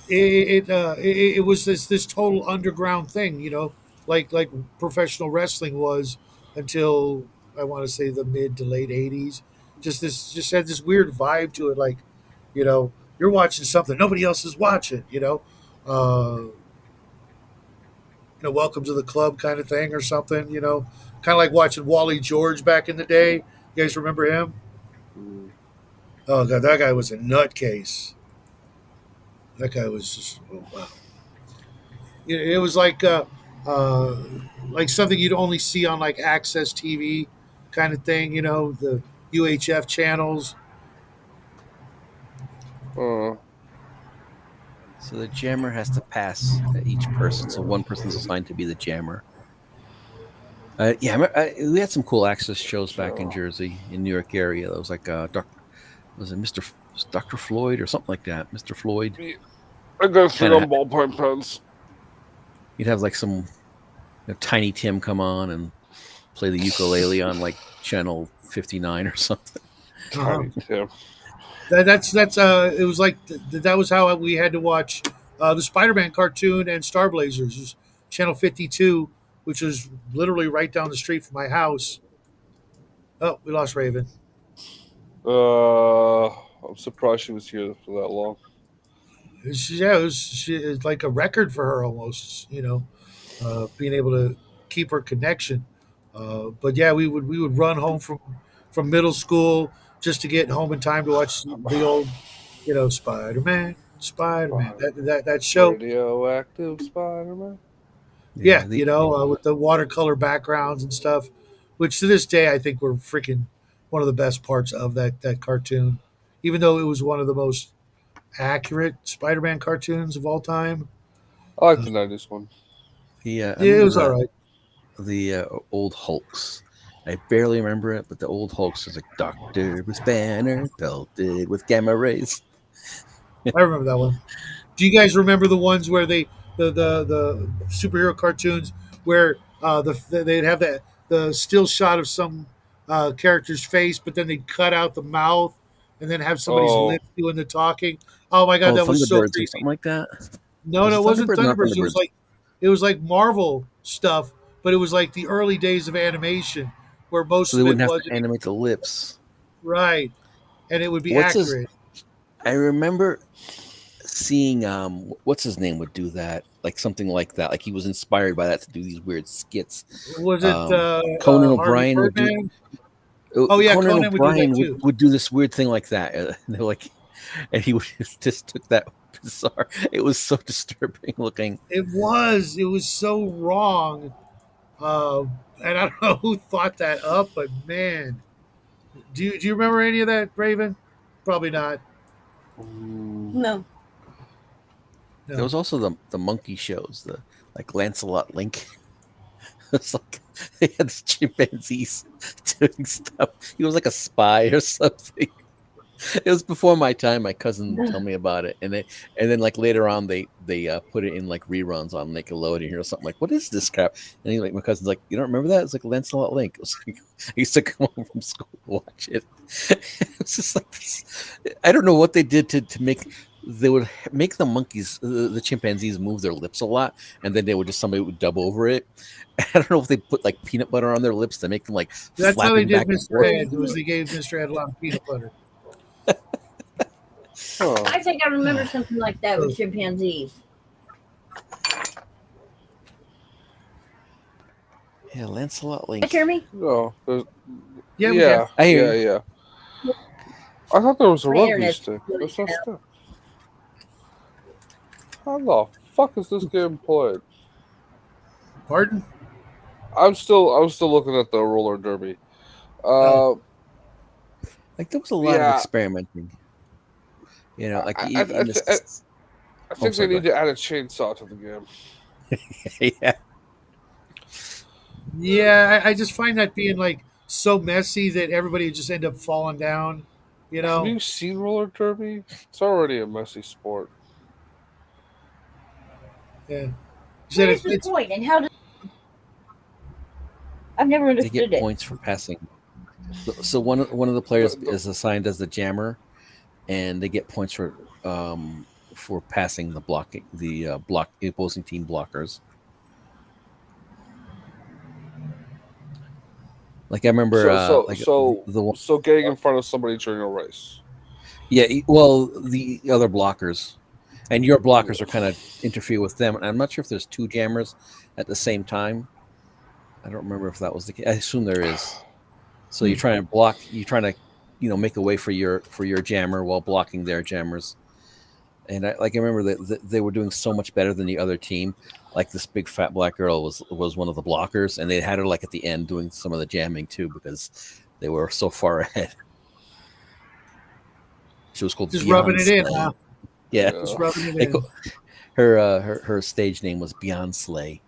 It was this total underground thing. Like professional wrestling was until I want to say the mid to late '80s. Just had this weird vibe to it. Like, you're watching something nobody else is watching. Welcome to the club kind of thing or something. Kind of like watching Wally George back in the day. You guys remember him? Mm. Oh god, that guy was a nutcase. That guy was just wow. It was uh, like something you'd only see on like Access TV kind of thing. The UHF channels. Uh, So the jammer has to pass each person. So one person's assigned to be the jammer. We had some cool access shows back in Jersey, in New York area. That was like was it Dr. Floyd or something like that? Mr. Floyd. I got three Kind on of. ballpoint pens. You'd have like some Tiny Tim come on and play the ukulele on like channel 59 or something. Tiny Tim. That's it was like that was how we had to watch the Spider-Man cartoon and Star Blazers. It was channel 52, which was literally right down the street from my house. Oh, we lost Raven. I'm surprised she was here for that long. It's like a record for her almost. Being able to keep her connection. But yeah, we would run home from middle school just to get home in time to watch the old, Spider-Man, Spider-Man. That show. Radioactive Spider-Man. Yeah, The with the watercolor backgrounds and stuff, which to this day I think were freaking one of the best parts of that cartoon, even though it was one of the most accurate Spider-Man cartoons of all time. I like Uh, the 90s one. I yeah, it remember was all right. the old Hulks. I barely remember it, but the old Hulks was like Doctor Bruce Banner pelted with gamma rays. I remember that one. Do you guys remember the ones where the superhero cartoons where they'd have the still shot of some character's face, but then they'd cut out the mouth and then have somebody's Oh, lips doing the talking? Oh my god, Oh, that was so Thunderbirds or creepy. something like that. No, Was no, it it wasn't Thunderbirds? Not Thunderbirds. It was Thunderbirds. like Marvel stuff, but it was like the early days of animation where So most they of it wouldn't have to wasn't animate the lips. right, and it would be What's his? accurate. I remember seeing what's his name would do that, like something like that. Like he was inspired by that to do these weird skits. Was it Conan Harvey O'Brien would do. Birdman? Oh yeah, Conan Conan would do that O'Brien too. would do this weird thing like that. And they're like, and he would just took that bizarre. It was so disturbing looking. It was so wrong. Uh, and I don't know who thought that up, but man, do you remember any of that, Raven? Probably not. No. There No. was also the monkey shows, the like Lancelot Link. It's like they had the chimpanzees doing stuff. He was like a spy or something. It was before my time. My cousin told me about it, and then like later on they put it in like reruns on Nickelodeon or something. Like, what is this crap? And he like my cousin's like, you don't remember that? It's like Lancelot Link. It was like, I used to come home from school to watch it. It was just like this. I don't know what they did to make. They would make the monkeys, the chimpanzees, move their lips a lot, and then somebody would dub over it. I don't know if they put like peanut butter on their lips to make them like That's how they flapping did back and Mr. forth. Ed. Was they gave Mr. Ed a lot of peanut butter. huh. I think I remember something like that with chimpanzees. Yeah, Lancelot You Link. hear me? No, Yeah, we yeah, I hear yeah, yeah. I thought there was a My rugby internet's stick. really There's no bad. stick. How the fuck is this game played? Pardon? I'm still looking at the roller derby. Like there was a lot of Yeah, experimenting. You know, like I, I, in I, I, this. I think sorry, they go need to add a chainsaw to the game. yeah. Yeah, I just find that being like so messy that everybody would just end up falling down. You Have know. you seen roller derby? It's already a messy sport. Yeah. You What said is the it's point, and how does I've never They get understood it. points for passing. So one of the The, players the, is assigned as the jammer, and they get points for passing the opposing team blockers. Like I remember, so so like so the one, so getting in front of somebody during a race. yeah, well, the other blockers, and your blockers are Yeah. kind of interfere with them. And I'm not sure if there's two jammers at the same time. I don't remember if that was the case. I assume there is. So you're trying to block. You're trying to, make a way for your jammer while blocking their jammers. And I remember that they were doing so much better than the other team. Like this big fat black girl was one of the blockers, and they had her like at the end doing some of the jamming too because they were so far ahead. She was called just rubbing Beyond it in, Slay. huh? Yeah, Just Yeah. rubbing it they in. call, her stage name was Beyond Slay.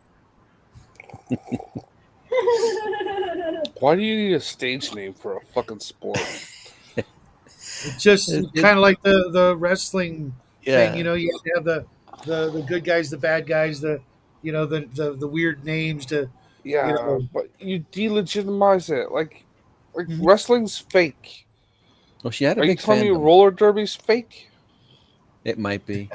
Why do you need a stage name for a fucking sport? It's just It- kind of like the wrestling thing. yeah, You have to have the good guys, the bad guys, the weird names to you Yeah, know. but you delegitimize it. Like Mhm. wrestling's fake. well, she had a Are you big telling me fandom. roller derby's fake? It might be.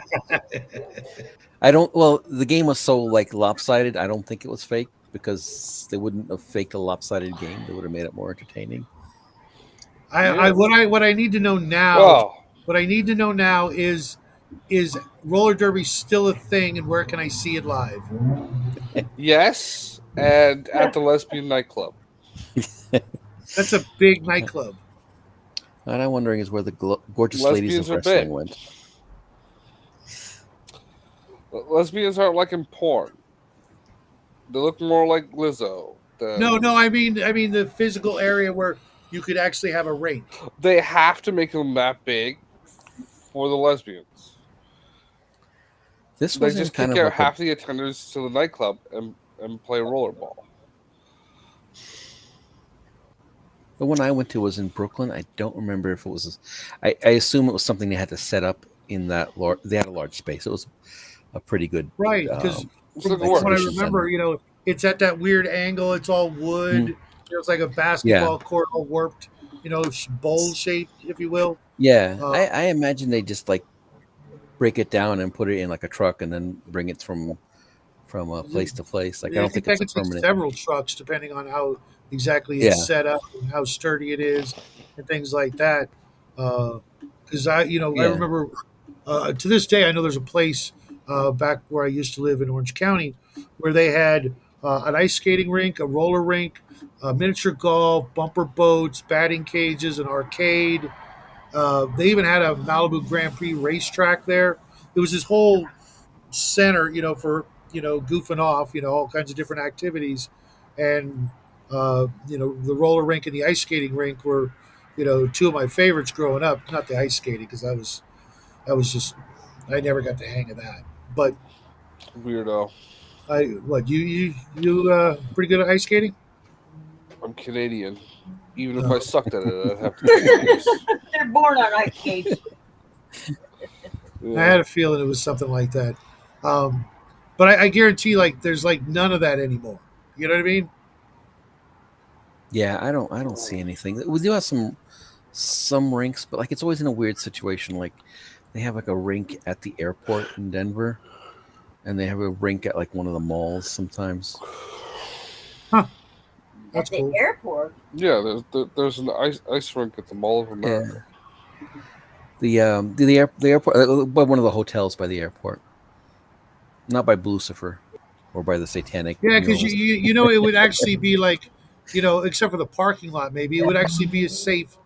I don't. Well, the game was so like lopsided. I don't think it was fake because they wouldn't have faked a lopsided game. They would have made it more entertaining. Yeah. What I need to know now, Oh, what I need to know now is roller derby still a thing, and where can I see it live? yes, and at the lesbian nightclub. That's a big nightclub. And I'm wondering is where the gorgeous ladies Lesbians of are wrestling big. went. Lesbians aren't like in porn. They look more like Lizzo No, than no, I mean the physical area where you could actually have a rink. they have to make them that big for the lesbians. This They was in just kind kick of out like a. half the attenders to the nightclub and play rollerball. The one I went to was in Brooklyn. I don't remember if it was. I assume it was something they had to set up in that large. They had a large space. It was a pretty good Right, because It's from, like a from what I work. exhibition remember, center. it's at that weird angle. It's all wood. Mm, It's like a yeah, basketball court, all warped, bowl shaped, if you will. yeah. Uh, I imagine they just like break it down and put it in like a truck and then bring it from place to place. Like I I don't think think that it's a could take permanent. several trucks, depending on how exactly it's Yeah, set up and how sturdy it is, and things like that. Because I yeah. remember to this day, I know there's a place back where I used to live in Orange County where they had an ice skating rink, a roller rink, miniature golf, bumper boats, batting cages, an arcade. They even had a Malibu Grand Prix racetrack there. It was this whole center, for goofing off, all kinds of different activities, and the roller rink and the ice skating rink were, two of my favorites growing up. Not the ice skating because that was just I never got the hang of that. But Weirdo. you pretty good at ice skating? I'm Canadian. Even if Uh, I sucked at it, I'd have to take abuse. They're born on ice skates. I Yeah. had a feeling it was something like that. Um, but I guarantee, like, there's like none of that anymore. You know what I mean? Yeah, I don't see anything. We do have some rinks, but like it's always in a weird situation. Like they have like a rink at the airport in Denver, and they have a rink at like one of the malls sometimes. Huh? At That's the cool. airport. Yeah, there's an ice rink at the Mall of America. Yeah, the airport, by one of the hotels by the airport, not by Lucifer or by the Satanic Yeah, because murals. it would actually be like, except for the parking lot, maybe it would actually be a safe,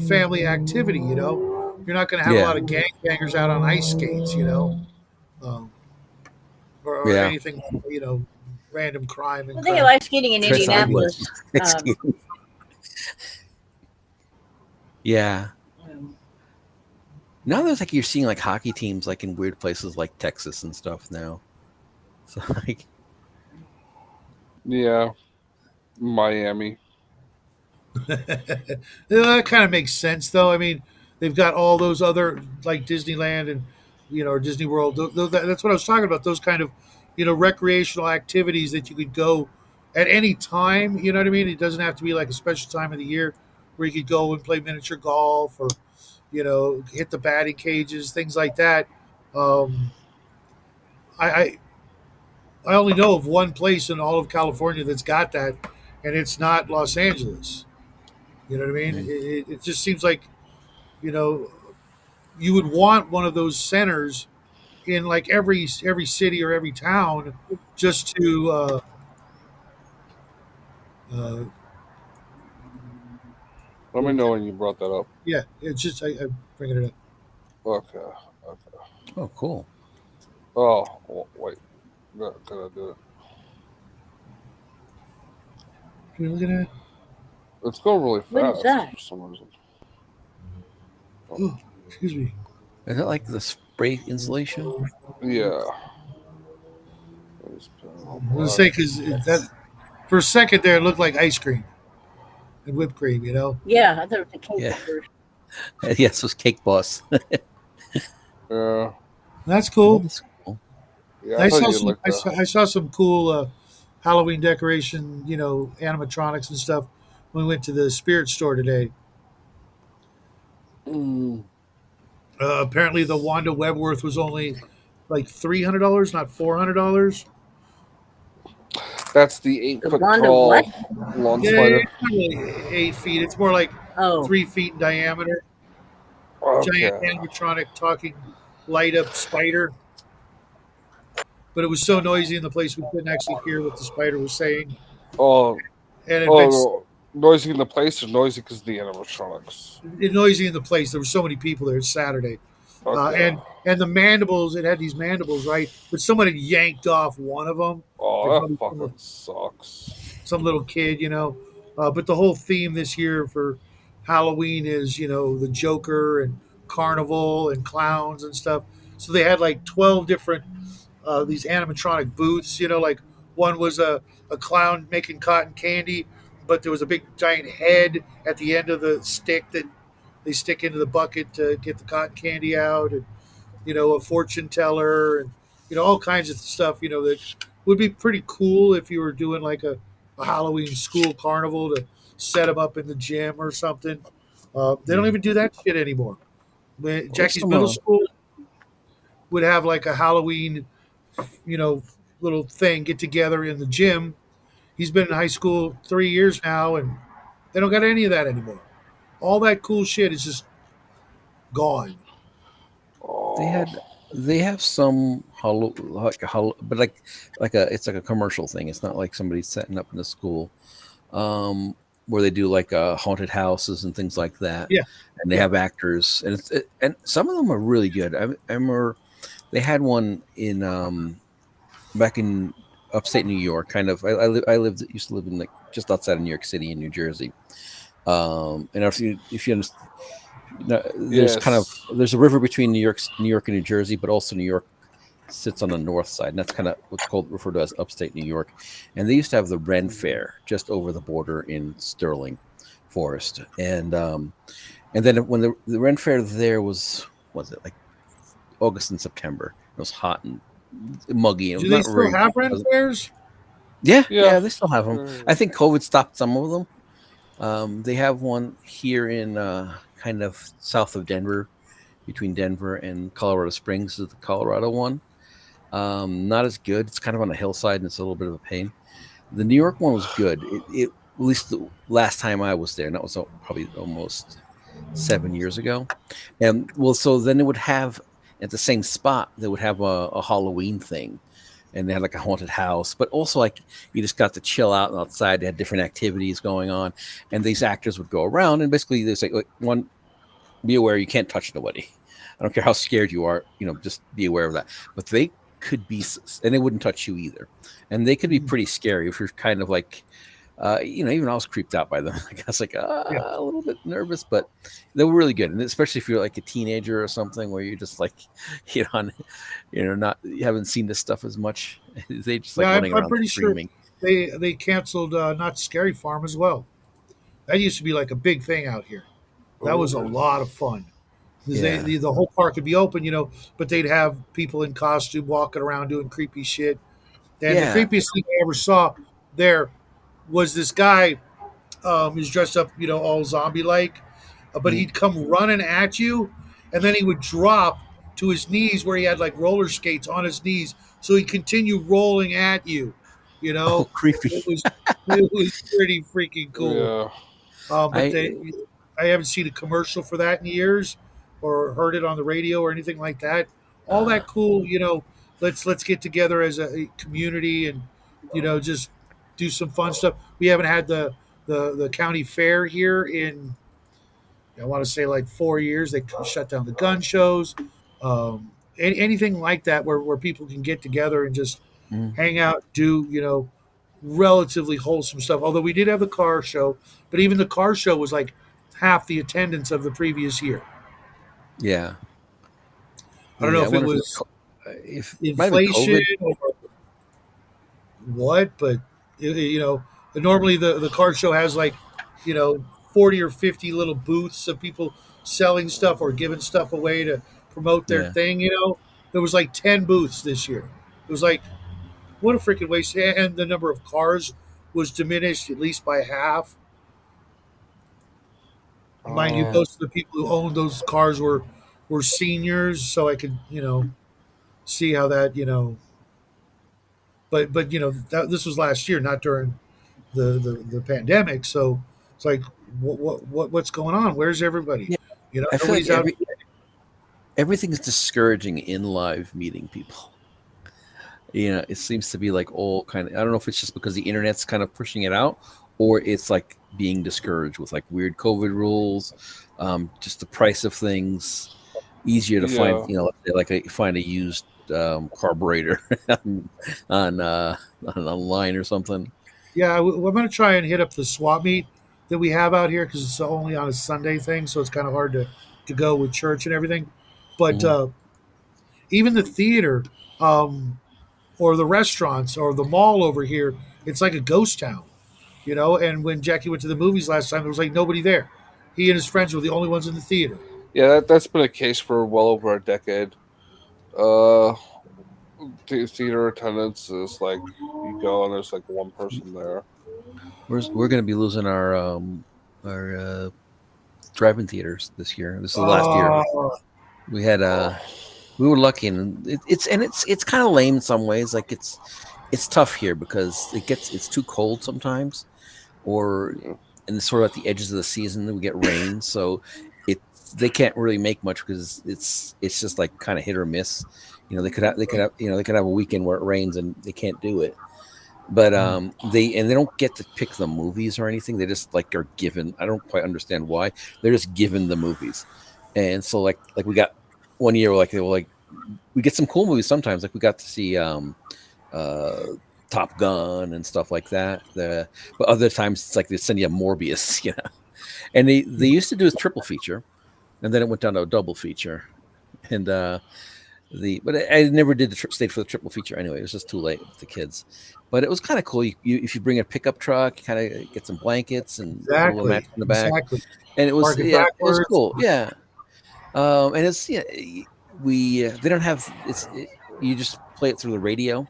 family activity. You're not going to have a Yeah, lot of gangbangers out on ice skates, um, or yeah. anything, random crime and Well, they have crap. ice skating in Try sideways. Indianapolis. Excuse me. Yeah, Now there's like you're seeing like hockey teams like in weird places like Texas and stuff now. So like Yeah, Miami. That kind of makes sense, though. I mean, they've got all those other like Disneyland and or Disney World. That's what I was talking about. Those kind of recreational activities that you could go at any time. You know what I mean? It doesn't have to be like a special time of the year where you could go and play miniature golf or hit the batting cages, things like that. Um, I, I I only know of one place in all of California that's got that, and it's not Los Angeles. You know what I mean? mm, It just seems like you know you would want one of those centers in like every city or every town just to uh, Let me know when you brought that up. yeah. It's just I'm bringing it up. Okay. Okay. oh cool. Wait. Gotta do it. Can you look at that? It's going really What is fast that? for some reason. Oh, excuse me. Is it like the spray insulation? Yeah. I was gonna say because that for a second there it looked like ice cream and whipped cream. Yeah, I thought it was a cake Yeah. at first. Yes, it was Cake Boss. Yeah. That's That cool. is cool. Yeah. I I thought saw you'd some. like I that. saw, I saw some cool Halloween decoration. Animatronics and stuff. When we went to the spirit store today. Mm, Apparently, the Wanda Webworth was only like $300, not $400. that's the eight The foot Wanda tall what? lawn Yeah, spider. it's not really 8 feet. It's more like Oh, 3 feet in diameter. Giant Okay. animatronic talking light up spider. But it was so noisy in the place we couldn't actually hear what the spider was saying. Oh, And it had been no. Noisy in the place or noisy because of the animatronics? noisy in the place. There were so many people there. It's Saturday. Okay. And the mandibles, it had these mandibles, right? But someone had yanked off one of them. Like Oh, that probably fucking sucks. some little kid. But the whole theme this year for Halloween is, the Joker and carnival and clowns and stuff. So they had like 12 different these animatronic booths. Like one was a clown making cotton candy, but there was a big giant head at the end of the stick that they stick into the bucket to get the cotton candy out, and a fortune teller, and all kinds of stuff. That would be pretty cool if you were doing like a Halloween school carnival to set them up in the gym or something. They don't Mm. even do that shit anymore. There's Jackie's some middle school would have like a Halloween, you know, little thing get together in the gym. He's been in high school 3 years now, and they don't got any of that anymore. All that cool shit is just gone. they Oh, had they have some hollow like a hollow but like a it's like a commercial thing. It's not like somebody setting up in the school. Where they do like haunted houses and things like that. Yeah, And they yeah. have actors and some of them are really good. I remember they had one in back in upstate New York, kind of. I lived used to live in like just outside of New York City in New Jersey. And if you understand, there's kind of yes. there's a river between New York and New Jersey, but also New York sits on the north side, and that's kind of what's called referred to as upstate New York. And they used to have the Ren Fair just over the border in Sterling Forest, and then when the Ren Fair there was it like August and September? It was hot and muggy. It was Do they not still very have rent pleasant. fairs? Yeah, Yeah. yeah, they still have them. I think COVID stopped some of them. They have one here in kind of south of Denver, between Denver and Colorado Springs is the Colorado one. Not as good. It's kind of on a hillside and it's a little bit of a pain. The New York one was good. It at least the last time I was there, and that was probably almost 7 years ago. And well, so then it would have at the same spot they would have a Halloween thing, and they had like a haunted house, but also like you just got to chill out outside. They had different activities going on, and these actors would go around and basically they say like one, be aware you can't touch nobody. I don't care how scared you are, just be aware of that. But they could be, and they wouldn't touch you either, and they could be pretty scary if you're kind of like Even I was creeped out by them. Like I was like Yeah. a little bit nervous, but they were really good. And especially if you're like a teenager or something, where you're just like, not you haven't seen this stuff as much. They just like Yeah, running I'm around pretty sure screaming. they canceled Not Scary Farm as well. That used to be like a big thing out here. That was a Ooh. lot of fun. 'Cause Yeah, the whole park would be open, but they'd have people in costume walking around doing creepy shit. And the yeah. creepiest thing I ever saw there was this guy who's dressed up, all zombie like, but Mm. he'd come running at you, and then he would drop to his knees where he had like roller skates on his knees, so he'd continue rolling at you. You Oh, know, creepy. it was pretty freaking cool. Yeah. But I I haven't seen a commercial for that in years, or heard it on the radio or anything like that. All uh, that cool, let's get together as a community and just do some fun stuff. We haven't had the county fair here in, I want to say, like 4 years. They shut down the gun shows, anything like that where people can get together and just mm, hang out, do relatively wholesome stuff. Although we did have the car show, but even the car show was like half the attendance of the previous year. yeah, I don't know yeah. I if it wonder if it's was if it might have been inflation COVID. or what, but normally the car show has like 40 or 50 little booths of people selling stuff or giving stuff away to promote their Yeah. thing. There was like 10 booths this year. It was like, what a freaking waste. And the number of cars was diminished at least by half. Mind you, Oh. most of the people who owned those cars were seniors, so I could see how that but this was last year, not during the pandemic. So it's like, what's going on? Where's everybody? Yeah. I feel like Nobody's out. everything's discouraging in live meeting people. It seems to be like all kind of. I don't know if it's just because the internet's kind of pushing it out, or it's like being discouraged with like weird COVID rules, just the price of things, easier to find. Yeah. Find a used carburetor on online or something. Yeah, I'm going to try and hit up the swap meet that we have out here because it's only on a Sunday thing, so it's kind of hard to go with church and everything. But Mhm. even the theater, or the restaurants or the mall over here, it's like a ghost town. And when Jackie went to the movies last time, there was like nobody there. He and his friends were the only ones in the theater. Yeah, that's been a case for well over a decade. Uh, theater attendance is like you go and there's like one person there. We're going to be losing our drive-in theaters this year. This is the last year. Oh, We had we were lucky, and it's kind of lame in some ways. Like it's tough here because it's too cold sometimes, or Yeah. and it's sort of at the edges of the season we get rain, so they can't really make much because it's just like kind of hit or miss. They could have a weekend where it rains and they can't do it. But they don't get to pick the movies or anything. They just like are given. I don't quite understand why they're just given the movies, and so like we got one year like they were like we get some cool movies sometimes. Like we got to see Top Gun and stuff like that. But other times it's like they send you a Morbius, And they used to do a triple feature, and then it went down to a double feature, and but I never did stayed for the triple feature anyway. It was just too late with the kids. But it was kind of cool. If you bring a pickup truck, you kind of get some blankets and put a little exactly, mattress in the back, exactly. and it was Parking it was backwards. cool. Yeah, and it's they don't have you just play it through the radio,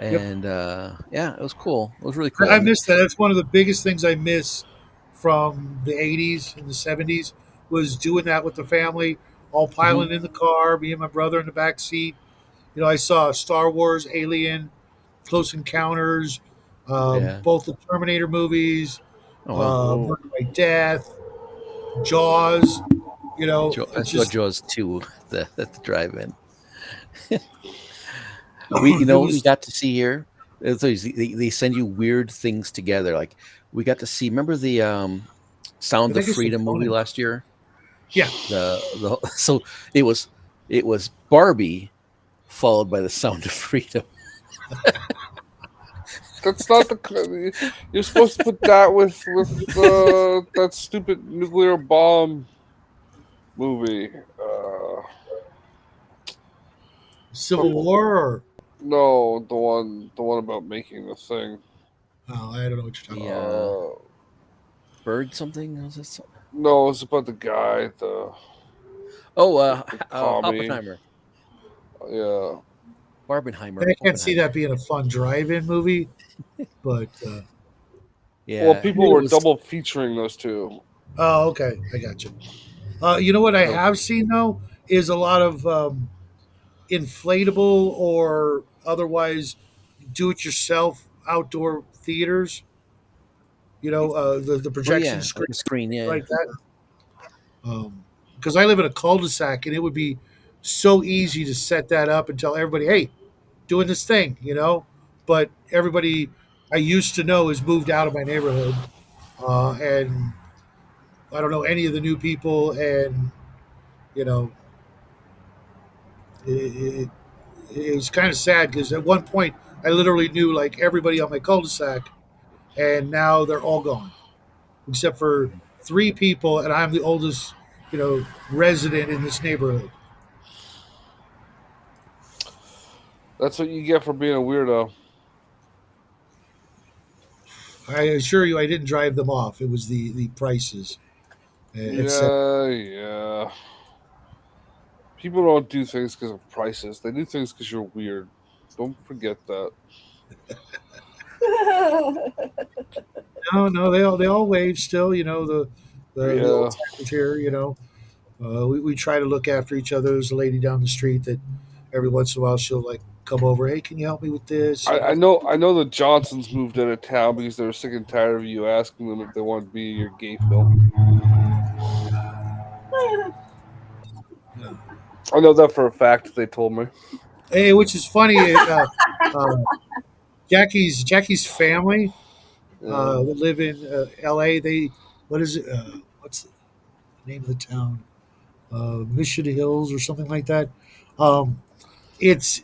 Yep. and it was cool. It was really I cool. miss that. That's one of the biggest things I miss from the '80s and the '70s was doing that with the family, all Mhm. piling in the car, me and my brother in the back seat. I saw Star Wars, Alien, Close Encounters, Yeah. both the Terminator movies, Oh well, Oh. Murder by Death, Jaws. I It's saw just Jaws 2 at the drive-in. it What we was. got to see here. They send you weird things together. Like we got to see. Remember the I Sound of think it's a Freedom movie Conan. last year? Yeah, The so it was Barbie followed by the Sound of Freedom. That's not the. You're supposed to put that with that stupid nuclear bomb movie. Civil War, or No, the one about making the thing. oh, I don't know what you're talking The about. bird something? Was this? No, it's about the guy, the Oh, commie. Oppenheimer. Yeah, Barbenheimer. I can't see Oppenheimer. that being a fun drive-in movie, but well, Yeah, people it were was. double featuring those two. oh, okay, I got you. You know what I So have seen though is a lot of inflatable or otherwise do-it-yourself outdoor theaters. You know, the oh projection yeah, screen the screen. Yeah, like that. Because I live in a cul-de-sac, and it would be so easy to set that up and tell everybody, "Hey, doing this thing," you know. But everybody I used to know has moved out of my neighborhood, and I don't know any of the new people, and you know, it, it was kind of sad because at one point I literally knew like everybody on my cul-de-sac, and now they're all gone except for three people, and I'm the oldest, resident in this neighborhood. That's what you get for being a weirdo. I assure you, I didn't drive them off. It was the prices, etc. Yeah, yeah. People don't do things because of prices. They do things because you're weird. Don't forget that. No, no, they all wave still. You know the old Yeah. timers here. We try to look after each other. There's a lady down the street that every once in a while she'll like come over. Hey, can you help me with this? I know the Johnsons moved out of town because they were sick and tired of you asking them if they wanted to be in your gay film. I know that for a fact. They told me. Hey, which is funny. Uh, Jackie's family Yeah. that live in L.A. They what is it? What's the name of the town? Mission Hills or something like that. Um, it's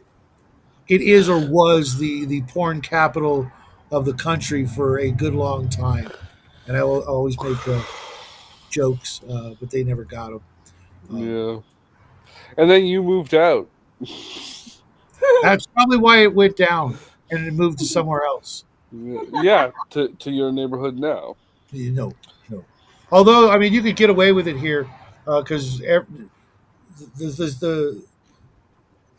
it is or was the porn capital of the country for a good long time, and I will always make jokes, but they never got them. Um, Yeah. And then you moved out. that's probably why it went down and it moved to somewhere else. Yeah, to your neighborhood now. No. Although I mean, you could get away with it here because the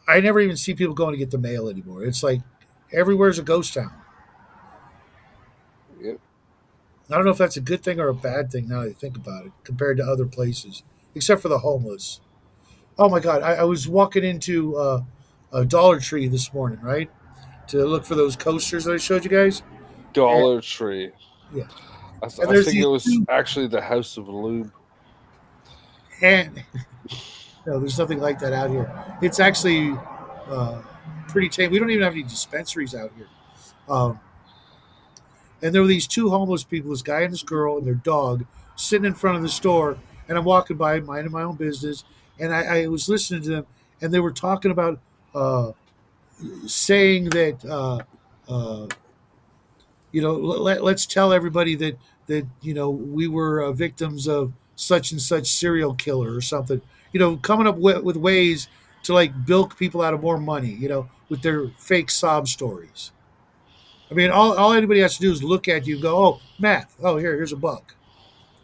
I never even see people going to get the mail anymore. It's like everywhere's a ghost town. Yep. I don't know if that's a good thing or a bad thing now that I think about it, compared to other places, except for the homeless. Oh my God, I was walking into a Dollar Tree this morning, right, to look for those coasters that I showed you guys, and Dollar Tree. yeah, and I there's think it these was two, actually the House of Lube. and no, there's nothing like that out here. It's actually uh, pretty tame. We don't even have any dispensaries out here. Um, and there were these two homeless people, this guy and this girl and their dog, sitting in front of the store. And I'm walking by, minding my own business, and I was listening to them, and they were talking about uh, saying that uh, let's tell everybody that we were victims of such and such serial killer or something. Coming up with ways to like bilk people out of more money. With their fake sob stories. I mean, all anybody has to do is look at you and go, "Oh, math. Oh, here's a buck."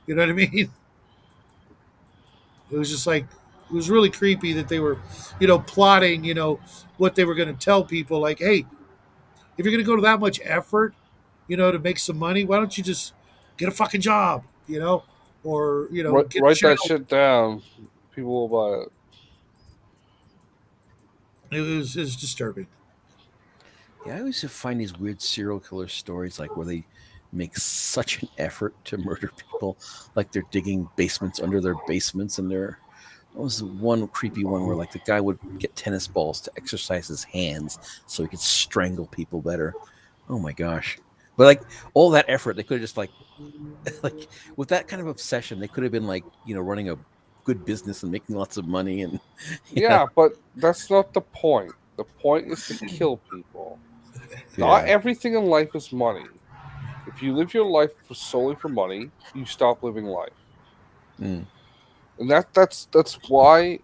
You know what I mean? It was just like it was really creepy that they were, plotting, what they were going to tell people. Like, hey, if you're going to go to that much effort, to make some money, why don't you just get a fucking job, or get a Write that channel. shit down. People will buy it. It was disturbing. yeah. I always find these weird serial killer stories, like where they make such an effort to murder people, like they're digging basements under their basements, and there was one creepy one where like the guy would get tennis balls to exercise his hands so he could strangle people better. Oh my gosh! But like all that effort, they could have just like with that kind of obsession, they could have been like running a good business and making lots of money, and you know Yeah, but that's not the point. The point is to kill people. Not Yeah. everything in life is money. If you live your life solely for money, you stop living life. Mm. And that's why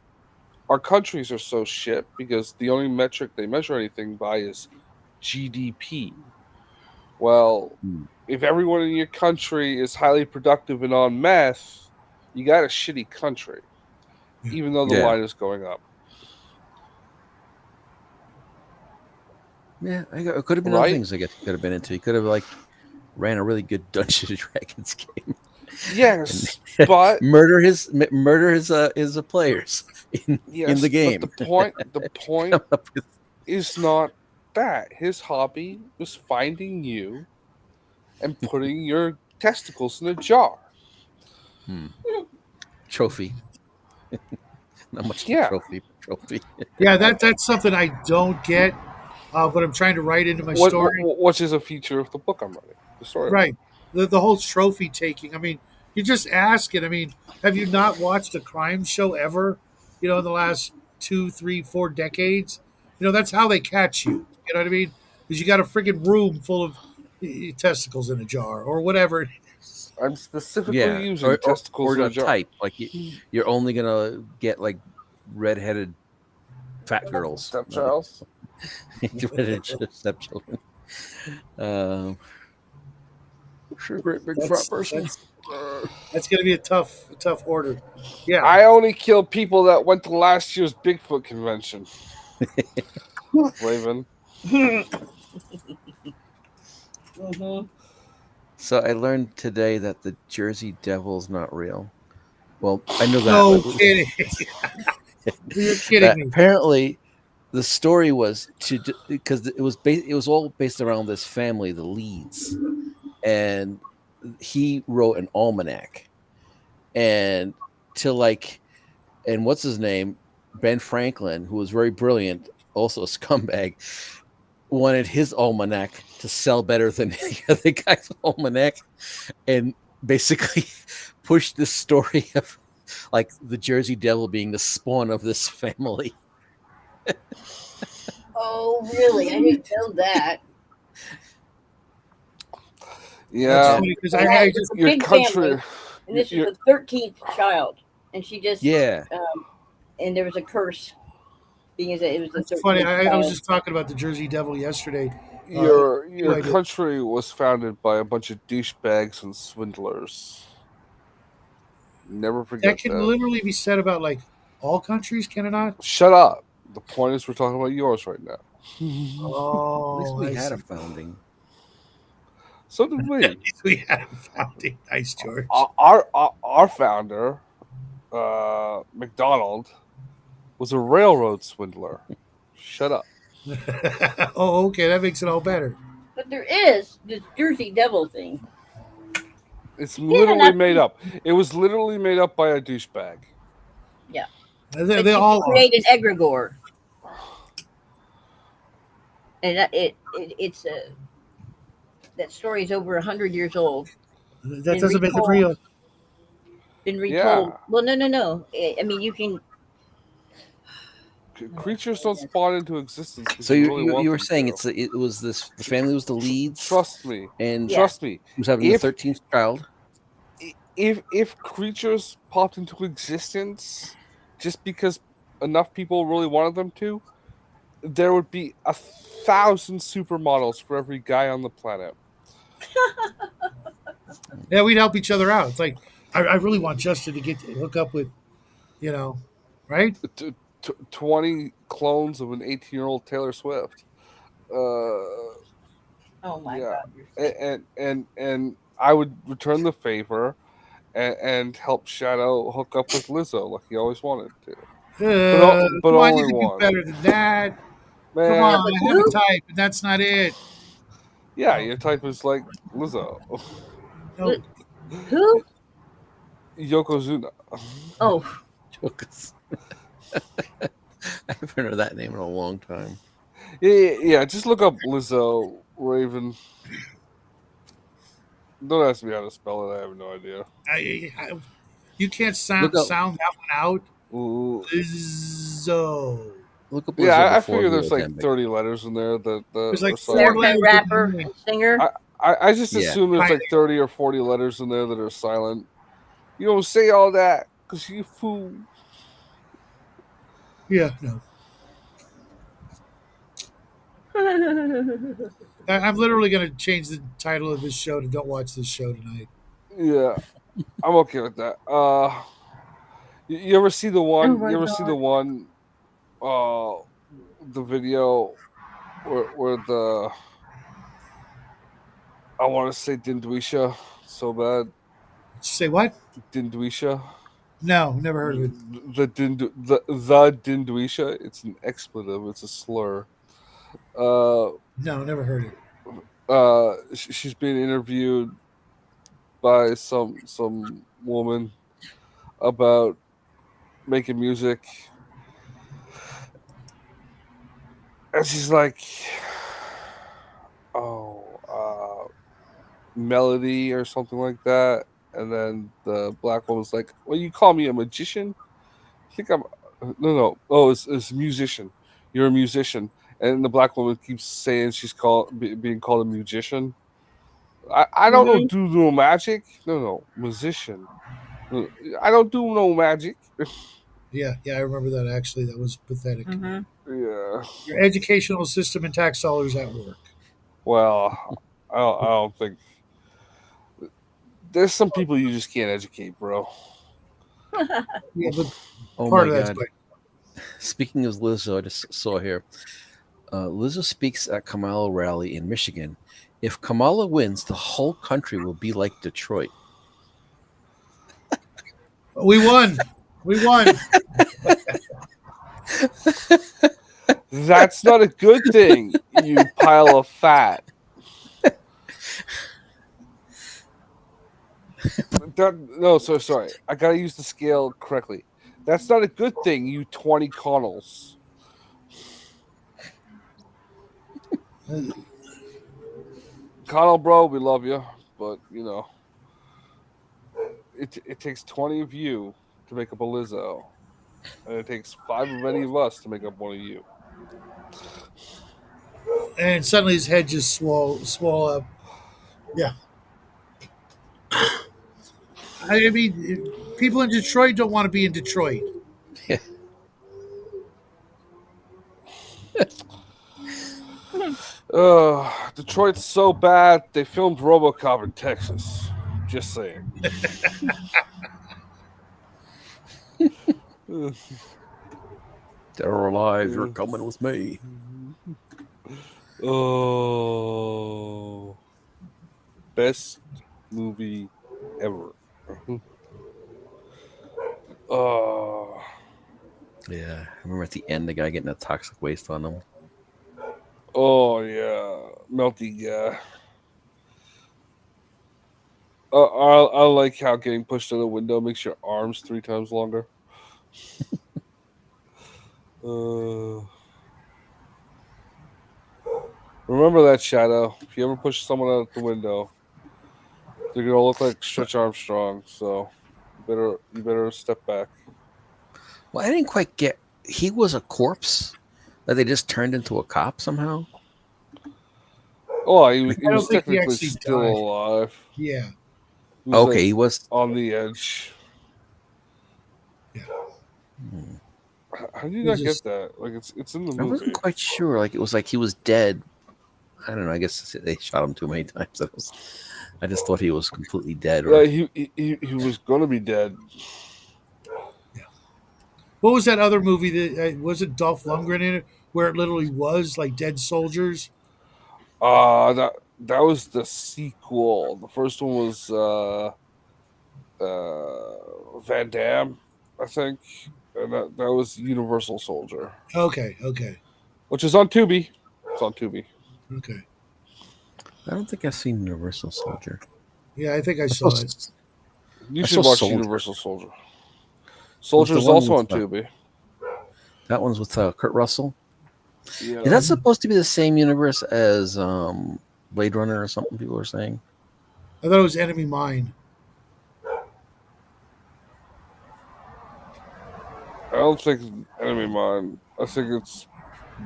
our countries are so shit, because the only metric they measure anything by is GDP. Well, Mm. if everyone in your country is highly productive and on meth, you got a shitty country, even though the Yeah. line is going up. Yeah, it could have been other Right? things. I guess he could have been into. He could have like ran a really good Dungeons and Dragons game Yes, and but murder his players in the yes, but game. the point Come up with is not that. His hobby was finding you and putting your testicles in a jar. trophy. Not much to Yeah. trophy, but trophy. Yeah, that's something I don't get, but I'm trying to write into my story. Which is a feature of the book I'm writing, the story I'm writing. Right. The whole trophy taking. I mean, you just ask it. I mean, have you not watched a crime show ever? In the last 2, 3, 4 decades. That's how they catch you. You know what I mean? Because you got a freaking room full of testicles in a jar or whatever it is. I'm specifically Yeah, using testicles or in a a jar. type. Like you're only gonna get like redheaded fat girls. Stepchilds. Redheaded stepchildren. Um, sure, great big fat That's person. that's that's going to be a tough order. Yeah. I only kill people that went to last year's Bigfoot convention. Raven. So I learned today that the Jersey Devil's not real. Well, I know that, No but kidding. You're kidding that me. apparently the story was because it was all based around this family, the Leeds, and he wrote an almanac, and and what's his name, Ben Franklin, who was very brilliant, also a scumbag, wanted his almanac to sell better than the other guy's almanac, and basically pushed this story of like the Jersey Devil being the spawn of this family. Oh, really? I didn't know that. That's Yeah. funny because And I it's just a Your big country. family, and this is Your, the 13th child, and she just Yeah, and there was a curse, being as it was the that's funny. 13th I was child. just talking about the Jersey Devil yesterday. your I did. country was founded by a bunch of douchebags and swindlers. Never That forget can that. literally be said about like all countries, can it not? Shut up. The point is, we're talking about yours right now. at least Oh, we I had a see. founding. So did we. We had a founding. Nice, George. Our founder, McDonald, was a railroad swindler. Shut up. Oh, okay, that makes it all better. But there is this Jersey Devil thing. It's Yeah, literally made up. It was literally made up by a douchebag. yeah. They, But they you can all are. create an egregore, and it's a that story is over 100 years old. That Been doesn't make it retold. real. Been retold. Yeah. Well, no. I mean, you can. Creatures don't spawn into existence because So you you, really you, want you were them saying to. the family was the Leeds, Trust me. and Yeah. Trust me. he was having If the 13th child. if creatures popped into existence just because enough people really wanted them to, there would be 1,000 supermodels for every guy on the planet. Yeah, we'd help each other out. It's like I really want Justin to hook up with, right? 20 clones of an 18-year-old Taylor Swift. Oh my Yeah, God! You're sick. and I would return the favor and help Shadow hook up with Lizzo like he always wanted to, but Come on, you only can do one. better than that. Come Man, Yeah, on, but I have a who? type, and that's not it. yeah, your type is like Lizzo, No, Who? Yokozuna. Oh, Jokers. I haven't heard that name in a long time. Yeah. Just look up Lizzo Raven. Don't ask me how to spell it. I have no idea. you can't Look up. sound that one out. L- Lizzo. Look up Yeah, Lizzo I before figure there's like Mozambique. 30 letters in there that There's are like four silent. American letters in rapper the and name. singer. I just Yeah. assume there's like 30 or 40 letters in there that are silent. You don't say all that because you fool. Yeah, no. I'm literally going to change the title of this show to "Don't Watch This Show Tonight." Yeah, I'm okay with that. You ever see the one? Oh my You ever see the God. one? Uh, the video where the I want to say Dindwisha so bad. Say what? Dindwisha. No, never heard of it. The Dindwisha. It's an expletive. It's a slur. Uh, No, never heard it. she's being interviewed by some woman about making music, and she's like, "Oh, melody or something like that." And then the black woman's like, "Well, you call me a magician? I think I'm no. Oh, it's musician. You're a musician." And the black woman keeps saying she's being called a musician. I don't know do no magic. No musician. I don't do no magic. Yeah, I remember that actually. That was pathetic. Mm-hmm. Yeah. Your educational system and tax dollars at work. Well, I don't think there's some people you just can't educate, bro. Yeah, but Oh part my of that's God. Speaking of Lizzo, I just saw here. Lizzo speaks at Kamala rally in Michigan. If Kamala wins, the whole country will be like Detroit. we won. We won. That's not a good thing, you pile of fat. No, so sorry. I gotta use the scale correctly. That's not a good thing, you 20 Connells. Connell, bro, we love you, but you know, it takes 20 of you to make up a Lizzo, and it takes 5 of any of us to make up one of you. And suddenly his head just swole up. Yeah. I mean, people in Detroit don't want to be in Detroit. Detroit's so bad they filmed RoboCop in Texas. Just saying. Dead or alive, you're coming with me. Oh, best movie ever. Oh, Yeah, I remember at the end the guy getting that toxic waste on him. oh yeah, melty guy. I like how getting pushed out the window makes your arms 3 times longer. Remember that, Shadow. If you ever push someone out the window, they're gonna look like Stretch Armstrong. So you better step back. Well, I didn't quite get. He was a corpse that they just turned into a cop somehow. Oh, he I was don't think he technically actually still died. alive. Yeah. He was, Okay, like, he was. on the edge. Yeah. How do you He not just- get that? Like it's in the I movie. wasn't quite sure. Like it was like he was dead. I don't know. I guess they shot him too many times. I just thought he was completely dead. Yeah, Or he was gonna be dead. What was that other movie that wasn't Dolph Lundgren in it, where it literally was like dead soldiers? That was the sequel. The first one was Van Damme, I think, and that was Universal Soldier, Okay. which is on Tubi. It's on Tubi. Okay. I don't think I've seen Universal Soldier. Yeah, I think I I saw saw, it. You I should saw watch Soldier. Universal Soldier. Was Soldier the is one also on with, Tubi. That one's with Kurt Russell. Yeah. Is that supposed to be the same universe as Blade Runner or something? People are saying. I thought it was Enemy Mine. I don't think Enemy Mine. I think it's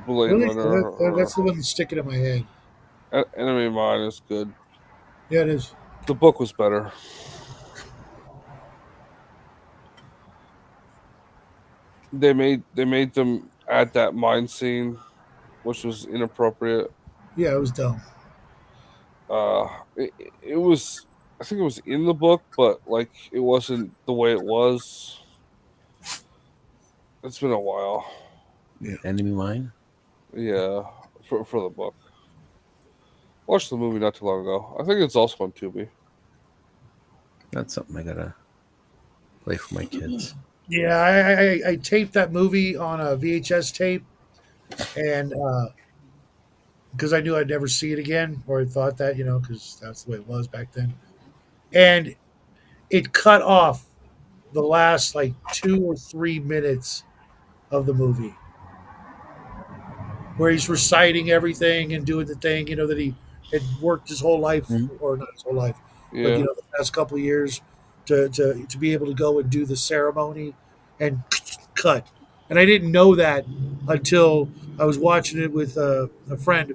Blade Really? Runner That's or the one that's sticking in my head. Enemy Mine is good. Yeah, it is. The book was better. They made them add that mine scene, which was inappropriate. Yeah, it was dumb. It was. I think it was in the book, but like it wasn't the way it was. It's been a while. Enemy Mine. Yeah, for the book. Watched the movie not too long ago. I think it's also on Tubi. That's something I gotta play for my kids. Yeah, I taped that movie on a VHS tape, and because I knew I'd never see it again, or I thought that, because that's the way it was back then. And it cut off the last like 2 or 3 minutes of the movie where he's reciting everything and doing the thing, that he had worked his whole life, Mhm. or not his whole life, but Yeah, the past couple of years to be able to go and do the ceremony and cut. And I didn't know that until I was watching it with a friend,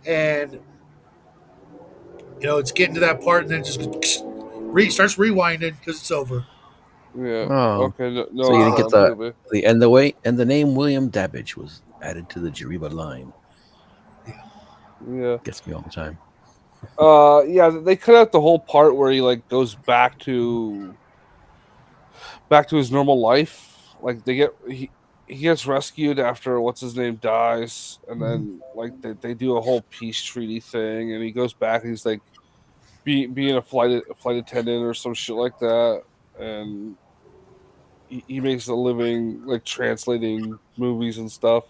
and it's getting to that part, and then just starts rewinding because it's over. yeah. Oh, Okay, no, so no, you it's didn't not get on Tubi. the name William Dabbage was added to the Jariba line. Yeah. Gets me all the time. Yeah, they cut out the whole part where he like goes back to his normal life. Like he gets rescued after what's his name dies, and then like they do a whole peace treaty thing, and he goes back and he's like being a flight attendant or some shit like that, and he makes a living like translating movies and stuff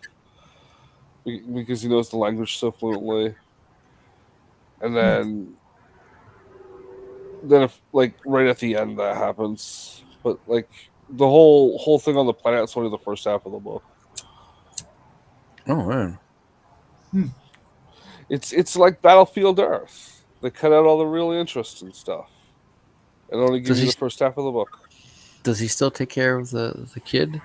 because he knows the language so fluently, and then if like right at the end that happens, but like the whole thing on the planet is only the first half of the book. Oh man, It's like Battlefield Earth. They cut out all the really interesting stuff and only give does you he the first half of the book. does he still take care of the kid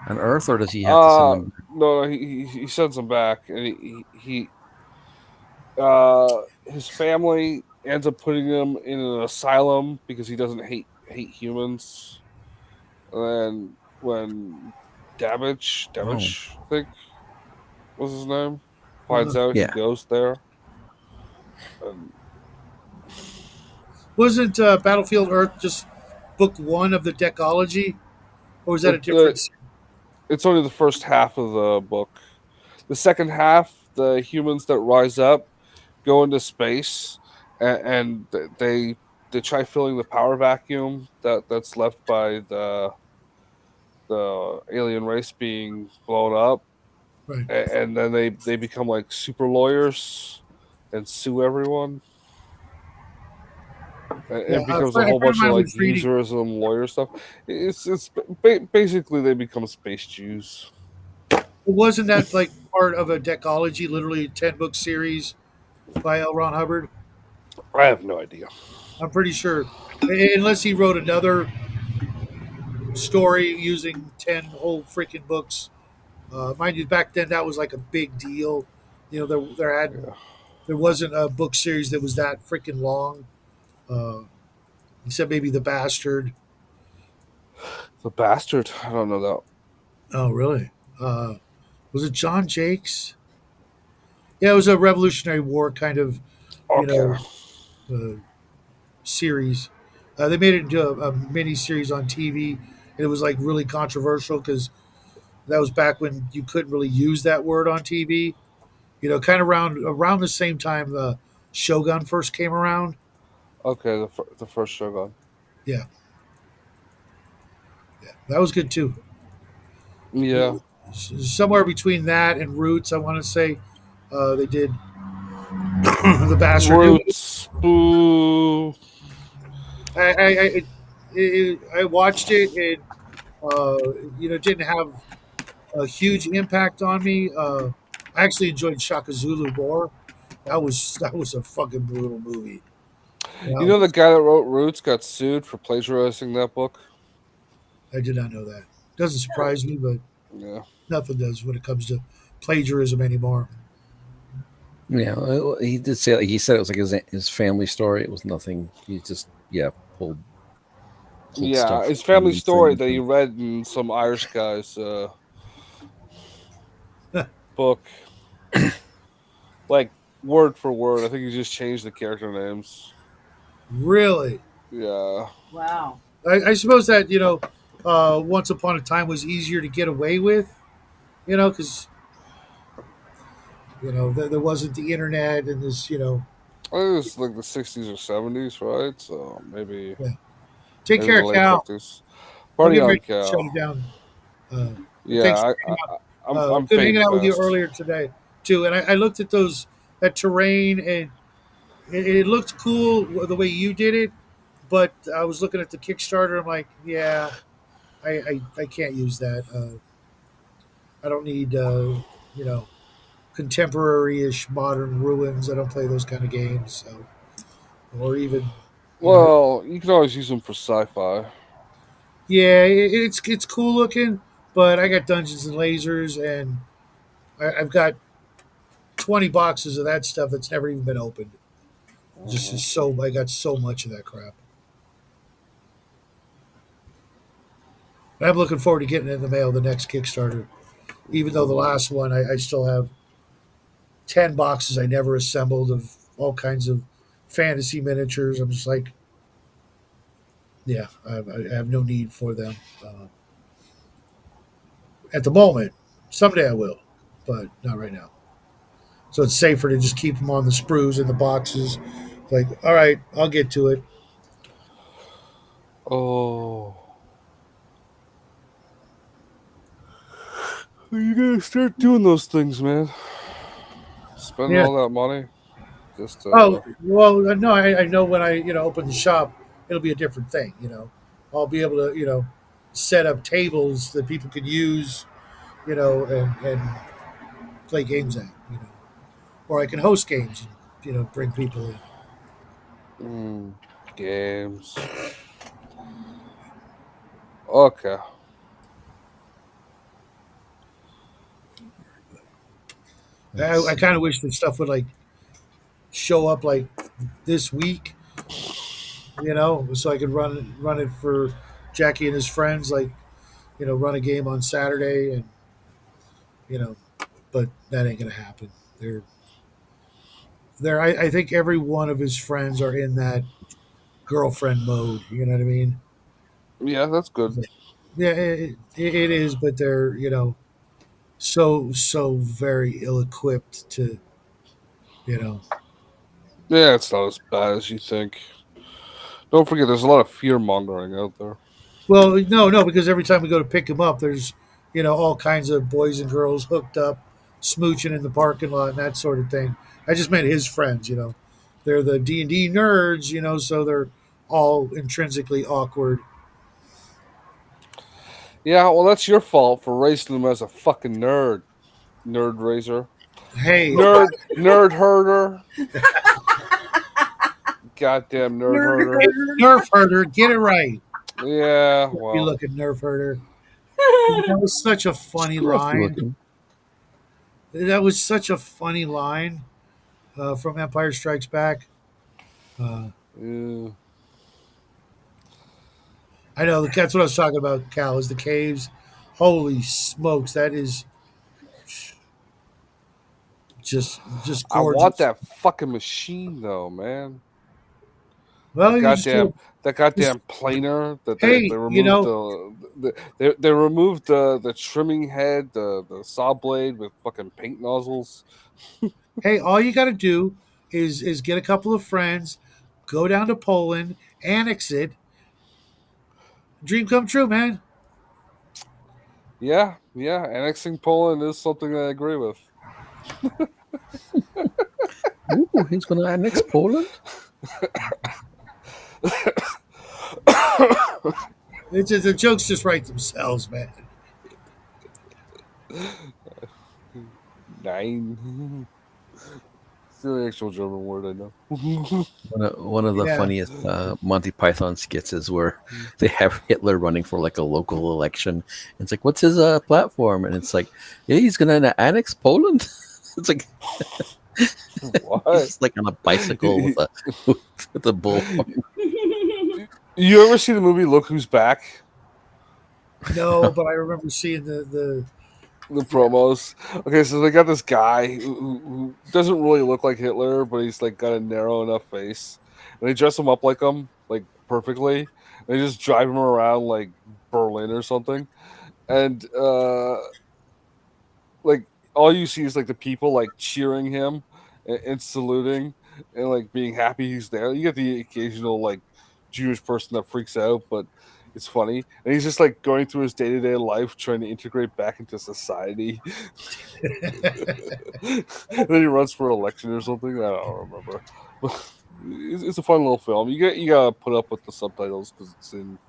on Earth, or does he have to send him? No, he sends him back, and his family ends up putting him in an asylum because he doesn't hate humans. And then when Oh Damage, I think was his name, Uh, finds out, he yeah, goes there. And wasn't Battlefield Earth just book one of the Decology, or was that a it, different? it's only the first half of the book. The second half, the humans that rise up go into space, and they try filling the power vacuum that's left by the alien race being blown up, Right. and then they become like super lawyers and sue everyone. And Yeah, it becomes a a whole friend of bunch of mine like was reading. userism lawyer stuff. It's basically they become space Jews. Wasn't that like part of a Decology, literally a 10 book series by L. Ron Hubbard? I have no idea. I'm pretty sure, unless he wrote another story using 10 whole freaking books. Mind you, back then that was like a big deal. Yeah. There wasn't a book series that was that freaking long, uh, except maybe The Bastard. The bastard. I don't know that. Oh, really? Was it John Jakes? Yeah, it was a Revolutionary War kind of, you Okay. know, series. They made it into a mini series on TV, and it was like really controversial because that was back when you couldn't really use that word on TV. Kind of around the same time Shogun first came around. Okay, the first Shogun. Yeah, yeah, that was good too. Yeah. Somewhere between that and Roots, I want to say they did the Bastard. Roots. Boo. I watched it, and it didn't have a huge impact on me. I actually enjoyed Shaka Zulu more. That was a fucking brutal movie. You That know the was, guy that wrote Roots got sued for plagiarizing that book? I did not know that. Doesn't surprise me, but Yeah. nothing does when it comes to plagiarism anymore. Yeah, he did say, like he said, it was like his family story. It was nothing. He just pulled Yeah, stuff his from family these story things. that he read in some Irish guy's book, like word for word. I think he just changed the character names. Really, Yeah. Wow. I suppose that once upon a time was easier to get away with, because there wasn't the internet and this, I think it was like the 60s or 70s, right? So maybe yeah. Take maybe the care, late Cal. 50s. I'm Party getting on, ready to shut Cal. it down. Uh, Yeah, thanks for hanging I'm good hanging fading out with you fast. earlier today too. And I looked at that terrain, and it looked cool the way you did it. But I was looking at the Kickstarter. I'm like, yeah, I can't use that. I don't need you know contemporary-ish modern ruins. I don't play those kind of games. So, or even Well, you can always use them for sci-fi. yeah, it's cool looking. But I got Dungeons and Lasers, and I've got 20 boxes of that stuff that's never even been opened. Just Mhm. is so I got so much of that crap. And I'm looking forward to getting in the mail the next Kickstarter. Even though the last one I still have 10 boxes I never assembled of all kinds of fantasy miniatures. I'm just like, yeah, I have no need for them at the moment. Someday I will, but not right now. So it's safer to just keep them on the sprues in the boxes. Like, all right, I'll get to it. Oh, you gotta start doing those things, man. Spending Yeah. all that money. Just Oh well, no, I know when I open the shop, it'll be a different thing. I'll be able to set up tables that people can use, and play games at, or I can host games and bring people in. mm, games. Okay. I Let's kind of see. wish that stuff would like show up like this week, so I could run it for Jackie and his friends, like run a game on Saturday, and you know, but that ain't gonna happen. They're I think every one of his friends are in that girlfriend mode. You know what I mean? Yeah, that's good. Yeah, it is, but they're so very ill equipped to you know. Yeah, it's not as bad as you think. Don't forget, there's a lot of fear mongering out there. Well, no, because every time we go to pick him up, there's all kinds of boys and girls hooked up, smooching in the parking lot and that sort of thing. I just meant his friends. They're the D&D nerds. So they're all intrinsically awkward. Yeah, well, that's your fault for raising him as a fucking nerd. Nerd raiser. Hey, Nerd herder. Goddamn nerd Nerd herder. Nerf herder, get it right. Yeah, Be well. looking Nerf herder. That was such a funny Scruffy line. looking. That was such a funny line from Empire Strikes Back. Uh, Yeah. I know that's what I was talking about. Cal is the caves. Holy smokes, that is just I want gorgeous. that fucking machine though, man. Well, That you just goddamn go. that Just goddamn planer that they hey, removed they removed the trimming head, the saw blade with fucking paint nozzles. hey, all you got to do is get a couple of friends, go down to Poland, annex it. Dream come true, man. Yeah, yeah. Annexing Poland is something I agree with. Ooh, he's going to annex Poland. It's just, the jokes just write themselves, man. Nine. It's the only actual German word I know. One of the Yeah. funniest Monty Python skits is where they have Hitler running for like a local election. It's like, what's his platform? And it's like, yeah, he's gonna annex Poland. It's like What? he's like on a bicycle with a with a bullhorn. You ever see the movie Look Who's Back? No, but I remember seeing The promos. Okay, so they got this guy who doesn't really look like Hitler, but he's like got a narrow enough face, and they dress him up like perfectly. And they just drive him around like Berlin or something, and like all you see is like the people like cheering him and saluting and like being happy he's there. You get the occasional like Jewish person that freaks out, but it's funny. And he's just like going through his day to day life trying to integrate back into society. And then he runs for election or something. I don't remember. But it's a fun little film. You gotta put up with the subtitles because it's in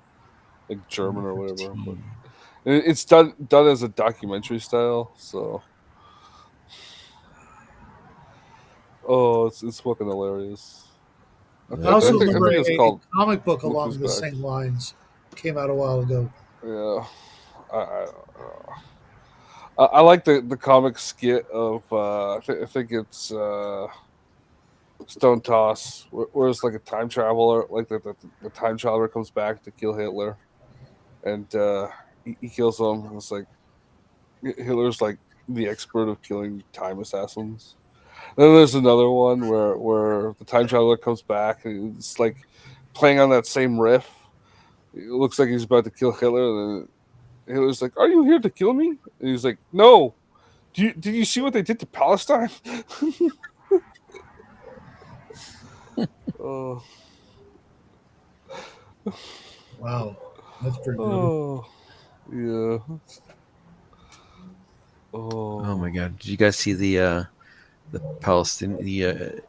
like German or whatever. But it's done as a documentary style, so it's fucking hilarious. I also I remember think it's a called comic book Look Who's along the Back. same lines came out a while ago. Yeah, I like the comic skit of I think it's Stone Toss, where it's like a time traveler, like the time traveler comes back to kill Hitler, and he kills him. And it's like Hitler's like the expert of killing time assassins. And then there's another one where the time traveler comes back and it's like playing on that same riff. It looks like he's about to kill Hitler, and then Hitler's like, "Are you here to kill me?" And he's like, "No. Did you see what they did to Palestine?" Oh, Wow, that's pretty good. oh, yeah. Oh my Oh, god! Did you guys see the Palestinian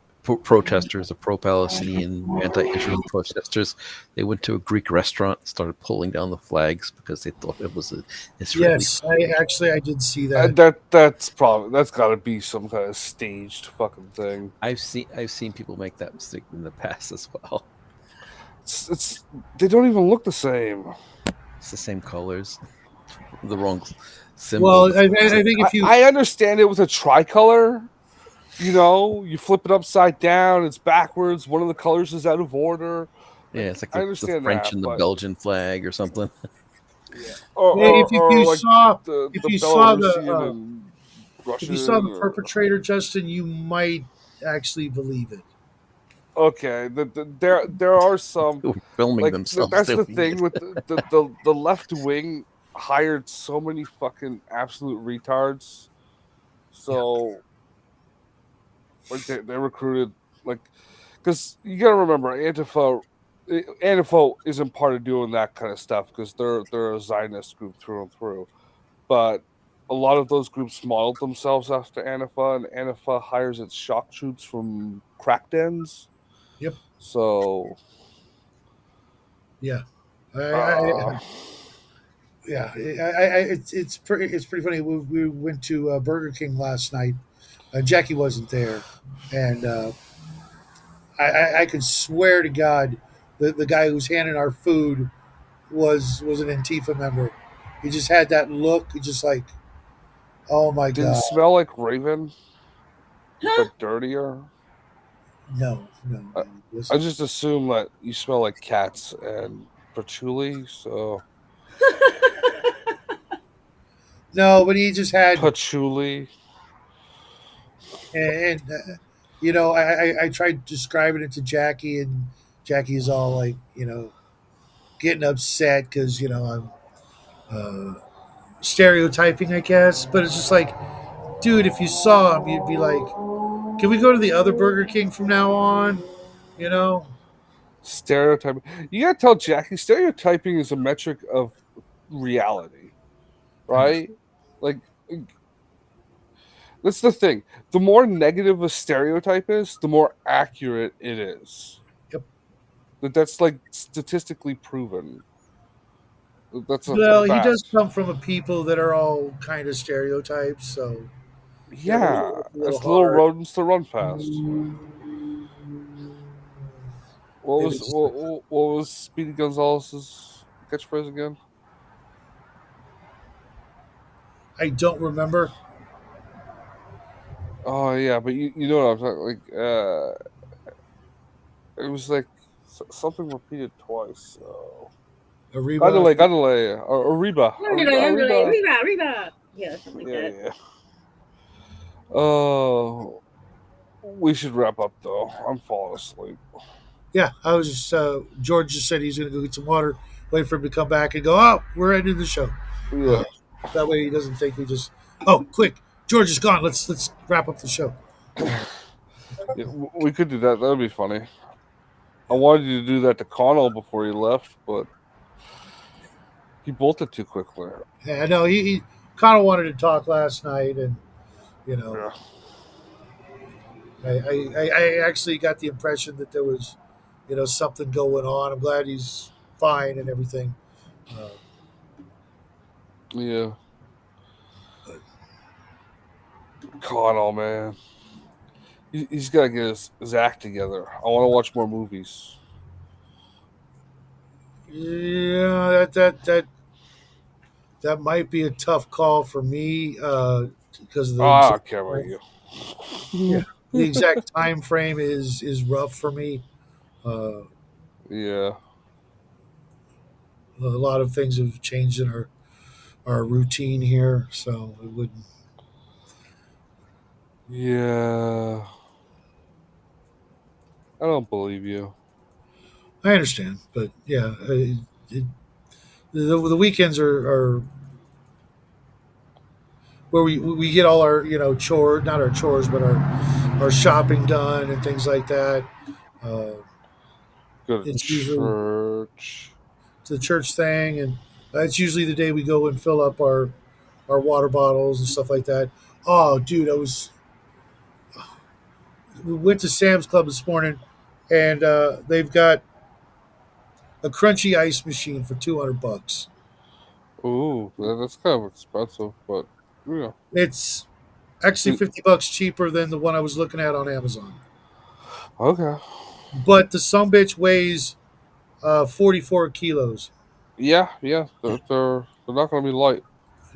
protesters, the pro-Palestinian anti-Israel protesters? They went to a Greek restaurant and started pulling down the flags because they thought it was an Israeli. Yes, I did see that. that's got to be some kind of staged fucking thing. I've seen people make that mistake in the past as well. It's they don't even look the same. It's the same colors, the wrong symbol. Well, I think if you I understand it with a tricolor. You know, you flip it upside down, it's backwards. One of the colors is out of order. Yeah, it's like I the understand French that, and the but Belgian flag or something. if or you like saw the if you saw Belarusian and if Russian. you saw the Or, perpetrator, Justin, you might actually believe it. okay, there are some They were filming like themselves that's the doing thing it. with the left wing hired so many fucking absolute retards. So like they recruited like because you gotta remember Antifa isn't part of doing that kind of stuff because they're a Zionist group through and through. But a lot of those groups modeled themselves after Antifa, and Antifa hires its shock troops from crack dens. Yep. So Yeah. uh, Yeah. It's pretty funny. We went to Burger King last night. Jackie wasn't there, and I could swear to God, the guy who's handing our food was an Antifa member. He just had that look, just like, oh my did it God, smell like Raven, Huh? but dirtier? no, no, I, no. I Listen, just assume that you smell like cats and patchouli, so no, but he just had, patchouli. and I tried describing it to Jackie, and Jackie's all like, getting upset because I'm stereotyping, I guess. But it's just like, dude, if you saw him, you'd be like, can we go to the other Burger King from now on? You know? Stereotyping. You gotta tell Jackie, stereotyping is a metric of reality, right? Like that's the thing. The more negative a stereotype is, the more accurate it is. Yep. That's like statistically proven. That's a Well, he does fact. come from a people that are all kind of stereotypes, so Yeah, It's a little it's little hard. rodents to run past. What Maybe was it's what was Speedy Gonzalez's catchphrase again? I don't remember. Oh yeah, but you know what I'm talking like. It was like something repeated twice. So Ariba. Gondole, Gondole, or Arriba, Arriba, Arriba. Reba, Reba. Yeah, something like Yeah, that. yeah. Oh, we should wrap up though. I'm falling asleep. Yeah, I was just George just said he's going to go get some water, wait for him to come back and go. Oh, we're ending the show. Yeah, Uh, that way he doesn't think we just. Oh, quick! George is gone. Let's wrap up the show. yeah, we could do that. That would be funny. I wanted you to do that to Connell before he left, but he bolted too quickly. Yeah, I know he kind of wanted to talk last night, and you know, Yeah, I actually got the impression that there was, something going on. I'm glad he's fine and everything. Uh, yeah. but Connell, man, he's got to get his act together. I want to watch more movies. yeah, that might be a tough call for me because of the Ah, I exact don't care about yeah you. the exact time frame is rough for me. Uh, Yeah, a lot of things have changed in our routine here, so it wouldn't. yeah. I don't believe you. I understand, but yeah, the weekends are where we get all our chore not our chores but our shopping done and things like that. Uh, Go to it's usually church. it's the church thing, and it's usually the day we go and fill up our water bottles and stuff like that. Oh, dude, we went to Sam's Club this morning, and they've got a crunchy ice machine for $200. Ooh, that's kind of expensive, but yeah. It's actually Do- $50 cheaper than the one I was looking at on Amazon. Okay. But the sumbitch weighs 44 kilos. Yeah, yeah. They're not going to be light.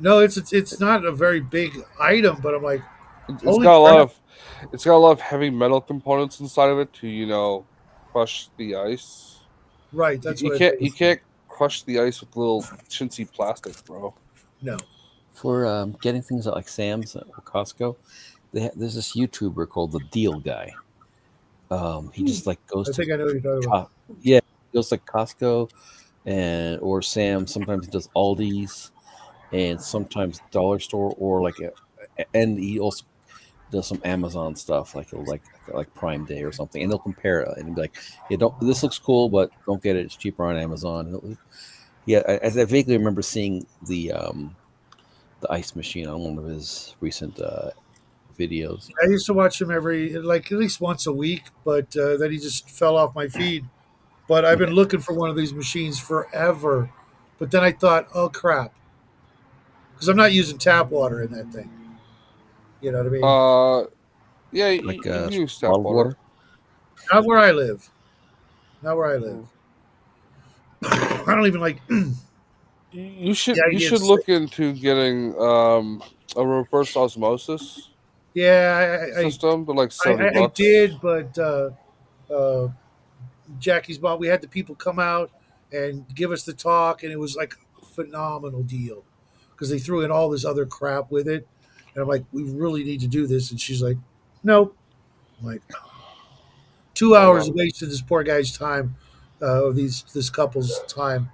No, it's not a very big item, but I'm like, It's holy got a lot crap! of it's got a lot of heavy metal components inside of it to crush the ice. Right, You, that's you what I can't figured. you can't crush the ice with little chintzy plastic, bro. No, For getting things at like Sam's or Costco, there's this YouTuber called the Deal Guy. He just like goes I to think I know what you're talking about. yeah, he goes to Costco and or Sam. Sometimes he does Aldi's and sometimes dollar store or and he also does some Amazon stuff like he'll like Prime Day or something, and they'll compare it and be like, "Yeah, don't this looks cool, but don't get it. It's cheaper on Amazon." Yeah, as I vaguely remember seeing the ice machine on one of his recent videos. I used to watch him like at least once a week, but then he just fell off my feed. But I've been Yeah, looking for one of these machines forever. But then I thought, oh crap, because I'm not using tap water in that thing. You know what I mean? Uh, yeah, like you can use tap bottled water. water. Not where I live. Not where I live. Mm. I don't even like. You Yeah, should I you get should sick. look into getting a reverse osmosis Yeah, system. They're like I, I, I $70. did, but uh, Jackie's mom, we had the people come out and give us the talk, and it was like a phenomenal deal because they threw in all this other crap with it. And I'm like, we really need to do this. And she's like, nope. I'm like, 2 hours Well, wasted this poor guy's time, or this couple's time,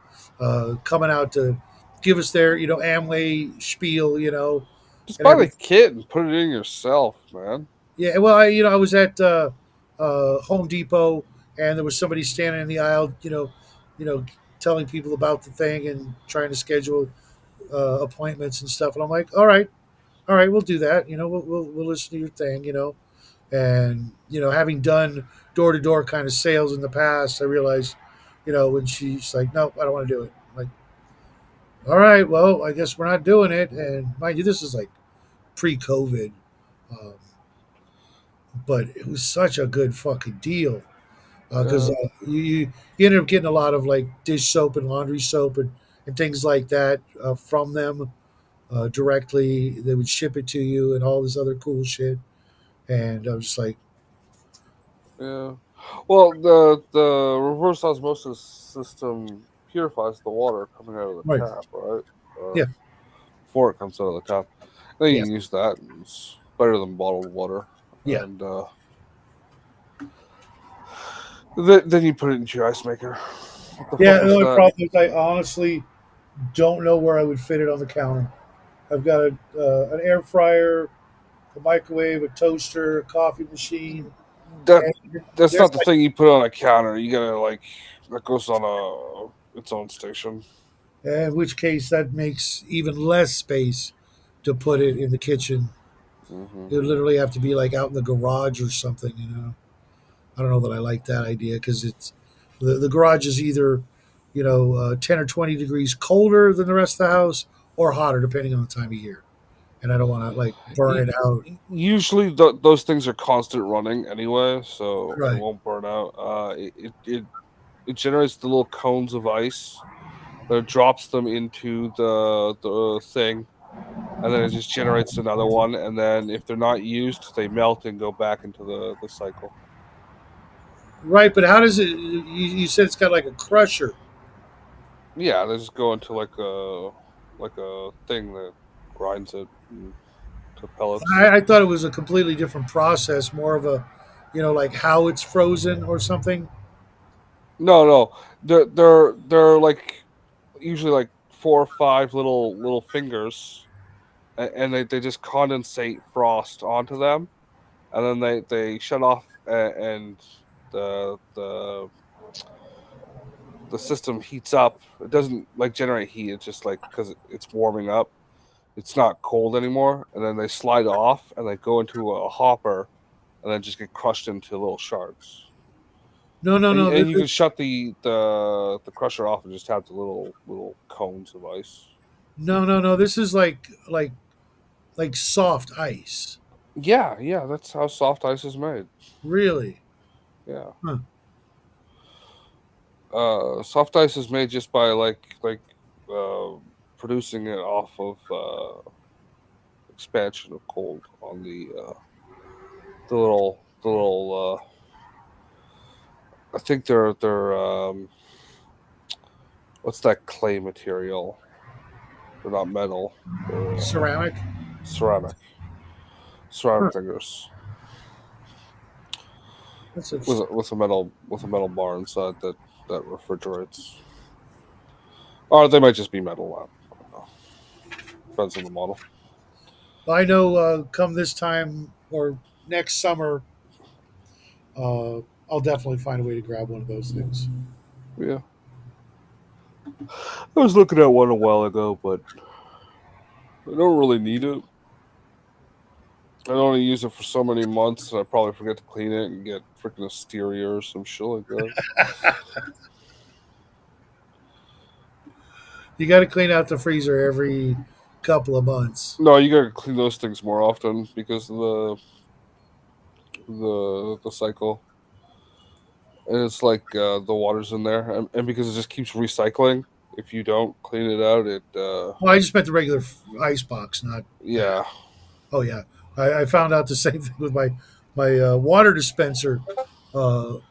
coming out to give us their, Amway spiel, just and buy the everything. kit and put it in yourself, man. Yeah, well, I was at Home Depot, and there was somebody standing in the aisle, telling people about the thing and trying to schedule appointments and stuff. And I'm like, all right, we'll do that. We'll listen to your thing. And having done door to door kind of sales in the past, I realized, when she's like, nope, I don't want to do it. I'm like, all right, well, I guess we're not doing it. And mind you, this is like pre-COVID. Um, but it was such a good fucking deal because you ended up getting a lot of like dish soap and laundry soap and things like that from them directly. They would ship it to you and all this other cool shit. And I was just like, Yeah. Well, the reverse osmosis system purifies the water coming out of the right, tap, right? yeah, Before it comes out of the tap, then yeah, you use that. And it's better than bottled water, yeah, and then you put it into your ice maker. What the yeah. fuck The was only that? problem is I honestly don't know where I would fit it on the counter. I've got an air fryer, a microwave, a toaster, a coffee machine, That and that's there's not the thing you put on a counter. You gotta like that goes on its own station. in which case that makes even less space to put it in the kitchen. Hmm. It would literally have to be like out in the garage or something, you know. I don't know that I like that idea because it's the garage is either, 10 or 20 degrees colder than the rest of the house or hotter depending on the time of year. And I don't want to like burn it out. Usually, those things are constant running anyway, so it Right. won't burn out. It generates the little cones of ice that it drops them into the thing, and then it just generates another one. And then if they're not used, they melt and go back into the cycle. Right. But how does it, you said it's got like a crusher. Yeah, they just go into like a thing that grinds it to pellets. I thought it was a completely different process, more of a, like how it's frozen or something. No, no, they're like usually like four or five little fingers, and they just condensate frost onto them, and then they shut off, and the system heats up. It doesn't like generate heat. It's just like because it's warming up. It's not cold anymore, and then they slide off and they go into a hopper, and then just get crushed into little shards. No, no, And, no. and you can shut the crusher off and just have the little cones of ice. No, no, no. This is like soft ice. Yeah, yeah, that's how soft ice is made. Really? Yeah. Huh. Soft ice is made just by uh, producing it off of expansion of cold on the little. I think they're what's that clay material? They're not metal. They're Ceramic? ceramic. Huh. Ceramic fingers That's with interesting. with a metal bar inside that refrigerates. Or they might just be metal. I don't know. Depends on the model. I know come this time or next summer, uh, I'll definitely find a way to grab one of those things. Yeah. I was looking at one a while ago, but I don't really need it. I only use it for so many months, and I probably forget to clean it and get freaking Asteria or some shit like that. You got to clean out the freezer every couple of months. No, you gotta clean those things more often because of the cycle. And it's like the water's in there, and because it just keeps recycling. If you don't clean it out, it Well, I just meant the regular ice box, not that. yeah, Oh yeah, I found out the same thing with my water dispenser. It was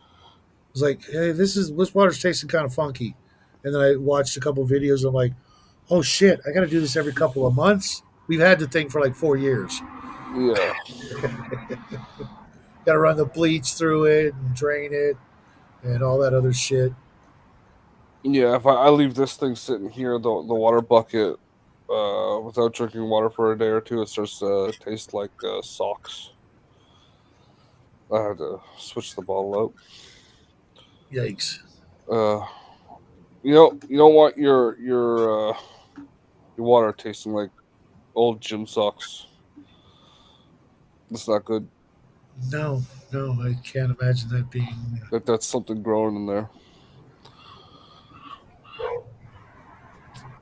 like, hey, this water's tasting kind of funky, and then I watched a couple videos. I'm like, oh shit, I got to do this every couple of months. We've had the thing for like 4 years. yeah, Got to run the bleach through it and drain it and all that other shit. yeah. If I leave this thing sitting here, the water bucket, without drinking water for a day or two, it starts to taste like socks. I had to switch the bottle Yikes. out. You don't want your water tasting like old gym socks. That's not good. No, no, I can't imagine that being. That's something growing in there.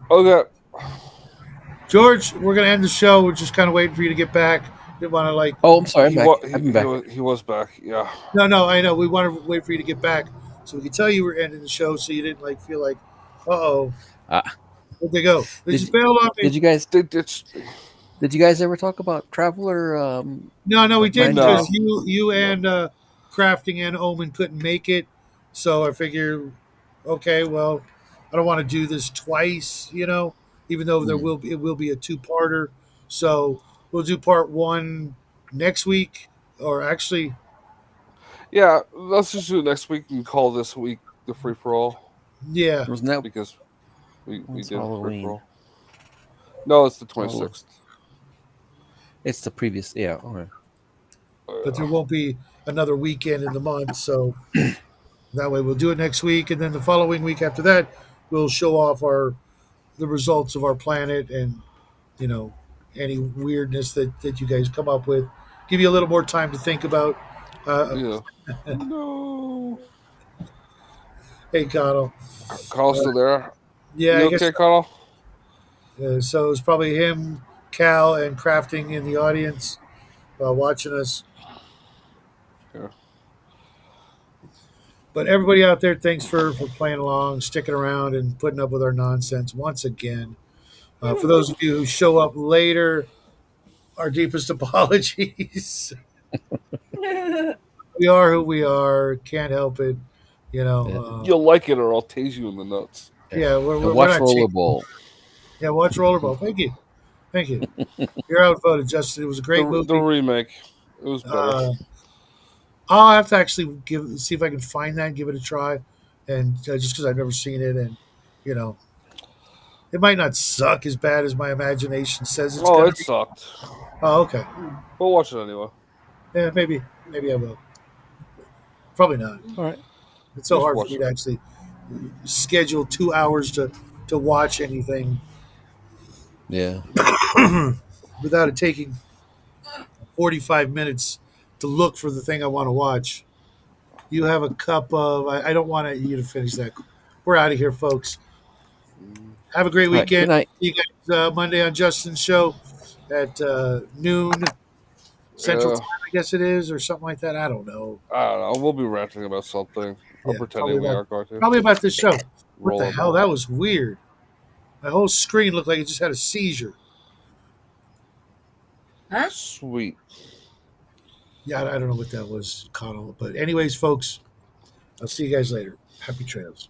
Okay. George, we're going to end the show. We're just kind of waiting for you to get back. We want to like. Oh, I'm sorry. I'm He back. was I've been back. he was back. Yeah. No, I know. We want to wait for you to get back so we can tell you we're ending the show, so you didn't like feel like, oh, Uh, where'd they go? They did just you, bailed on me. did you guys It's did you guys ever talk about Traveler? No, we didn't because No. franchise? you and Crafting and Omen couldn't make it. So I figure, okay, well, I don't want to do this twice, even though Hmm. it will be a two-parter. So we'll do part one next week, or actually, Yeah. Let's just do it next week and call this week the free for all yeah. Wasn't that because we it's did a free for Halloween? all. No, it's the Oh, 26th. it's the previous. Yeah. Okay. But there won't be another weekend in the month, so that way we'll do it next week, and then the following week after that, we'll show off the results of our planet and you know any weirdness that you guys come up with. Give you a little more time to think about. Yeah. No. Hey, Connell. Carl's Uh, still there. yeah, I You guess okay, Carl? so. It's probably him, Cal, and Crafting in the audience watching us. Yeah. But everybody out there, thanks for playing along, sticking around, and putting up with our nonsense once again. For those of you who show up later, our deepest apologies. We are who we are. Can't help it. You Yeah. know. You'll like it, or I'll tase you in the nuts. Yeah, And we're watch not cheap. Rollerball. Yeah, watch Rollerball. Thank you. You're outvoted, Justin. It was a great The movie. remake, it was better. Uh, I'll have to actually see if I can find that and give it a try, and just because I've never seen it, and you know, it might not suck as bad as my imagination says it's Oh, gonna it be. sucked. Oh, okay. We'll watch it anyway. Yeah, maybe I will. Probably not. All right. It's so Just hard for watch me it. to actually schedule 2 hours to watch anything Yeah. without it taking 45 minutes to look for the thing I want to watch. You have a cup of. I don't want you to finish that. We're out of here, folks. Have a great All right. weekend. Good night. See you guys Monday on Justin's show at noon Central Yeah, Time, I guess it is, or something like that. I don't know. I don't know. We'll be ranting about something. I'm Yeah, pretending we are going to probably about this show. What the hell? rollerball. That was weird. My whole screen looked like it just had a seizure. Huh? Sweet. Yeah, I don't know what that was, Connell. But anyways, folks, I'll see you guys later. Happy trails.